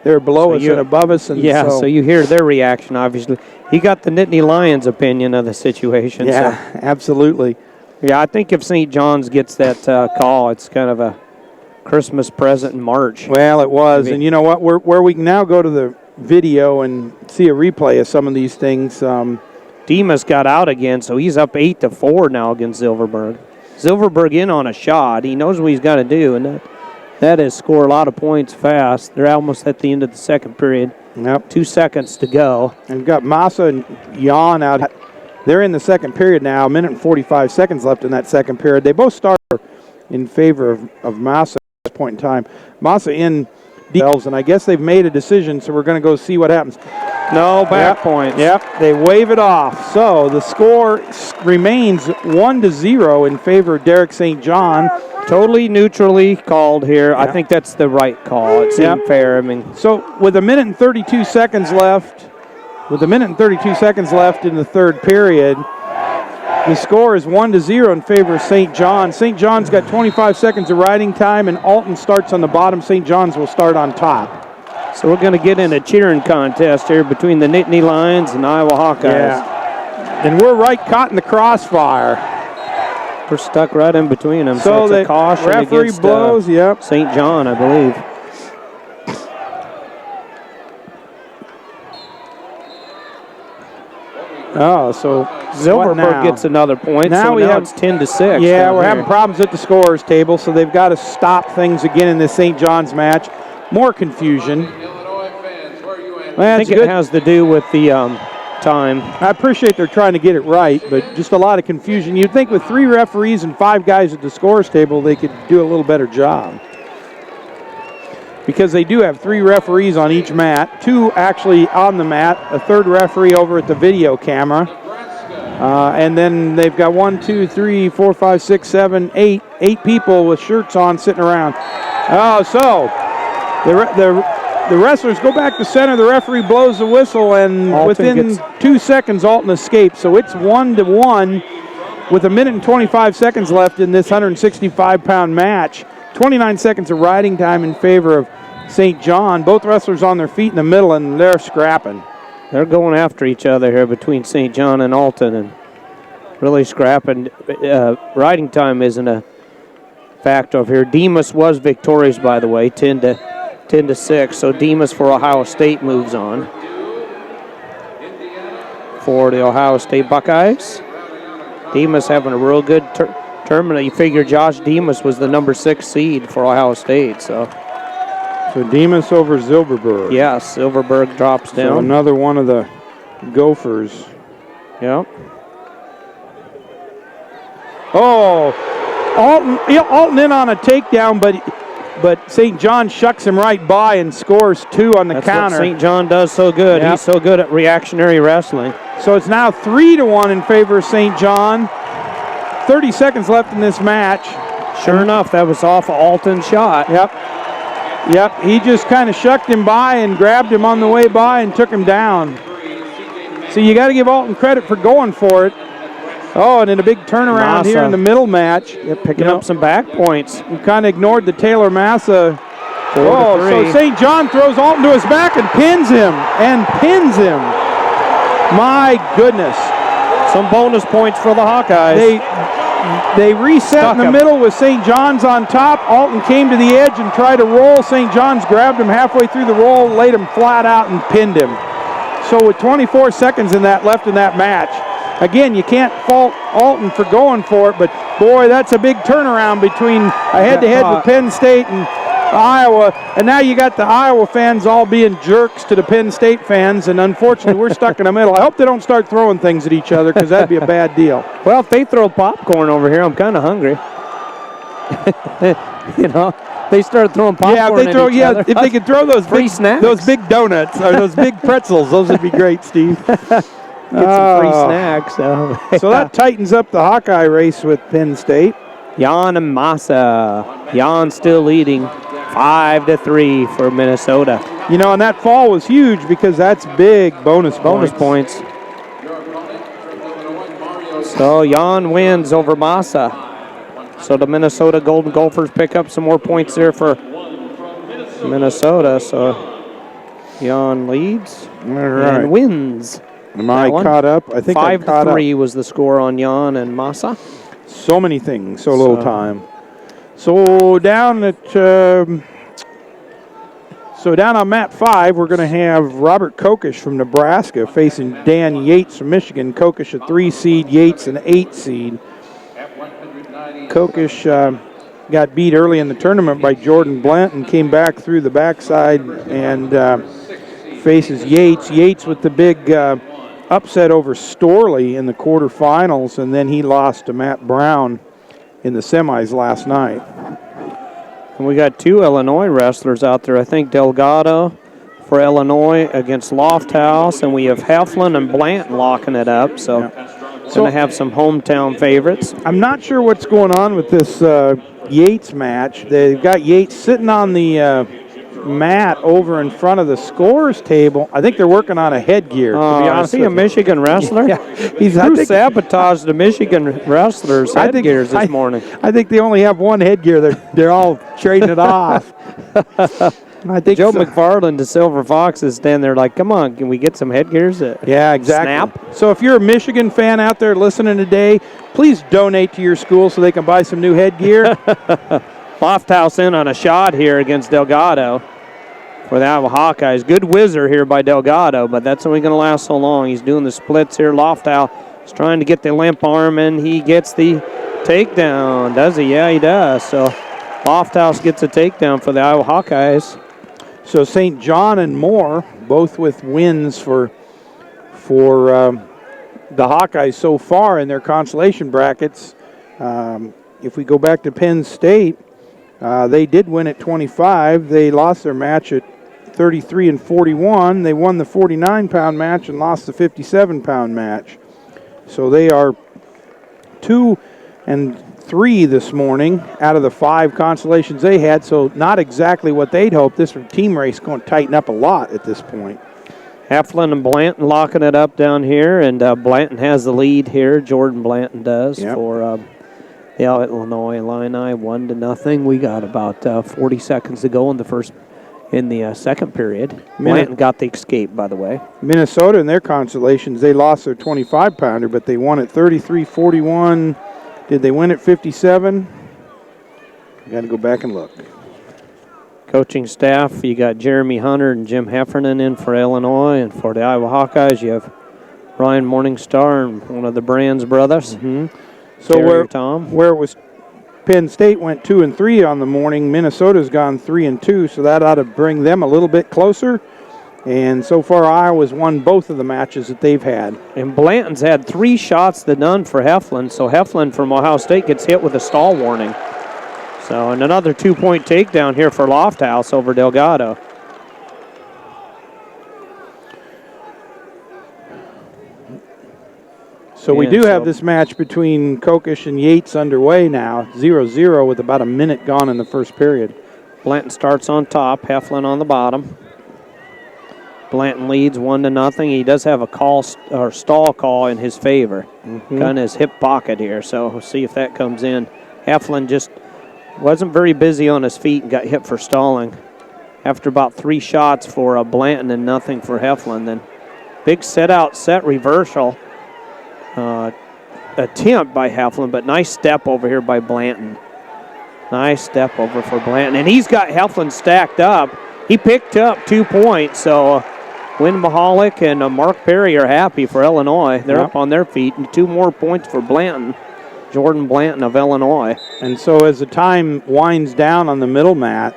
Speaker 2: They're below us and above us. And
Speaker 1: yeah, so you hear their reaction, obviously. You got the Nittany Lions' opinion of the situation.
Speaker 2: Yeah,
Speaker 1: so.
Speaker 2: absolutely.
Speaker 1: Yeah, I think if St. John's gets that call, it's kind of a Christmas present in March.
Speaker 2: Well, it was. And you know what? Where we can now go to the video and see a replay of some of these things.
Speaker 1: Demas got out again, so he's up 8-4 now against Silverberg. Silverberg in on a shot. He knows what he's got to do, and that is score a lot of points fast. They're almost at the end of the second period.
Speaker 2: Yep.
Speaker 1: 2 seconds to go.
Speaker 2: And we've got Massa and Jan out. They're in the second period now. A minute and 45 seconds left in that second period. They both start in favor of Massa at this point in time. Massa in themselves, and I guess they've made a decision, so we're going to go see what happens.
Speaker 1: No back points.
Speaker 2: Yep, they wave it off. So the score remains 1-0 in favor of Derek St. John.
Speaker 1: Totally neutrally called here. I think that's the right call. It seemed fair. I mean,
Speaker 2: so with a minute and 32 seconds left, in the third period, the score is 1-0 in favor of St. John. St. John's got 25 seconds of riding time, and Alton starts on the bottom. St. John's will start on top.
Speaker 1: So we're going to get in a cheering contest here between the Nittany Lions and Iowa Hawkeyes.
Speaker 2: Yeah. And we're right caught in the crossfire.
Speaker 1: We're stuck right in between them.
Speaker 2: So
Speaker 1: it's
Speaker 2: the
Speaker 1: a caution
Speaker 2: referee
Speaker 1: against
Speaker 2: blows.
Speaker 1: St. John, I believe.
Speaker 2: Oh, so
Speaker 1: Silverberg gets another point.
Speaker 2: Now
Speaker 1: it's 10-6.
Speaker 2: Yeah, we're having problems at the scorers table, so they've got to stop things again in this St. John's match. More confusion.
Speaker 1: I think it has to do with the time.
Speaker 2: I appreciate they're trying to get it right, but just a lot of confusion. You'd think with 3 referees and 5 guys at the scorers table, they could do a little better job. Because they do have 3 referees on each mat, 2 actually on the mat, a 3rd referee over at the video camera. And then they've got 1, 2, 3, 4, 5, 6, 7, 8 people with shirts on sitting around. Oh, so the wrestlers go back to center. The referee blows the whistle, and within 2 seconds, Alton escapes. So it's 1-1 with a minute and 25 seconds left in this 165-pound match. 29 seconds of riding time in favor of St. John. Both wrestlers on their feet in the middle, and they're scrapping.
Speaker 1: They're going after each other here between St. John and Alton, and really scrapping. Riding time isn't a factor here. Demas was victorious, by the way, 10-6. So Demas for Ohio State moves on. For the Ohio State Buckeyes. Demas having a real good tournament. You figure Josh Demas was the number 6 seed for Ohio State. So
Speaker 2: Demas over Silverberg.
Speaker 1: Yeah, Silverberg drops down.
Speaker 2: So another one of the Gophers.
Speaker 1: Yeah.
Speaker 2: Oh, Alton in on a takedown, but St. John shucks him right by and scores 2 on the
Speaker 1: That's
Speaker 2: counter.
Speaker 1: What St. John does so good.
Speaker 2: Yep.
Speaker 1: He's so good at reactionary wrestling.
Speaker 2: So it's now 3-1 in favor of St. John. 30 seconds left in this match.
Speaker 1: Sure enough, that was off Alton's shot.
Speaker 2: Yep, he just kind of shucked him by and grabbed him on the way by and took him down. So you got to give Alton credit for going for it. Oh, and then a big turnaround here in the middle match.
Speaker 1: Picking up some back points.
Speaker 2: We kind of ignored the Taylor Massa. So St. John throws Alton to his back and pins him. My goodness.
Speaker 1: Some bonus points for the Hawkeyes.
Speaker 2: They reset in the middle with St. John's on top. Alton came to the edge and tried to roll. St. John's grabbed him halfway through the roll, laid him flat out, and pinned him. So with 24 seconds left in that match, again, you can't fault Alton for going for it, but boy, that's a big turnaround between a head-to-head with Penn State and Iowa. And now you got the Iowa fans all being jerks to the Penn State fans, and unfortunately, we're stuck in the middle. I hope they don't start throwing things at each other, because that'd be a bad deal.
Speaker 1: Well, if they throw popcorn over here, I'm kind of hungry. They start throwing popcorn at each other.
Speaker 2: If they could throw those those big donuts or those big pretzels, those would be great, Steve.
Speaker 1: Get some free snacks.
Speaker 2: So that tightens up the Hawkeye race with Penn State.
Speaker 1: Jan and Massa. Jan still leading 5-3 for Minnesota.
Speaker 2: And that fall was huge because that's big bonus
Speaker 1: points. So Jan wins over Massa. So the Minnesota Golden Gophers pick up some more points there for Minnesota. So Jan leads and wins.
Speaker 2: Am I caught up? I think I'm caught up.
Speaker 1: 5-3 was the score on Jan and Massa.
Speaker 2: So many things, so little time. So down on map 5, we're going to have Robert Kokish from Nebraska facing Dan Yates from Michigan. Kokish a 3 seed, Yates an 8 seed. Kokish got beat early in the tournament by Jordan Blant and came back through the backside and faces Yates. Yates with the big upset over Storley in the quarterfinals, and then he lost to Matt Brown in the semis last night.
Speaker 1: And we got 2 Illinois wrestlers out there. I think Delgado for Illinois against Lofthouse, and we have Heflin and Blanton locking it up. So going to have some hometown favorites.
Speaker 2: I'm not sure what's going on with this Yates match. They've got Yates sitting on the mat over in front of the scores table. I think they're working on a headgear, to be honest.
Speaker 1: Is he a Michigan wrestler?
Speaker 2: Yeah.
Speaker 1: Who sabotaged the Michigan wrestlers' headgears this morning?
Speaker 2: I think they only have one headgear. They're all trading it off. I think
Speaker 1: Joe McFarland, the Silver Fox, is standing there like, come on, can we get some headgears?
Speaker 2: Yeah, exactly.
Speaker 1: Snap.
Speaker 2: So if you're a Michigan fan out there listening today, please donate to your school so they can buy some new headgear.
Speaker 1: Lofthouse in on a shot here against Delgado for the Iowa Hawkeyes. Good whizzer here by Delgado, but that's only going to last so long. He's doing the splits here. Lofthouse is trying to get the limp arm, and he gets the takedown. Does he? Yeah, he does. So Lofthouse gets a takedown for the Iowa Hawkeyes.
Speaker 2: So St. John and Moore, both with wins for the Hawkeyes so far in their consolation brackets. If we go back to Penn State, they did win at 25. They lost their match at 33 and 41. They won the 49-pound match and lost the 57-pound match. So they are 2 and 3 this morning out of the 5 consolations they had, so not exactly what they'd hoped. This team race going to tighten up a lot at this point.
Speaker 1: Heflin and Blanton locking it up down here, and Blanton has the lead here. Jordan Blanton does for the Illinois Illini, 1-0. We got about 40 seconds to go in the second period. Blanton got the escape, by the way.
Speaker 2: Minnesota in their consolations, they lost their 25-pounder, but they won at 33-41. Did they win at 57? Got to go back and look.
Speaker 1: Coaching staff, you got Jeremy Hunter and Jim Heffernan in for Illinois, and for the Iowa Hawkeyes, you have Ryan Morningstar and one of the Brands brothers.
Speaker 2: So where it was Penn State went 2 and 3 on the morning, Minnesota's gone 3 and 2, so that ought to bring them a little bit closer. And so far, Iowa's won both of the matches that they've had.
Speaker 1: And Blanton's had 3 shots to none for Heflin, so Heflin from Ohio State gets hit with a stall warning. So, and another 2-point takedown here for Lofthouse over Delgado.
Speaker 2: So we do have this match between Kokish and Yates underway now, 0-0 with about a minute gone in the first period.
Speaker 1: Blanton starts on top, Heflin on the bottom. Blanton leads 1-0. He does have a stall call in his favor, kind of his hip pocket here. So we'll see if that comes in. Heflin just wasn't very busy on his feet and got hit for stalling. After about 3 shots for Blanton and nothing for Heflin, then big set reversal attempt by Heflin, but nice step over here by Blanton. Nice step over for Blanton, and he's got Heflin stacked up. He picked up 2 points, so Wynn Mahalik and Mark Perry are happy for Illinois. They're up on their feet, and 2 more points for Blanton, Jordan Blanton of Illinois.
Speaker 2: And so as the time winds down on the middle mat,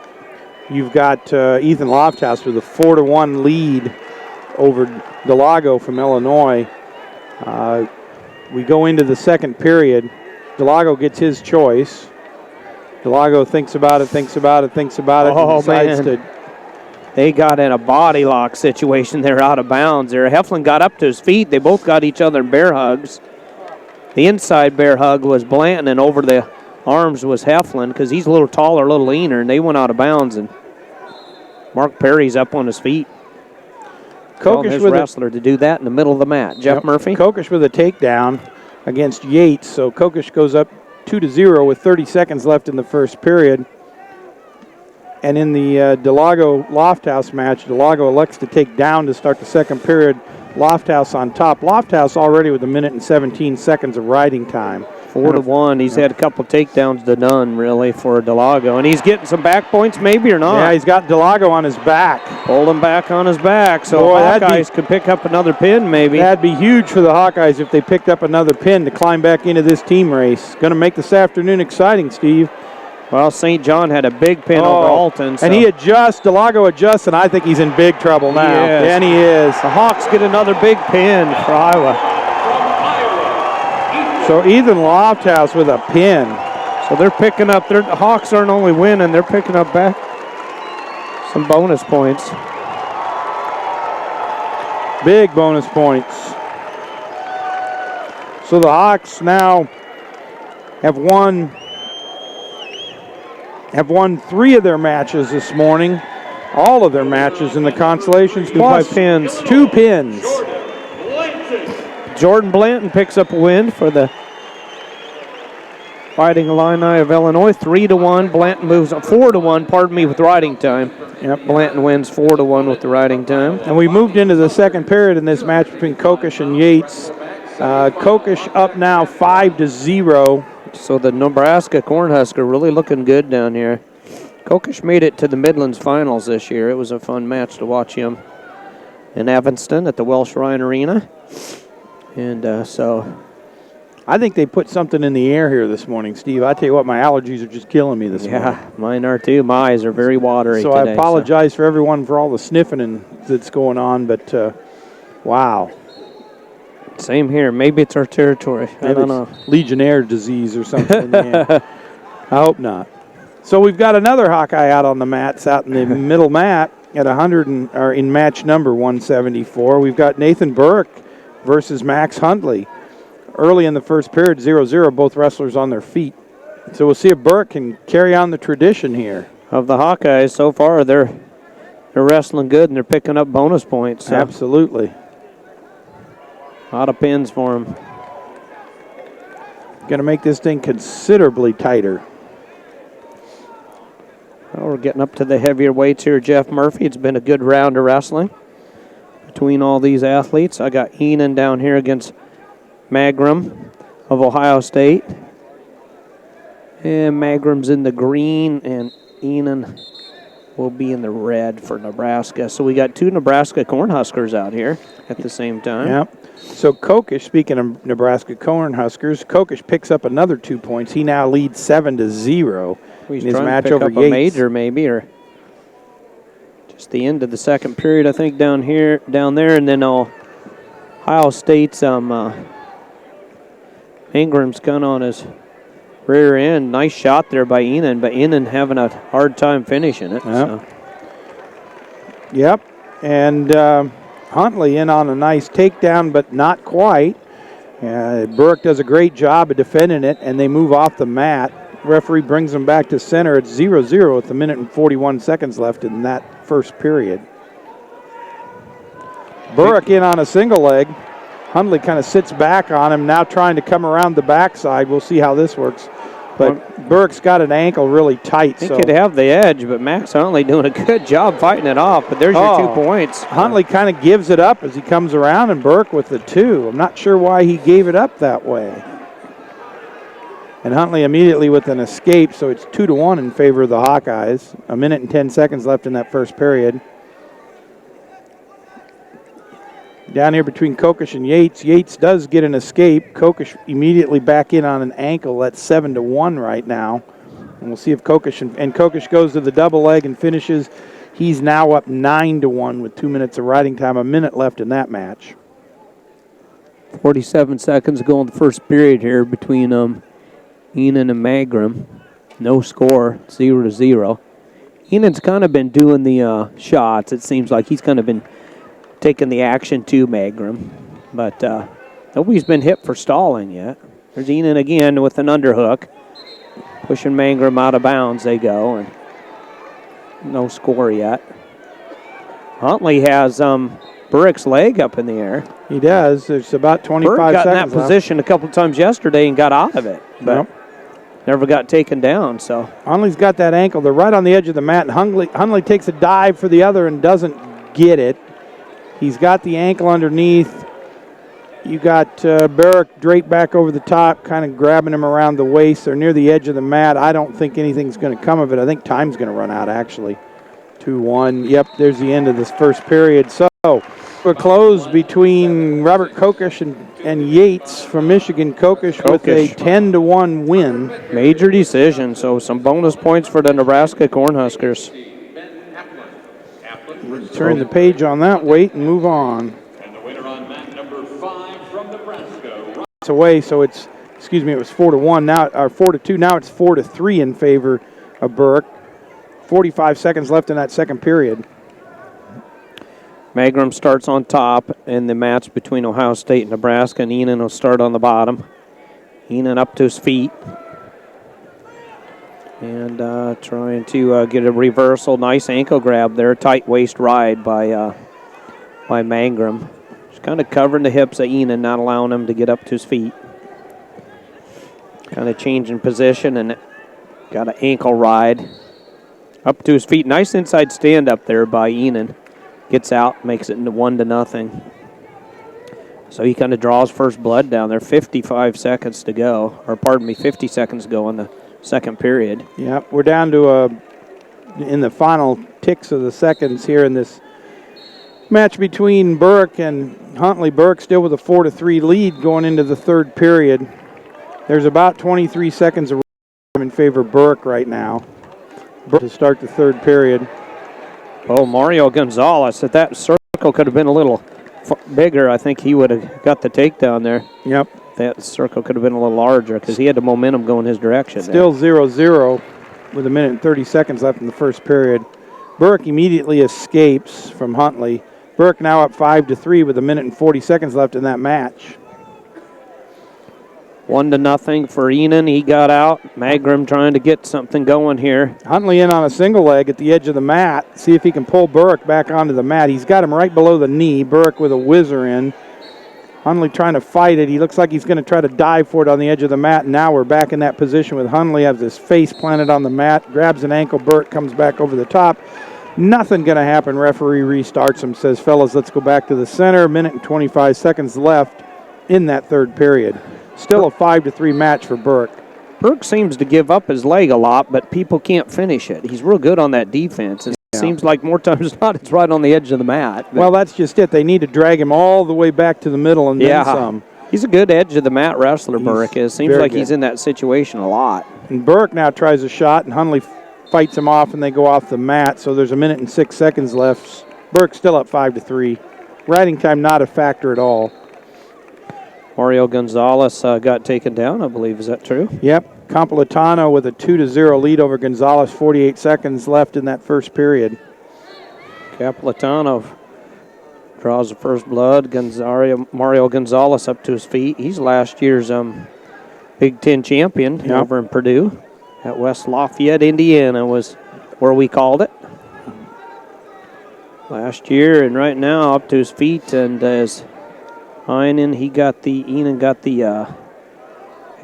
Speaker 2: you've got Ethan Lofthouse with a 4-1 lead over Delago from Illinois. We go into the second period. Delago gets his choice. Delago thinks about it, and decides to.
Speaker 1: They got in a body lock situation. They're out of bounds there. Heflin got up to his feet. They both got each other in bear hugs. The inside bear hug was Blanton, and over the arms was Heflin because he's a little taller, a little leaner, and they went out of bounds. And Mark Perry's up on his feet.
Speaker 2: Kokish
Speaker 1: with wrestler to do that in the middle of the mat. Jeff Murphy.
Speaker 2: Kokish with a takedown. against Yates. So Kokish goes up 2-0 with 30 seconds left in the first period. And in the Delago-Lofthouse match, Delago elects to take down to start the second period. Lofthouse on top. Lofthouse already with 1 minute and 17 seconds of riding time.
Speaker 1: 4-1. He's had a couple takedowns to none, really, for Delago. And he's getting some back points, maybe, or not.
Speaker 2: Yeah, he's got Delago on his back.
Speaker 1: Hold him back on his back. So
Speaker 2: Boy,
Speaker 1: Hawkeyes could pick up another pin, maybe.
Speaker 2: That'd be huge for the Hawkeyes if they picked up another pin to climb back into this team race. Going to make this afternoon exciting, Steve.
Speaker 1: Well, St. John had a big pin over Alton. So.
Speaker 2: And he adjusts, Delago adjusts, and I think he's in big trouble now. And he is.
Speaker 1: The Hawks get another big pin for Iowa.
Speaker 2: So Ethan Lofthouse with a pin.
Speaker 1: So they're picking up, the Hawks aren't only winning, they're picking up back some bonus points.
Speaker 2: Big bonus points. So the Hawks now have won 3 of their matches this morning. All of their matches in the consolations. Plus
Speaker 1: pins.
Speaker 2: 2 pins.
Speaker 1: Jordan Blanton picks up a win for the Fighting Illini of Illinois. 3-1. Blanton moves on 4-1, pardon me, with riding time.
Speaker 2: Yep.
Speaker 1: Blanton wins 4-1 with the riding time.
Speaker 2: And we moved into the second period in this match between Kokish and Yates. Kokish up now 5-0.
Speaker 1: So the Nebraska Cornhusker really looking good down here. Kokish made it to the Midlands Finals this year. It was a fun match to watch him in Evanston at the Welsh Ryan Arena. And so
Speaker 2: I think they put something in the air here this morning, Steve. I tell you what, my allergies are just killing me this morning.
Speaker 1: Yeah, mine are too. My eyes are very watery
Speaker 2: so
Speaker 1: today.
Speaker 2: I apologize for everyone for all the sniffing that's going on, but wow.
Speaker 1: Same here. Maybe it's our territory. I don't know.
Speaker 2: Legionnaire disease or something in the end. I hope not. So we've got another Hawkeye out on the mats, out in the middle mat at 100 or in match number 174. We've got Nathan Burke versus Max Huntley. Early in the first period, 0-0, both wrestlers on their feet. So we'll see if Burke can carry on the tradition here.
Speaker 1: Of the Hawkeyes, so far, they're wrestling good and they're picking up bonus points. So.
Speaker 2: Absolutely.
Speaker 1: A lot of pins for them.
Speaker 2: Going to make this thing considerably tighter.
Speaker 1: Well, we're getting up to the heavier weights here, Jeff Murphy. It's been a good round of wrestling between all these athletes. I got Enan down here against Magram of Ohio State. And Magram's in the green, and Enan will be in the red for Nebraska. So we got 2 Nebraska Cornhuskers out here at the same time.
Speaker 2: Yep. So Kokish, speaking of Nebraska Cornhuskers, Kokish picks up another 2 points. He now leads 7-0
Speaker 1: He's
Speaker 2: in his
Speaker 1: trying
Speaker 2: match
Speaker 1: to pick
Speaker 2: over
Speaker 1: up
Speaker 2: Yates.
Speaker 1: a major, maybe, or just the end of the second period, I think, down there, and then Ohio State's Ingram's gun on his rear end. Nice shot there by Enan, but Enan having a hard time finishing it.
Speaker 2: Yep.
Speaker 1: So.
Speaker 2: Yep. And Huntley in on a nice takedown, but not quite. Burke does a great job of defending it, and they move off the mat. Referee brings them back to center. It's 0-0 with 1 minute and 41 seconds left in that first period. Burke in on a single leg. Huntley kind of sits back on him, now trying to come around the backside. We'll see how this works. But Burke's got an ankle really tight.
Speaker 1: I think he'd have the edge, but Max Huntley doing a good job fighting it off. But there's your 2 points.
Speaker 2: Huntley kind of gives it up as he comes around, and Burke with the 2. I'm not sure why he gave it up that way. And Huntley immediately with an escape, so it's 2-1 in favor of the Hawkeyes. 1 minute and 10 seconds left in that first period. Down here between Kokish and Yates. Yates does get an escape. Kokish immediately back in on an ankle. That's 7-1 right now. And we'll see if Kokish and Kokish goes to the double leg and finishes. He's now up 9-1 with 2 minutes of riding time. 1 minute left in that match.
Speaker 1: 47 seconds to go in the first period here between Enan and Magram. No score, 0-0. Enan's kind of been doing the shots. It seems like he's kind of been taking the action to Magram, but nobody's been hit for stalling yet. There's Enan again with an underhook, pushing Magram out of bounds. They go, and no score yet. Huntley has Burrick's leg up in the air.
Speaker 2: He does. There's about 25
Speaker 1: Burrick got in
Speaker 2: seconds
Speaker 1: that position a couple times yesterday and got out of it, but never got taken down. So
Speaker 2: Hunley's got that ankle. They're right on the edge of the mat, and Hunley takes a dive for the other and doesn't get it. He's got the ankle underneath. You got Burrick draped back over the top, kind of grabbing him around the waist. They're near the edge of the mat. I don't think anything's going to come of it. I think time's going to run out, actually. 2-1. Yep, there's the end of this first period. So a close between Robert Kokish and Yates from Michigan. Kokish with a 10-1 win.
Speaker 1: Major decision, so some bonus points for the Nebraska Cornhuskers.
Speaker 2: Turn the page on that, wait, and move on.
Speaker 4: And the winner on mat number 5 from Nebraska.
Speaker 2: It's away, so it's, it was 4-1 now, or 4-2. Now it's 4-3 in favor of Burke. 45 seconds left in that second period.
Speaker 1: Magrum starts on top in the match between Ohio State and Nebraska, and Enan will start on the bottom. Enan up to his feet. And trying to get a reversal. Nice ankle grab there. Tight waist ride by Magrum. Just kind of covering the hips of Enan, not allowing him to get up to his feet. Kind of changing position and got an ankle ride. Up to his feet. Nice inside stand up there by Enan. Gets out, makes it into 1-0. So he kind of draws first blood down there. 55 seconds to go. Or pardon me, 50 seconds to go in the second period.
Speaker 2: Yeah, we're down to in the final ticks of the seconds here in this match between Burke and Huntley. Burke still with a 4-3 lead going into the third period. There's about 23 seconds of in favor of Burke right now to start the third period.
Speaker 1: Oh, Mario Gonzalez, if that circle could have been a little bigger, I think he would have got the takedown there.
Speaker 2: Yep.
Speaker 1: That circle could have been a little larger because he had the momentum going his direction.
Speaker 2: Still 0-0 with 1 minute and 30 seconds left in the first period. Burke immediately escapes from Huntley. Burke now up 5-3 with 1 minute and 40 seconds left in that match.
Speaker 1: 1-0 for Enan. He got out. Magrum trying to get something going here.
Speaker 2: Huntley in on a single leg at the edge of the mat. See if he can pull Burke back onto the mat. He's got him right below the knee. Burke with a whizzer in. Huntley trying to fight it. He looks like he's going to try to dive for it on the edge of the mat. Now we're back in that position with Huntley has his face planted on the mat, grabs an ankle. Burke comes back over the top. Nothing going to happen. Referee restarts him, says, fellas, let's go back to the center. 1 minute and 25 seconds left in that third period. Still a 5-3 match for Burke.
Speaker 1: Burke seems to give up his leg a lot, but people can't finish it. He's real good on that defense. It seems like more times than not it's right on the edge of the mat.
Speaker 2: Well, that's just it. They need to drag him all the way back to the middle and then some.
Speaker 1: He's a good edge of the mat wrestler, Burke is. Seems like he's in that situation a lot.
Speaker 2: And Burke now tries a shot, and Huntley fights him off, and they go off the mat. So there's 1 minute and 6 seconds left. Burke's still up 5-3. Riding time not a factor at all.
Speaker 1: Mario Gonzalez got taken down, I believe. Is that true?
Speaker 2: Yep. Compolitano with a 2-0 lead over Gonzalez. 48 seconds left in that first period.
Speaker 1: Compolitano draws the first blood. Mario Gonzalez up to his feet. He's last year's Big Ten champion over in Purdue. At West Lafayette, Indiana was where we called it last year. And right now up to his feet, and as Enan got the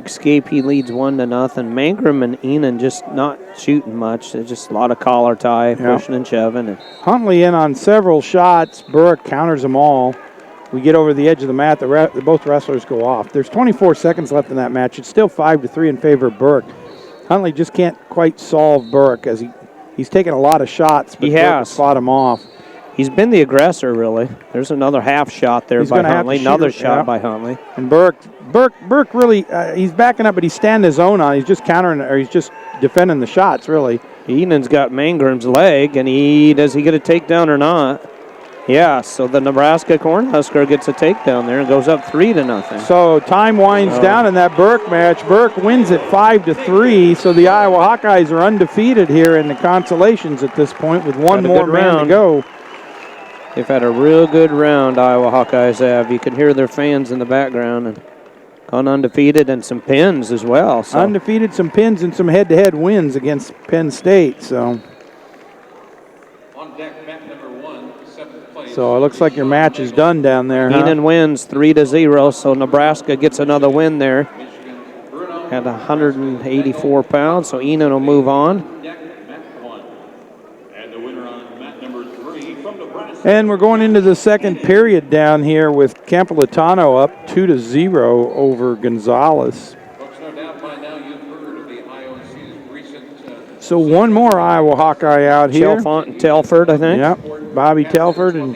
Speaker 1: escape. He leads 1-0. Magrum and Enan just not shooting much. There's just a lot of collar tie, pushing and shoving. And
Speaker 2: Huntley in on several shots. Burke counters them all. We get over the edge of the mat. Both wrestlers go off. There's 24 seconds left in that match. It's still 5-3 in favor of Burke. Huntley just can't quite solve Burke as he's taken a lot of shots, but Burke fought him off.
Speaker 1: He's been the aggressor, really. There's another half shot there by Huntley. Another shot by Huntley.
Speaker 2: And Burke really, he's backing up, but he's standing his own on. He's just countering, or he's just defending the shots, really.
Speaker 1: Enan's got Mangrum's leg, and does he get a takedown or not? Yeah, so the Nebraska Cornhusker gets a takedown there and goes up 3-0.
Speaker 2: So time winds down in that Burke match. Burke wins it 5-3, so the Iowa Hawkeyes are undefeated here in the consolations at this point with one more round to go.
Speaker 1: They've had a real good round, Iowa Hawkeyes have. You can hear their fans in the background, and gone undefeated and some pins as well. So.
Speaker 2: Undefeated, some pins, and some head-to-head wins against Penn State. So
Speaker 4: on deck, match number 1, 7th place.
Speaker 2: So it looks like your match is done down there, huh?
Speaker 1: Enon wins 3-0, so Nebraska gets another win there at 184 pounds, so Enon will move on.
Speaker 2: And we're going into the second period down here with Campolitano up 2-0 over Gonzalez. So one more Iowa Hawkeye out here.
Speaker 1: Chalfont and Telford, I think.
Speaker 2: Yep, Bobby Telford and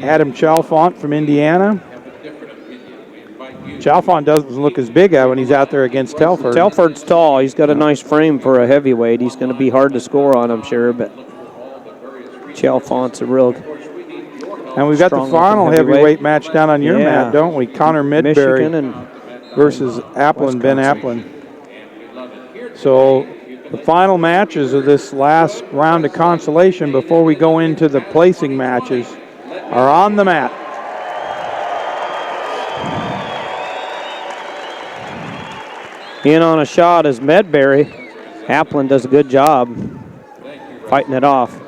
Speaker 2: Adam Chalfont from Indiana. Chalfont doesn't look as big when he's out there against Telford.
Speaker 1: Telford's tall. He's got a nice frame for a heavyweight. He's going to be hard to score on, I'm sure, but Chalfont's a real
Speaker 2: And we've got the final heavyweight match down on your mat, don't we? Connor Midbury versus Applin, Ben Applin. So the final matches of this last round of consolation before we go into the placing matches are on the mat.
Speaker 1: In on a shot is Medbury. Applin does a good job fighting it off.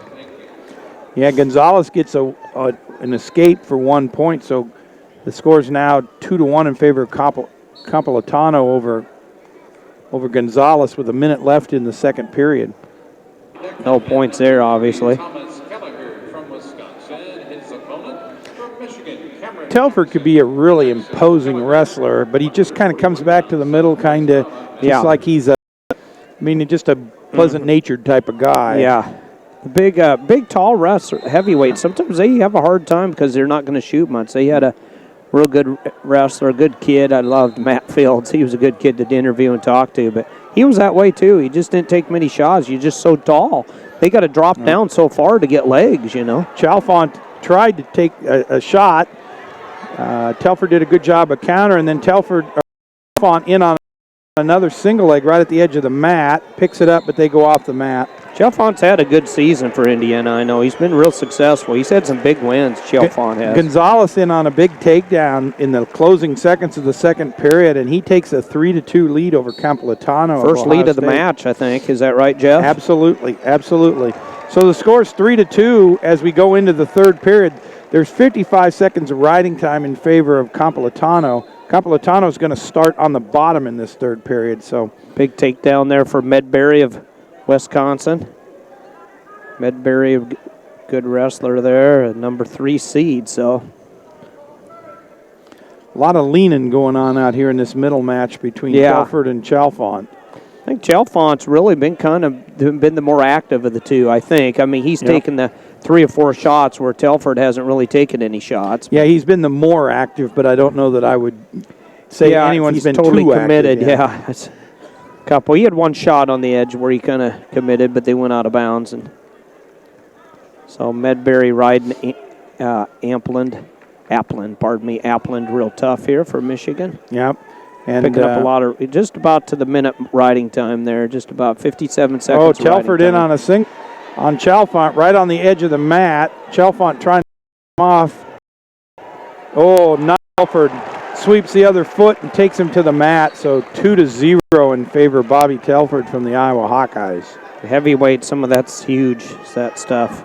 Speaker 2: Yeah, Gonzalez gets an escape for 1 point, so the score is now 2-1 in favor of Campolitano over Gonzalez with a minute left in the second period.
Speaker 1: No points there, obviously.
Speaker 2: Telford could be a really imposing wrestler, but he just kind of comes back to the middle, kind of just like he's just a pleasant-natured type of guy.
Speaker 1: Yeah. Big, tall wrestler, heavyweight. Sometimes they have a hard time because they're not going to shoot much. They had a real good wrestler, a good kid. I loved Matt Fields. He was a good kid to interview and talk to, but he was that way too. He just didn't take many shots. You're just so tall. They got to drop down so far to get legs, you know.
Speaker 2: Chalfont tried to take a shot. Telford did a good job of counter, and then Chalfont in on another single leg right at the edge of the mat, picks it up, but they go off the mat.
Speaker 1: Chalfont's had a good season for Indiana, I know. He's been real successful. He's had some big wins, Chalfont has.
Speaker 2: Gonzalez in on a big takedown in the closing seconds of the second period, and he takes a 3-2 lead over Campolitano.
Speaker 1: First lead of the match, I think. Is that right, Jeff?
Speaker 2: Absolutely, absolutely. So the score is 3-2 as we go into the third period. There's 55 seconds of riding time in favor of Campolitano. Campolitano is going to start on the bottom in this third period. So
Speaker 1: big takedown there for Medbury of Wisconsin. Medbury, good wrestler there, a number 3 seed. So
Speaker 2: a lot of leaning going on out here in this middle match between Telford and Chalfont.
Speaker 1: I think Chalfont's really been the more active of the two, I think. I mean, he's taken the 3 or 4 shots where Telford hasn't really taken any shots.
Speaker 2: Yeah, he's been the more active, but I don't know that I would say anyone's been
Speaker 1: totally
Speaker 2: too
Speaker 1: committed.
Speaker 2: Active,
Speaker 1: Couple. He had one shot on the edge where he kind of committed, but they went out of bounds. And so Medbury riding Applin real tough here for Michigan.
Speaker 2: Yep. And
Speaker 1: picking up a lot of, just about to the minute riding time there, just about 57 seconds.
Speaker 2: Telford in on a on Chalfont right on the edge of the mat. Chalfont trying to come off. Telford sweeps the other foot and takes him to the mat. So 2-0 in favor of Bobby Telford from the Iowa Hawkeyes.
Speaker 1: Heavyweight, some of that's huge, that stuff.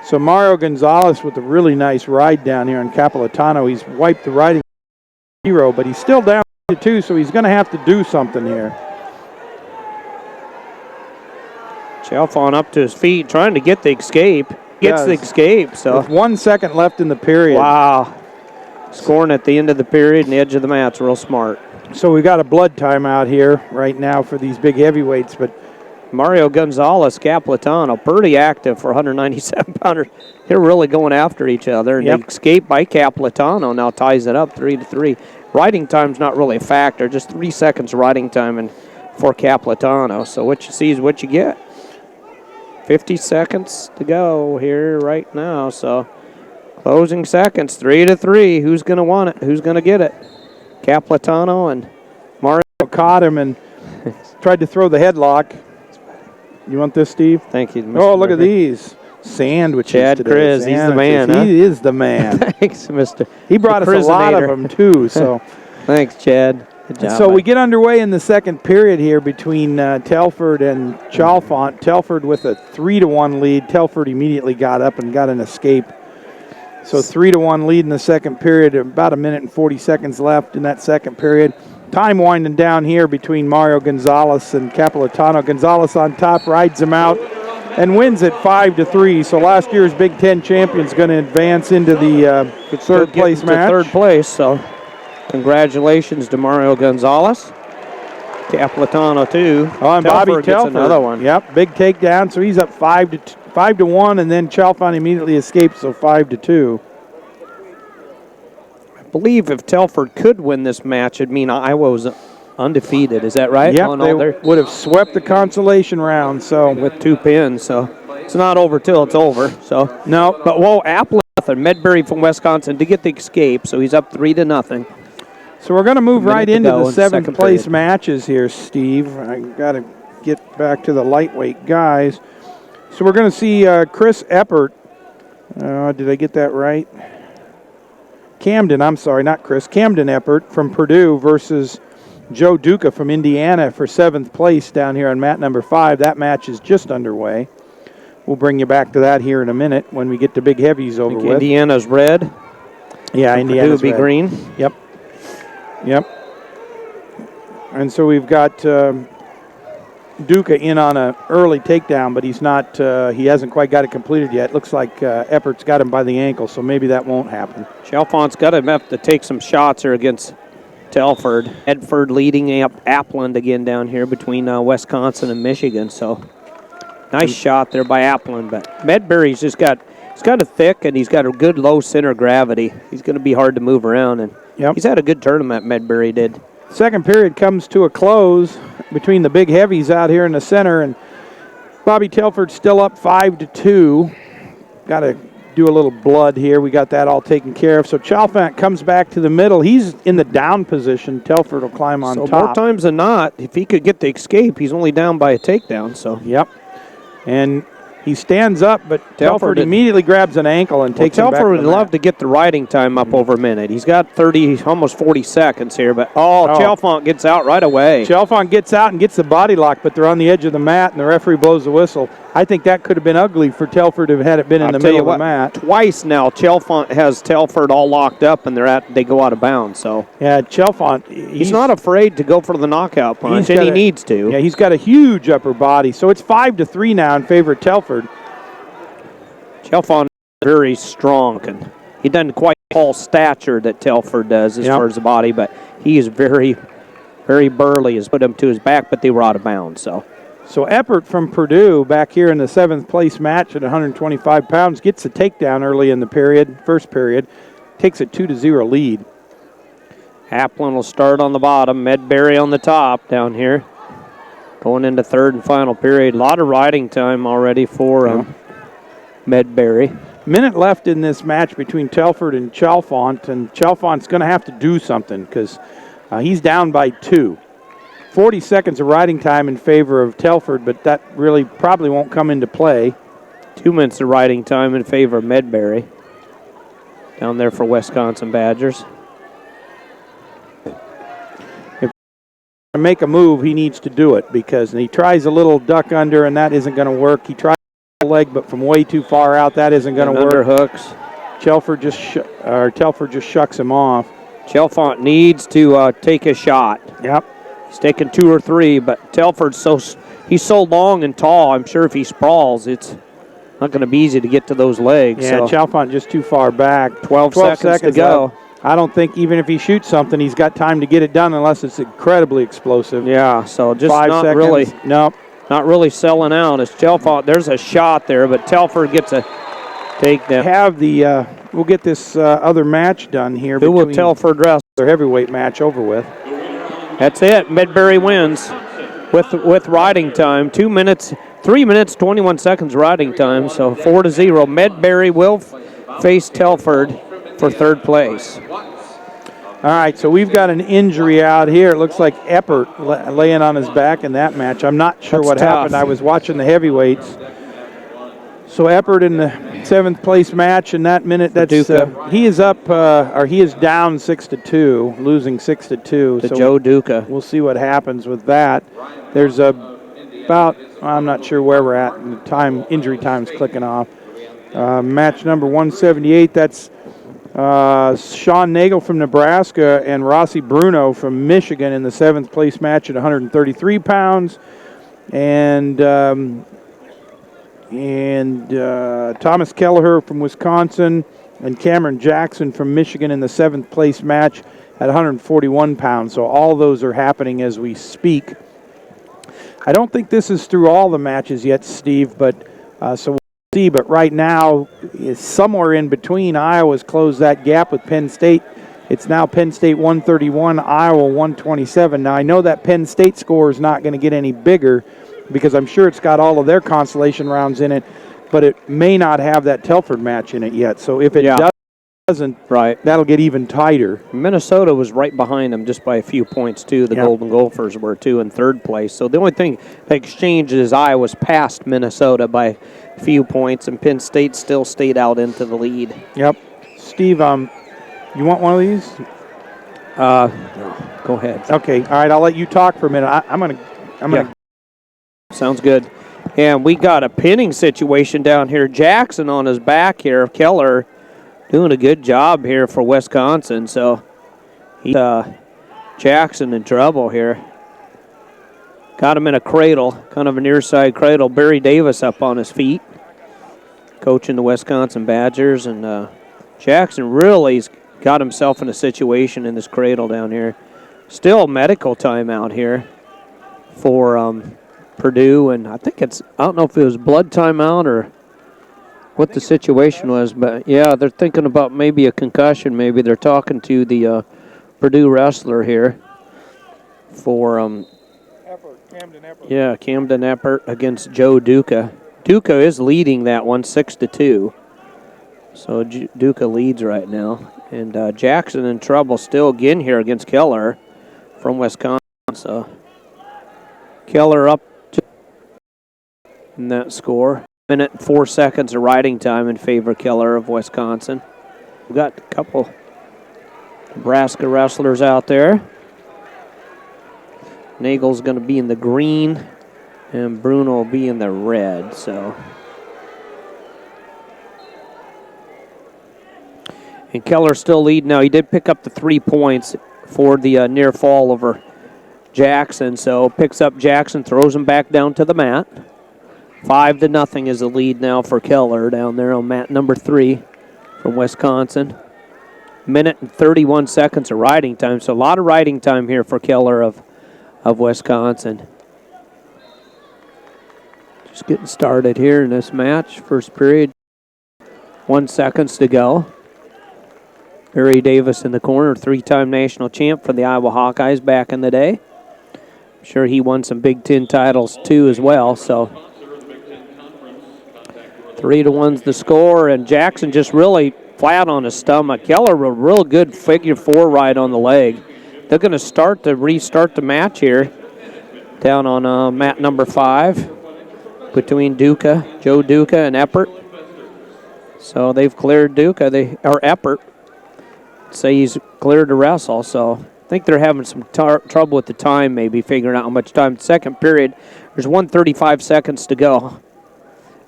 Speaker 2: So Mario Gonzalez with a really nice ride down here on Campolitano. He's wiped the riding 0, but he's still down to 2, so he's going to have to do something here.
Speaker 1: Chalfont up to his feet, trying to get the escape. Gets the escape. So
Speaker 2: with 1 second left in the period.
Speaker 1: Wow. Scoring at the end of the period and the edge of the mat's real smart.
Speaker 2: So we've got a blood timeout here right now for these big heavyweights, but
Speaker 1: Mario Gonzalez, Campolitano, pretty active for 197-pounder. They're really going after each other. And the escape by Campolitano now ties it up 3-3. Riding time's not really a factor, just 3 seconds riding time for Campolitano. So what you see is what you get. 50 seconds to go here right now. So closing seconds, 3-3. Who's going to want it? Who's going to get it? Campolitano and Mario
Speaker 2: caught him and tried to throw the headlock. You want this, Steve?
Speaker 1: Thank you, Mr.
Speaker 2: Oh, look
Speaker 1: Murphy.
Speaker 2: at these sandwiches
Speaker 1: Chad
Speaker 2: today.
Speaker 1: Chris, he's the man.
Speaker 2: He is the man.
Speaker 1: Thanks, Mr.
Speaker 2: He brought us a lot of them, too. So,
Speaker 1: thanks, Chad. Good job.
Speaker 2: So we get underway in the second period here between Telford and Chalfont. Telford with a 3-1 lead. Telford immediately got up and got an escape So 3-1 lead in the second period. About a minute and 40 seconds left in that second period. Time winding down here between Mario Gonzalez and Capilotano. Gonzalez on top, rides him out, and wins it 5-3. So last year's Big Ten champion's going to advance into the third place match.
Speaker 1: Third place, so congratulations to Mario Gonzalez. Capilotano too.
Speaker 2: Oh, and Bobby
Speaker 1: Telford
Speaker 2: Telford.
Speaker 1: gets another one.
Speaker 2: Yep, big takedown. So he's up 5-1, and then Chalfont immediately escapes, so 5-2.
Speaker 1: I believe if Telford could win this match, it'd mean Iowa was undefeated. Is that right?
Speaker 2: Yep, they would have swept the consolation round. So
Speaker 1: with 2 pins, so it's not over till it's over. So
Speaker 2: no,
Speaker 1: but Applin, Medbury from Wisconsin to get the escape, so he's up 3-0.
Speaker 2: So we're going to move right into the seventh place
Speaker 1: period.
Speaker 2: matches here, Steve. I got to get back to the lightweight guys. So we're going to see Chris Eppert. Did I get that right? Camden Eppert from Purdue versus Joe Duca from Indiana for 7th place down here on mat number 5. That match is just underway. We'll bring you back to that here in a minute when we get the big heavies over with.
Speaker 1: Indiana's red.
Speaker 2: Yeah, Indiana's
Speaker 1: Purdue be
Speaker 2: red.
Speaker 1: green.
Speaker 2: Yep. And so we've got Duca in on an early takedown, but he's not. He hasn't quite got it completed yet. Looks like Eppert's got him by the ankle, so maybe that won't happen.
Speaker 1: Chalfont's got to have to take some shots here against Telford. Edford leading up Appland again down here between Wisconsin and Michigan. So nice shot there by Appland, but Medbury's just got. He's got a thick and he's got a good low center of gravity. He's going to be hard to move around, and he's had a good tournament. Medbury did.
Speaker 2: Second period comes to a close between the big heavies out here in the center, and Bobby Telford's still up 5-2. Got to do a little blood here. We got that all taken care of. So Chalfant comes back to the middle. He's in the down position. Telford will climb on top.
Speaker 1: So more times than not, if he could get the escape, he's only down by a takedown. So
Speaker 2: and he stands up, but Telford immediately grabs an ankle and takes him back.
Speaker 1: Telford would love to get the riding time up over a minute. He's got 30, almost 40 seconds here, but Chalfont gets out right away.
Speaker 2: Chalfont gets out and gets the body lock, but they're on the edge of the mat, and the referee blows the whistle. I think that could have been ugly for Telford had it been in the middle of the mat.
Speaker 1: Twice now, Chalfont has Telford all locked up, and they go out of bounds. So
Speaker 2: yeah, Chalfont,
Speaker 1: he's not afraid to go for the knockout punch, and he needs to.
Speaker 2: Yeah, he's got a huge upper body, so it's 5-3 now in favor of Telford.
Speaker 1: Chalfont is very strong, and he doesn't quite tall stature that Telford does as far as the body, but he is very, very burly. Has put him to his back, but they were out of bounds.
Speaker 2: So Eppert from Purdue back here in the 7th place match at 125 pounds gets a takedown early in the first period, takes a 2-0 lead.
Speaker 1: Applin will start on the bottom, Medbury on the top down here. Going into third and final period. A lot of riding time already for Medbury.
Speaker 2: Minute left in this match between Telford and Chalfont, and Chalfont's going to have to do something because he's down by 2. 40 seconds of riding time in favor of Telford, but that really probably won't come into play.
Speaker 1: 2 minutes of riding time in favor of Medbury down there for Wisconsin Badgers.
Speaker 2: If to make a move, he needs to do it because he tries a little duck under, and that isn't going to work. He tries a leg, but from way too far out, that isn't going to work.
Speaker 1: Underhooks.
Speaker 2: Telford just shucks him off.
Speaker 1: Chalfont needs to take a shot.
Speaker 2: Yep.
Speaker 1: He's taking 2 or 3, but Telford's he's so long and tall. I'm sure if he sprawls, it's not going to be easy to get to those legs.
Speaker 2: Yeah, Chalfont just too far back.
Speaker 1: 12 seconds to go.
Speaker 2: I don't think even if he shoots something, he's got time to get it done unless it's incredibly explosive.
Speaker 1: Yeah, so just
Speaker 2: 5
Speaker 1: not
Speaker 2: seconds.
Speaker 1: really.
Speaker 2: Nope.
Speaker 1: Not really selling out. It's Chalfont. There's a shot there, but Telford gets a takedown.
Speaker 2: We'll get this other match done here.
Speaker 1: Who will Telford wrestle?
Speaker 2: Their heavyweight match over with.
Speaker 1: That's it. Medbury wins with riding time. 3 minutes, 21 seconds riding time. So 4-0. Medbury will face Telford for third place.
Speaker 2: All right, so we've got an injury out here. It looks like Eppert laying on his back in that match. I'm not sure what happened. I was watching the heavyweights. So Eppert in the 7th place match in that minute. He is up, he is down 6-2, losing 6-2.
Speaker 1: To Joe Duca.
Speaker 2: We'll see what happens with that. There's I'm not sure where we're at. Injury time's clicking off. Match number 178. That's Sean Nagel from Nebraska and Rossi Bruno from Michigan in the 7th place match at 133 pounds. And Thomas Kelleher from Wisconsin and Cameron Jackson from Michigan in the 7th place match at 141 pounds. So all those are happening as we speak. I don't think this is through all the matches yet, Steve, but so we'll see. But right now, it's somewhere in between. Iowa's closed that gap with Penn State. It's now Penn State 131, Iowa 127. Now, I know that Penn State score is not going to get any bigger because I'm sure it's got all of their consolation rounds in it, but it may not have that Telford match in it yet. So if it doesn't, that'll get even tighter.
Speaker 1: Minnesota was right behind them just by a few points, too. The Golden Gophers were 2 in 3rd place. So the only thing that exchanged is Iowa's passed Minnesota by a few points, and Penn State still stayed out into the lead.
Speaker 2: Yep. Steve, you want one of these?
Speaker 1: No. Go ahead.
Speaker 2: Okay. All right. I'll let you talk for a minute. I'm gonna.
Speaker 1: Sounds good. And we got a pinning situation down here. Jackson on his back here. Keller doing a good job here for Wisconsin. So Jackson in trouble here. Got him in a cradle, kind of a near side cradle. Barry Davis up on his feet, coaching the Wisconsin Badgers. And Jackson really's got himself in a situation in this cradle down here. Still medical timeout here for Purdue. And I think I don't know if it was blood timeout or what the situation was, but yeah, they're thinking about maybe a concussion. Maybe they're talking to the Purdue wrestler here for
Speaker 2: Camden Eppert.
Speaker 1: Yeah, Camden Eppert against Joe Duca. Duca is leading that one 6-2. So Duca leads right now, and Jackson in trouble still again here against Keller from Wisconsin. So Keller up in that score. Minute and 4 seconds of riding time in favor of Keller of Wisconsin. We've got a couple Nebraska wrestlers out there. Nagel's going to be in the green, and Bruno will be in the red. So, and Keller's still leading now. He did pick up the 3 points for the near fall over Jackson. So picks up Jackson, throws him back down to the mat. 5-0 is the lead now for Keller down there on mat number 3 from Wisconsin. Minute and 31 seconds of riding time. So a lot of riding time here for Keller of Wisconsin. Just getting started here in this match. First period. 1 second to go. Barry Davis in the corner, 3-time national champ for the Iowa Hawkeyes back in the day. I'm sure he won some Big Ten titles too as well. So 3-1's the score, and Jackson just really flat on his stomach. Keller a real good figure 4 ride on the leg. They're going to restart the match here down on mat number 5 between Joe Duca and Eppert. So they've cleared Duca, or Eppert. Say he's cleared to wrestle, so I think they're having some trouble with the time, maybe figuring out how much time. Second period, there's 1:35 seconds to go.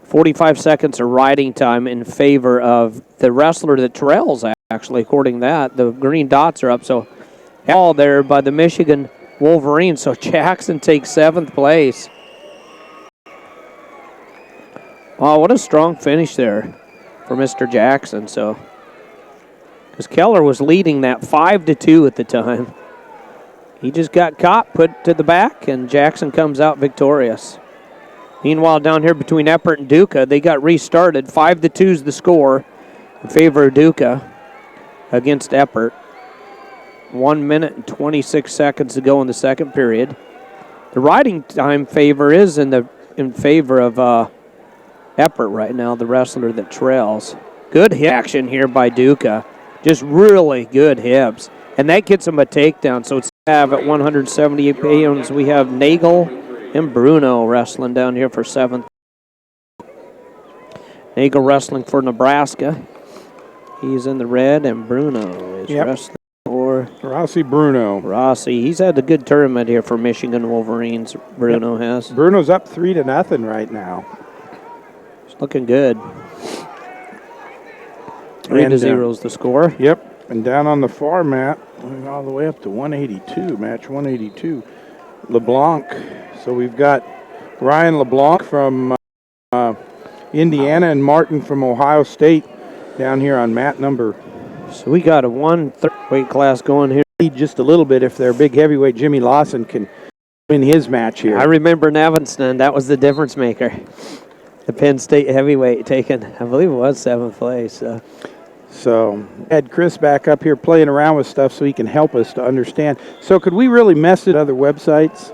Speaker 1: 45 seconds of riding time in favor of the wrestler that trails, actually, according to that. The green dots are up, so all there by the Michigan Wolverines. So Jackson takes 7th place. Wow, what a strong finish there for Mr. Jackson. So, because Keller was leading that 5-2 at the time. He just got caught, put to the back, and Jackson comes out victorious. Meanwhile, down here between Eppert and Duca, they got restarted. 5-2's the score in favor of Duca against Eppert. 1 minute and 26 seconds to go in the second period. The riding time favor is in favor of Eppert right now, the wrestler that trails. Good hip action here by Duca. Just really good hips. And that gets him a takedown. So it's at 178 pounds. We have Nagel and Bruno wrestling down here for 7th. Nagel wrestling for Nebraska. He's in the red, and Bruno is wrestling for
Speaker 2: Rossi Bruno.
Speaker 1: Rossi. He's had a good tournament here for Michigan Wolverines, Bruno has.
Speaker 2: Bruno's up 3-0 right now.
Speaker 1: It's looking good. 3-0 is the score.
Speaker 2: Yep, and down on the far mat, all the way up to 182, match 182, LeBlanc. So we've got Ryan LeBlanc from Indiana and Martin from Ohio State down here on mat number.
Speaker 1: So we got a 1/3 weight class going here.
Speaker 2: Just a little bit if their big heavyweight Jimmy Lawson can win his match here.
Speaker 1: I remember in Evanston, that was the difference maker. The Penn State heavyweight taking, I believe it was 7th place.
Speaker 2: So had Chris back up here playing around with stuff so he can help us to understand. So could we really mess with other websites?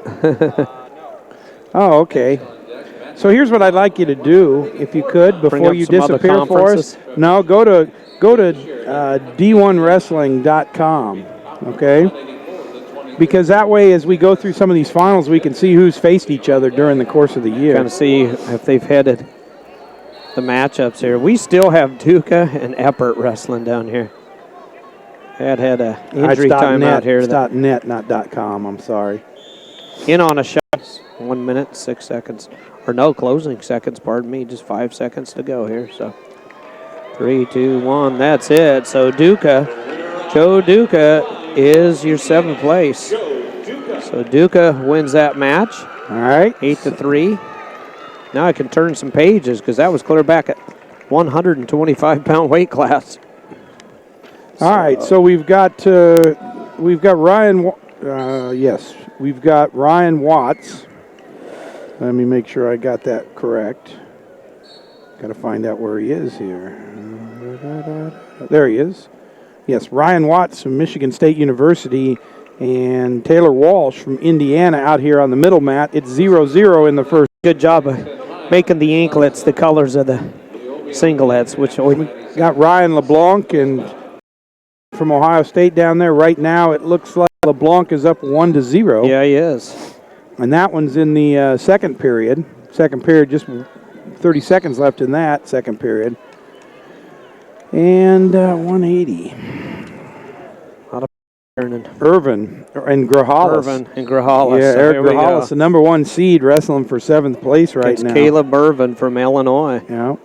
Speaker 2: Oh, okay. So here's what I'd like you to do, if you could, before you disappear for us. No, go to d1wrestling.com, okay? Because that way, as we go through some of these finals, we can see who's faced each other during the course of the year.
Speaker 1: Kind of see if they've headed the matchups here. We still have Duca and Eppert wrestling down here. Had a injury time out here.
Speaker 2: It's .net, not .com, I'm sorry.
Speaker 1: In on a shot. 1 minute, 6 seconds. Or no, closing seconds, pardon me. Just 5 seconds to go here. So 3, 2, 1, that's it. So Joe Duca is your 7th place. So Duca wins that match.
Speaker 2: All right.
Speaker 1: 8-3. Now I can turn some pages because that was clear back at 125-pound weight class.
Speaker 2: All right, so we've got Ryan. Yes, we've got Ryan Watts. Let me make sure I got that correct. Got to find out where he is here. There he is. Yes, Ryan Watts from Michigan State University and Taylor Walsh from Indiana out here on the middle mat. It's 0-0 in the first.
Speaker 1: Good job of making the anklets the colors of the singlets, which we
Speaker 2: got Ryan LeBlanc and from Ohio State down there. Right now it looks like LeBlanc is up 1-0.
Speaker 1: Yeah, he is.
Speaker 2: And that one's in the second period. Second period, just 30 seconds left in that second period. And 180. Irvin and Grajales. Yeah,
Speaker 1: So
Speaker 2: Eric Grajales, the number 1 seed, wrestling for 7th place right now.
Speaker 1: Caleb Irvin from Illinois.
Speaker 2: Yeah.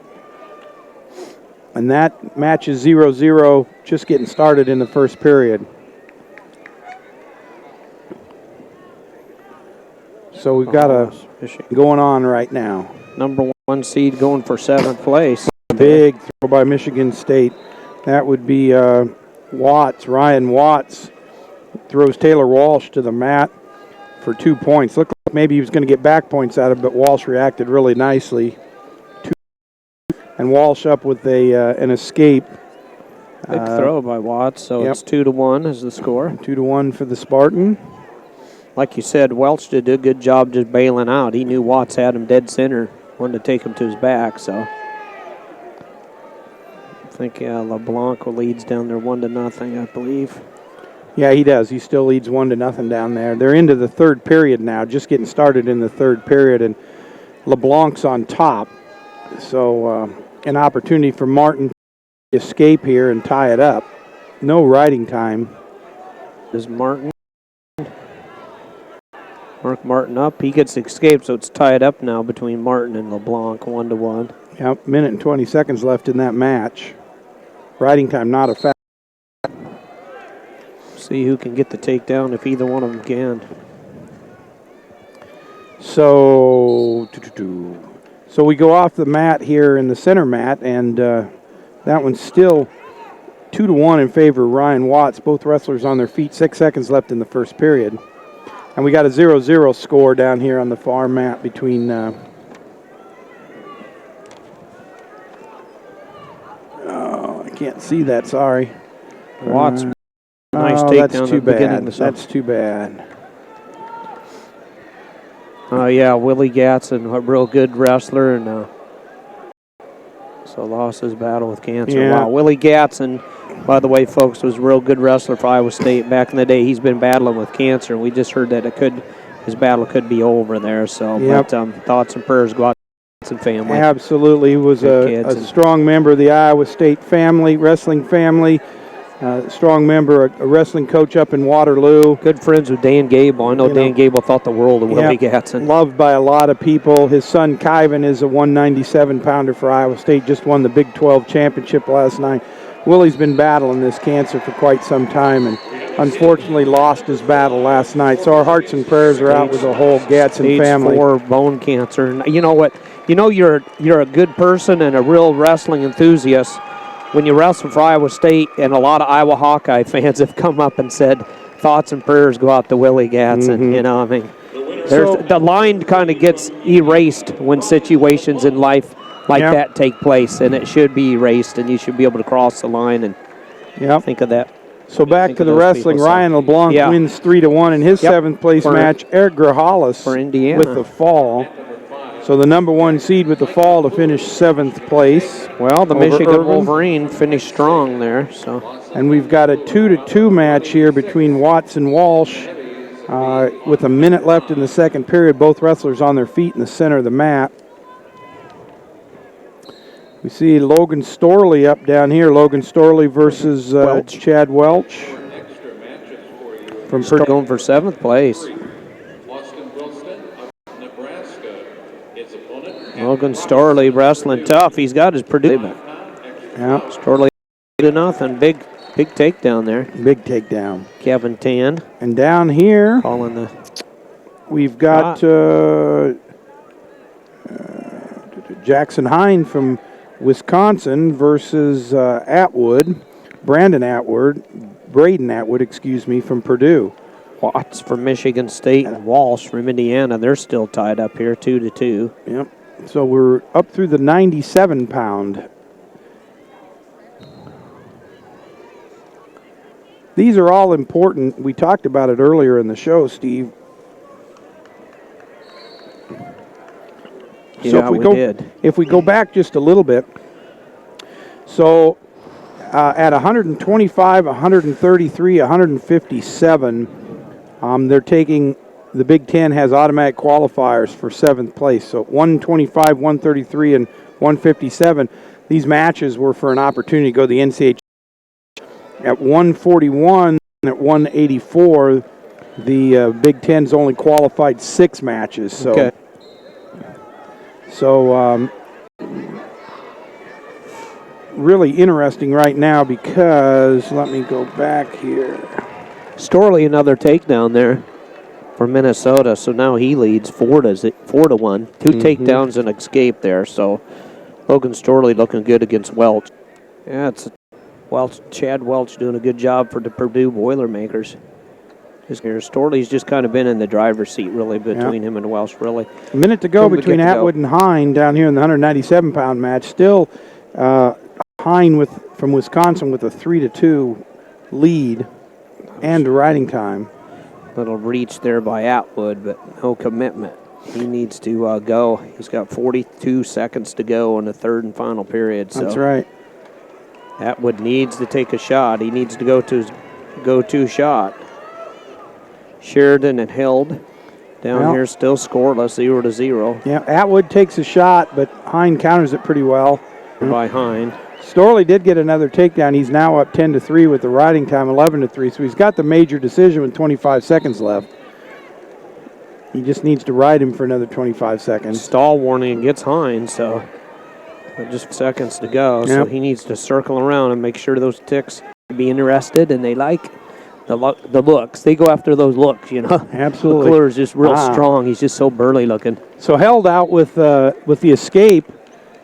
Speaker 2: And that match is 0-0, just getting started in the first period. So we've got a going on right now.
Speaker 1: Number 1 seed going for 7th place.
Speaker 2: Big throw by Michigan State. That would be Watts. Ryan Watts throws Taylor Walsh to the mat for 2 points. Looked like maybe he was going to get back points out of it, but Walsh reacted really nicely. And Walsh up with an escape.
Speaker 1: Big throw by Watts, so it's 2-1 is the score.
Speaker 2: 2-1 for the Spartan.
Speaker 1: Like you said, Welch did a good job just bailing out. He knew Watts had him dead center, wanted to take him to his back, so. I think LeBlanc leads down there 1-0, I believe.
Speaker 2: Yeah, he does. He still leads 1-0 down there. They're into the third period now, just getting started in the third period, and LeBlanc's on top. So an opportunity for Martin to escape here and tie it up. No riding time.
Speaker 1: Is Mark Martin up? He gets escaped, so it's tied up now between Martin and LeBlanc, 1-1.
Speaker 2: Yep, minute and 20 seconds left in that match. Riding time not a fact.
Speaker 1: See who can get the takedown if either one of them can.
Speaker 2: So we go off the mat here in the center mat, and that one's still 2-1 in favor of Ryan Watts. Both wrestlers on their feet. 6 seconds left in the first period. And we got a 0-0 score down here on the far mat between I can't see that, sorry.
Speaker 1: Watts, nice takedown.
Speaker 2: That's too bad. That's too bad.
Speaker 1: Yeah, Willie Gatson, a real good wrestler, and so lost his battle with cancer.
Speaker 2: Yeah.
Speaker 1: Wow, Willie Gatson, by the way, folks, was a real good wrestler for Iowa State. Back in the day, he's been battling with cancer, and we just heard that his battle could be over there. So,
Speaker 2: yep.
Speaker 1: But thoughts and prayers go out to the family.
Speaker 2: Absolutely, he was a strong member of the Iowa State family, wrestling family. Strong member, a wrestling coach up in Waterloo.
Speaker 1: Good friends with Dan Gable. I know Dan Gable thought the world of Willie Gatson.
Speaker 2: Loved by a lot of people. His son, Kyvan, is a 197-pounder for Iowa State. Just won the Big 12 championship last night. Willie's been battling this cancer for quite some time and unfortunately lost his battle last night. So our hearts and prayers are out with the whole Gatson family.
Speaker 1: Stage 4 bone cancer. And you know what? You know you're a good person and a real wrestling enthusiast when you wrestle for Iowa State, and a lot of Iowa Hawkeye fans have come up and said thoughts and prayers go out to Willie Gatson. You know, I mean, the line kind of gets erased when situations in life like that take place, and it should be erased, and you should be able to cross the line and think of that.
Speaker 2: So back to the wrestling. Ryan LeBlanc wins 3-1 in his 7th place match. Eric Grajales
Speaker 1: for Indiana
Speaker 2: with the fall. So the number 1 seed with the fall to finish 7th place.
Speaker 1: Well, the Michigan Wolverine finished strong there. So,
Speaker 2: and we've got a 2-2 match here between Watts and Walsh with a minute left in the second period. Both wrestlers on their feet in the center of the mat. We see Logan Storley up down here. Logan Storley versus Chad Welch.
Speaker 1: From Purdue, going for 7th place. Logan Storley wrestling tough. He's got his Purdue.
Speaker 2: Yeah.
Speaker 1: Storley 2-0. Big takedown there.
Speaker 2: Big takedown.
Speaker 1: Kevin Tan.
Speaker 2: And down here,
Speaker 1: calling the.
Speaker 2: We've got Jackson Hine from Wisconsin versus Braden Atwood, excuse me, from Purdue.
Speaker 1: Watts from Michigan State and Walsh from Indiana. They're still tied up here, 2-2.
Speaker 2: Yep. So we're up through the 97-pound. These are all important. We talked about it earlier in the show, Steve.
Speaker 1: So
Speaker 2: if we go back just a little bit, so at 125, 133, 157, they're taking, the Big Ten has automatic qualifiers for 7th place. So 125, 133, and 157, these matches were for an opportunity to go to the NCAA. At 141 and at 184, the Big Ten's only qualified 6 matches. So. So, really interesting right now because, let me go back here.
Speaker 1: Storley, another takedown there for Minnesota. So now he leads 4-1. 2 takedowns and escape there. So Logan Storley looking good against Welch. Yeah, Chad Welch doing a good job for the Purdue Boilermakers. Storley's just kind of been in the driver's seat, really, between him and Welsh, really.
Speaker 2: A minute to go between Atwood and Hine down here in the 197-pound match. Still Hine from Wisconsin with a 3-2 lead and riding time.
Speaker 1: Little reach there by Atwood, but no commitment. He needs to go. He's got 42 seconds to go in the third and final period. So
Speaker 2: that's right.
Speaker 1: Atwood needs to take a shot. He needs to go to his go-to shot. Sheridan and Held down here still scoreless, 0-0.
Speaker 2: Yeah, Atwood takes a shot, but Hine counters it pretty well.
Speaker 1: By Hine.
Speaker 2: Storley did get another takedown. He's now up 10-3 with the riding time, 11-3. So he's got the major decision with 25 seconds left. He just needs to ride him for another 25 seconds.
Speaker 1: Stall warning against Hine, so just seconds to go. So he needs to circle around and make sure those ticks be interested and they like the looks. They go after those looks, you know.
Speaker 2: Absolutely.
Speaker 1: McClure is just real strong. He's just so burly looking.
Speaker 2: So held out with the escape,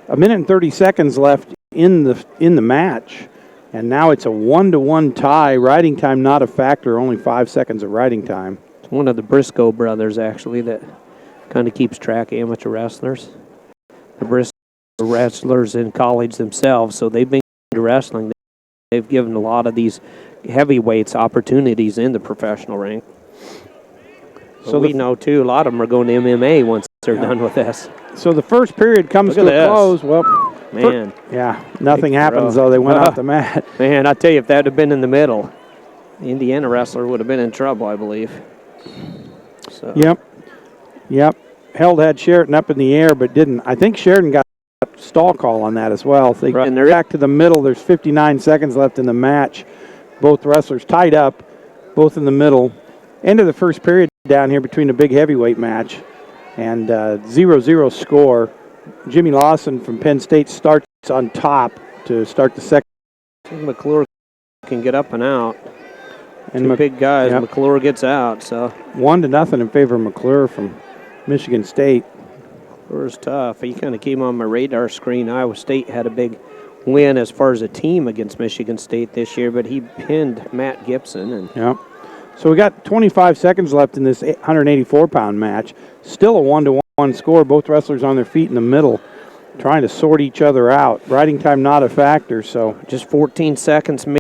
Speaker 2: a minute and 30 seconds left in the match, and now it's a 1-1 tie. Riding time not a factor. Only 5 seconds of riding time.
Speaker 1: It's one of the Briscoe brothers actually that kind of keeps track of amateur wrestlers. The Briscoe wrestlers in college themselves, so they've been into wrestling. They've given a lot of these heavyweights opportunities in the professional ring. So we know, too, a lot of them are going to MMA once they're done with this.
Speaker 2: So the first period comes to a close. Well,
Speaker 1: man.
Speaker 2: Nothing happens, though. They went off the mat.
Speaker 1: Man, I tell you, if that had been in the middle, the Indiana wrestler would have been in trouble, I believe. So.
Speaker 2: Yep. Held had Sheridan up in the air, but didn't. I think Sheridan got a stall call on that as well. And they're back to the middle. There's 59 seconds left in the match. Both wrestlers tied up, both in the middle. End of the first period down here between the big heavyweight match. And 0-0 score. Jimmy Lawson from Penn State starts on top to start the second
Speaker 1: I think McClure can get up and out.
Speaker 2: And
Speaker 1: Two big guys.
Speaker 2: yep.
Speaker 1: McClure gets out, so
Speaker 2: 1-0 in favor of McClure from Michigan State.
Speaker 1: McClure's tough. He kind of came on my radar screen. Iowa State had a big win as far as a team against Michigan State this year, but he pinned Matt Gibson. And
Speaker 2: Yep. So we got 25 seconds left in this 184-pound match. Still a 1-1 score. Both wrestlers on their feet in the middle, trying to sort each other out. Riding time not a factor, so
Speaker 1: just 14 seconds.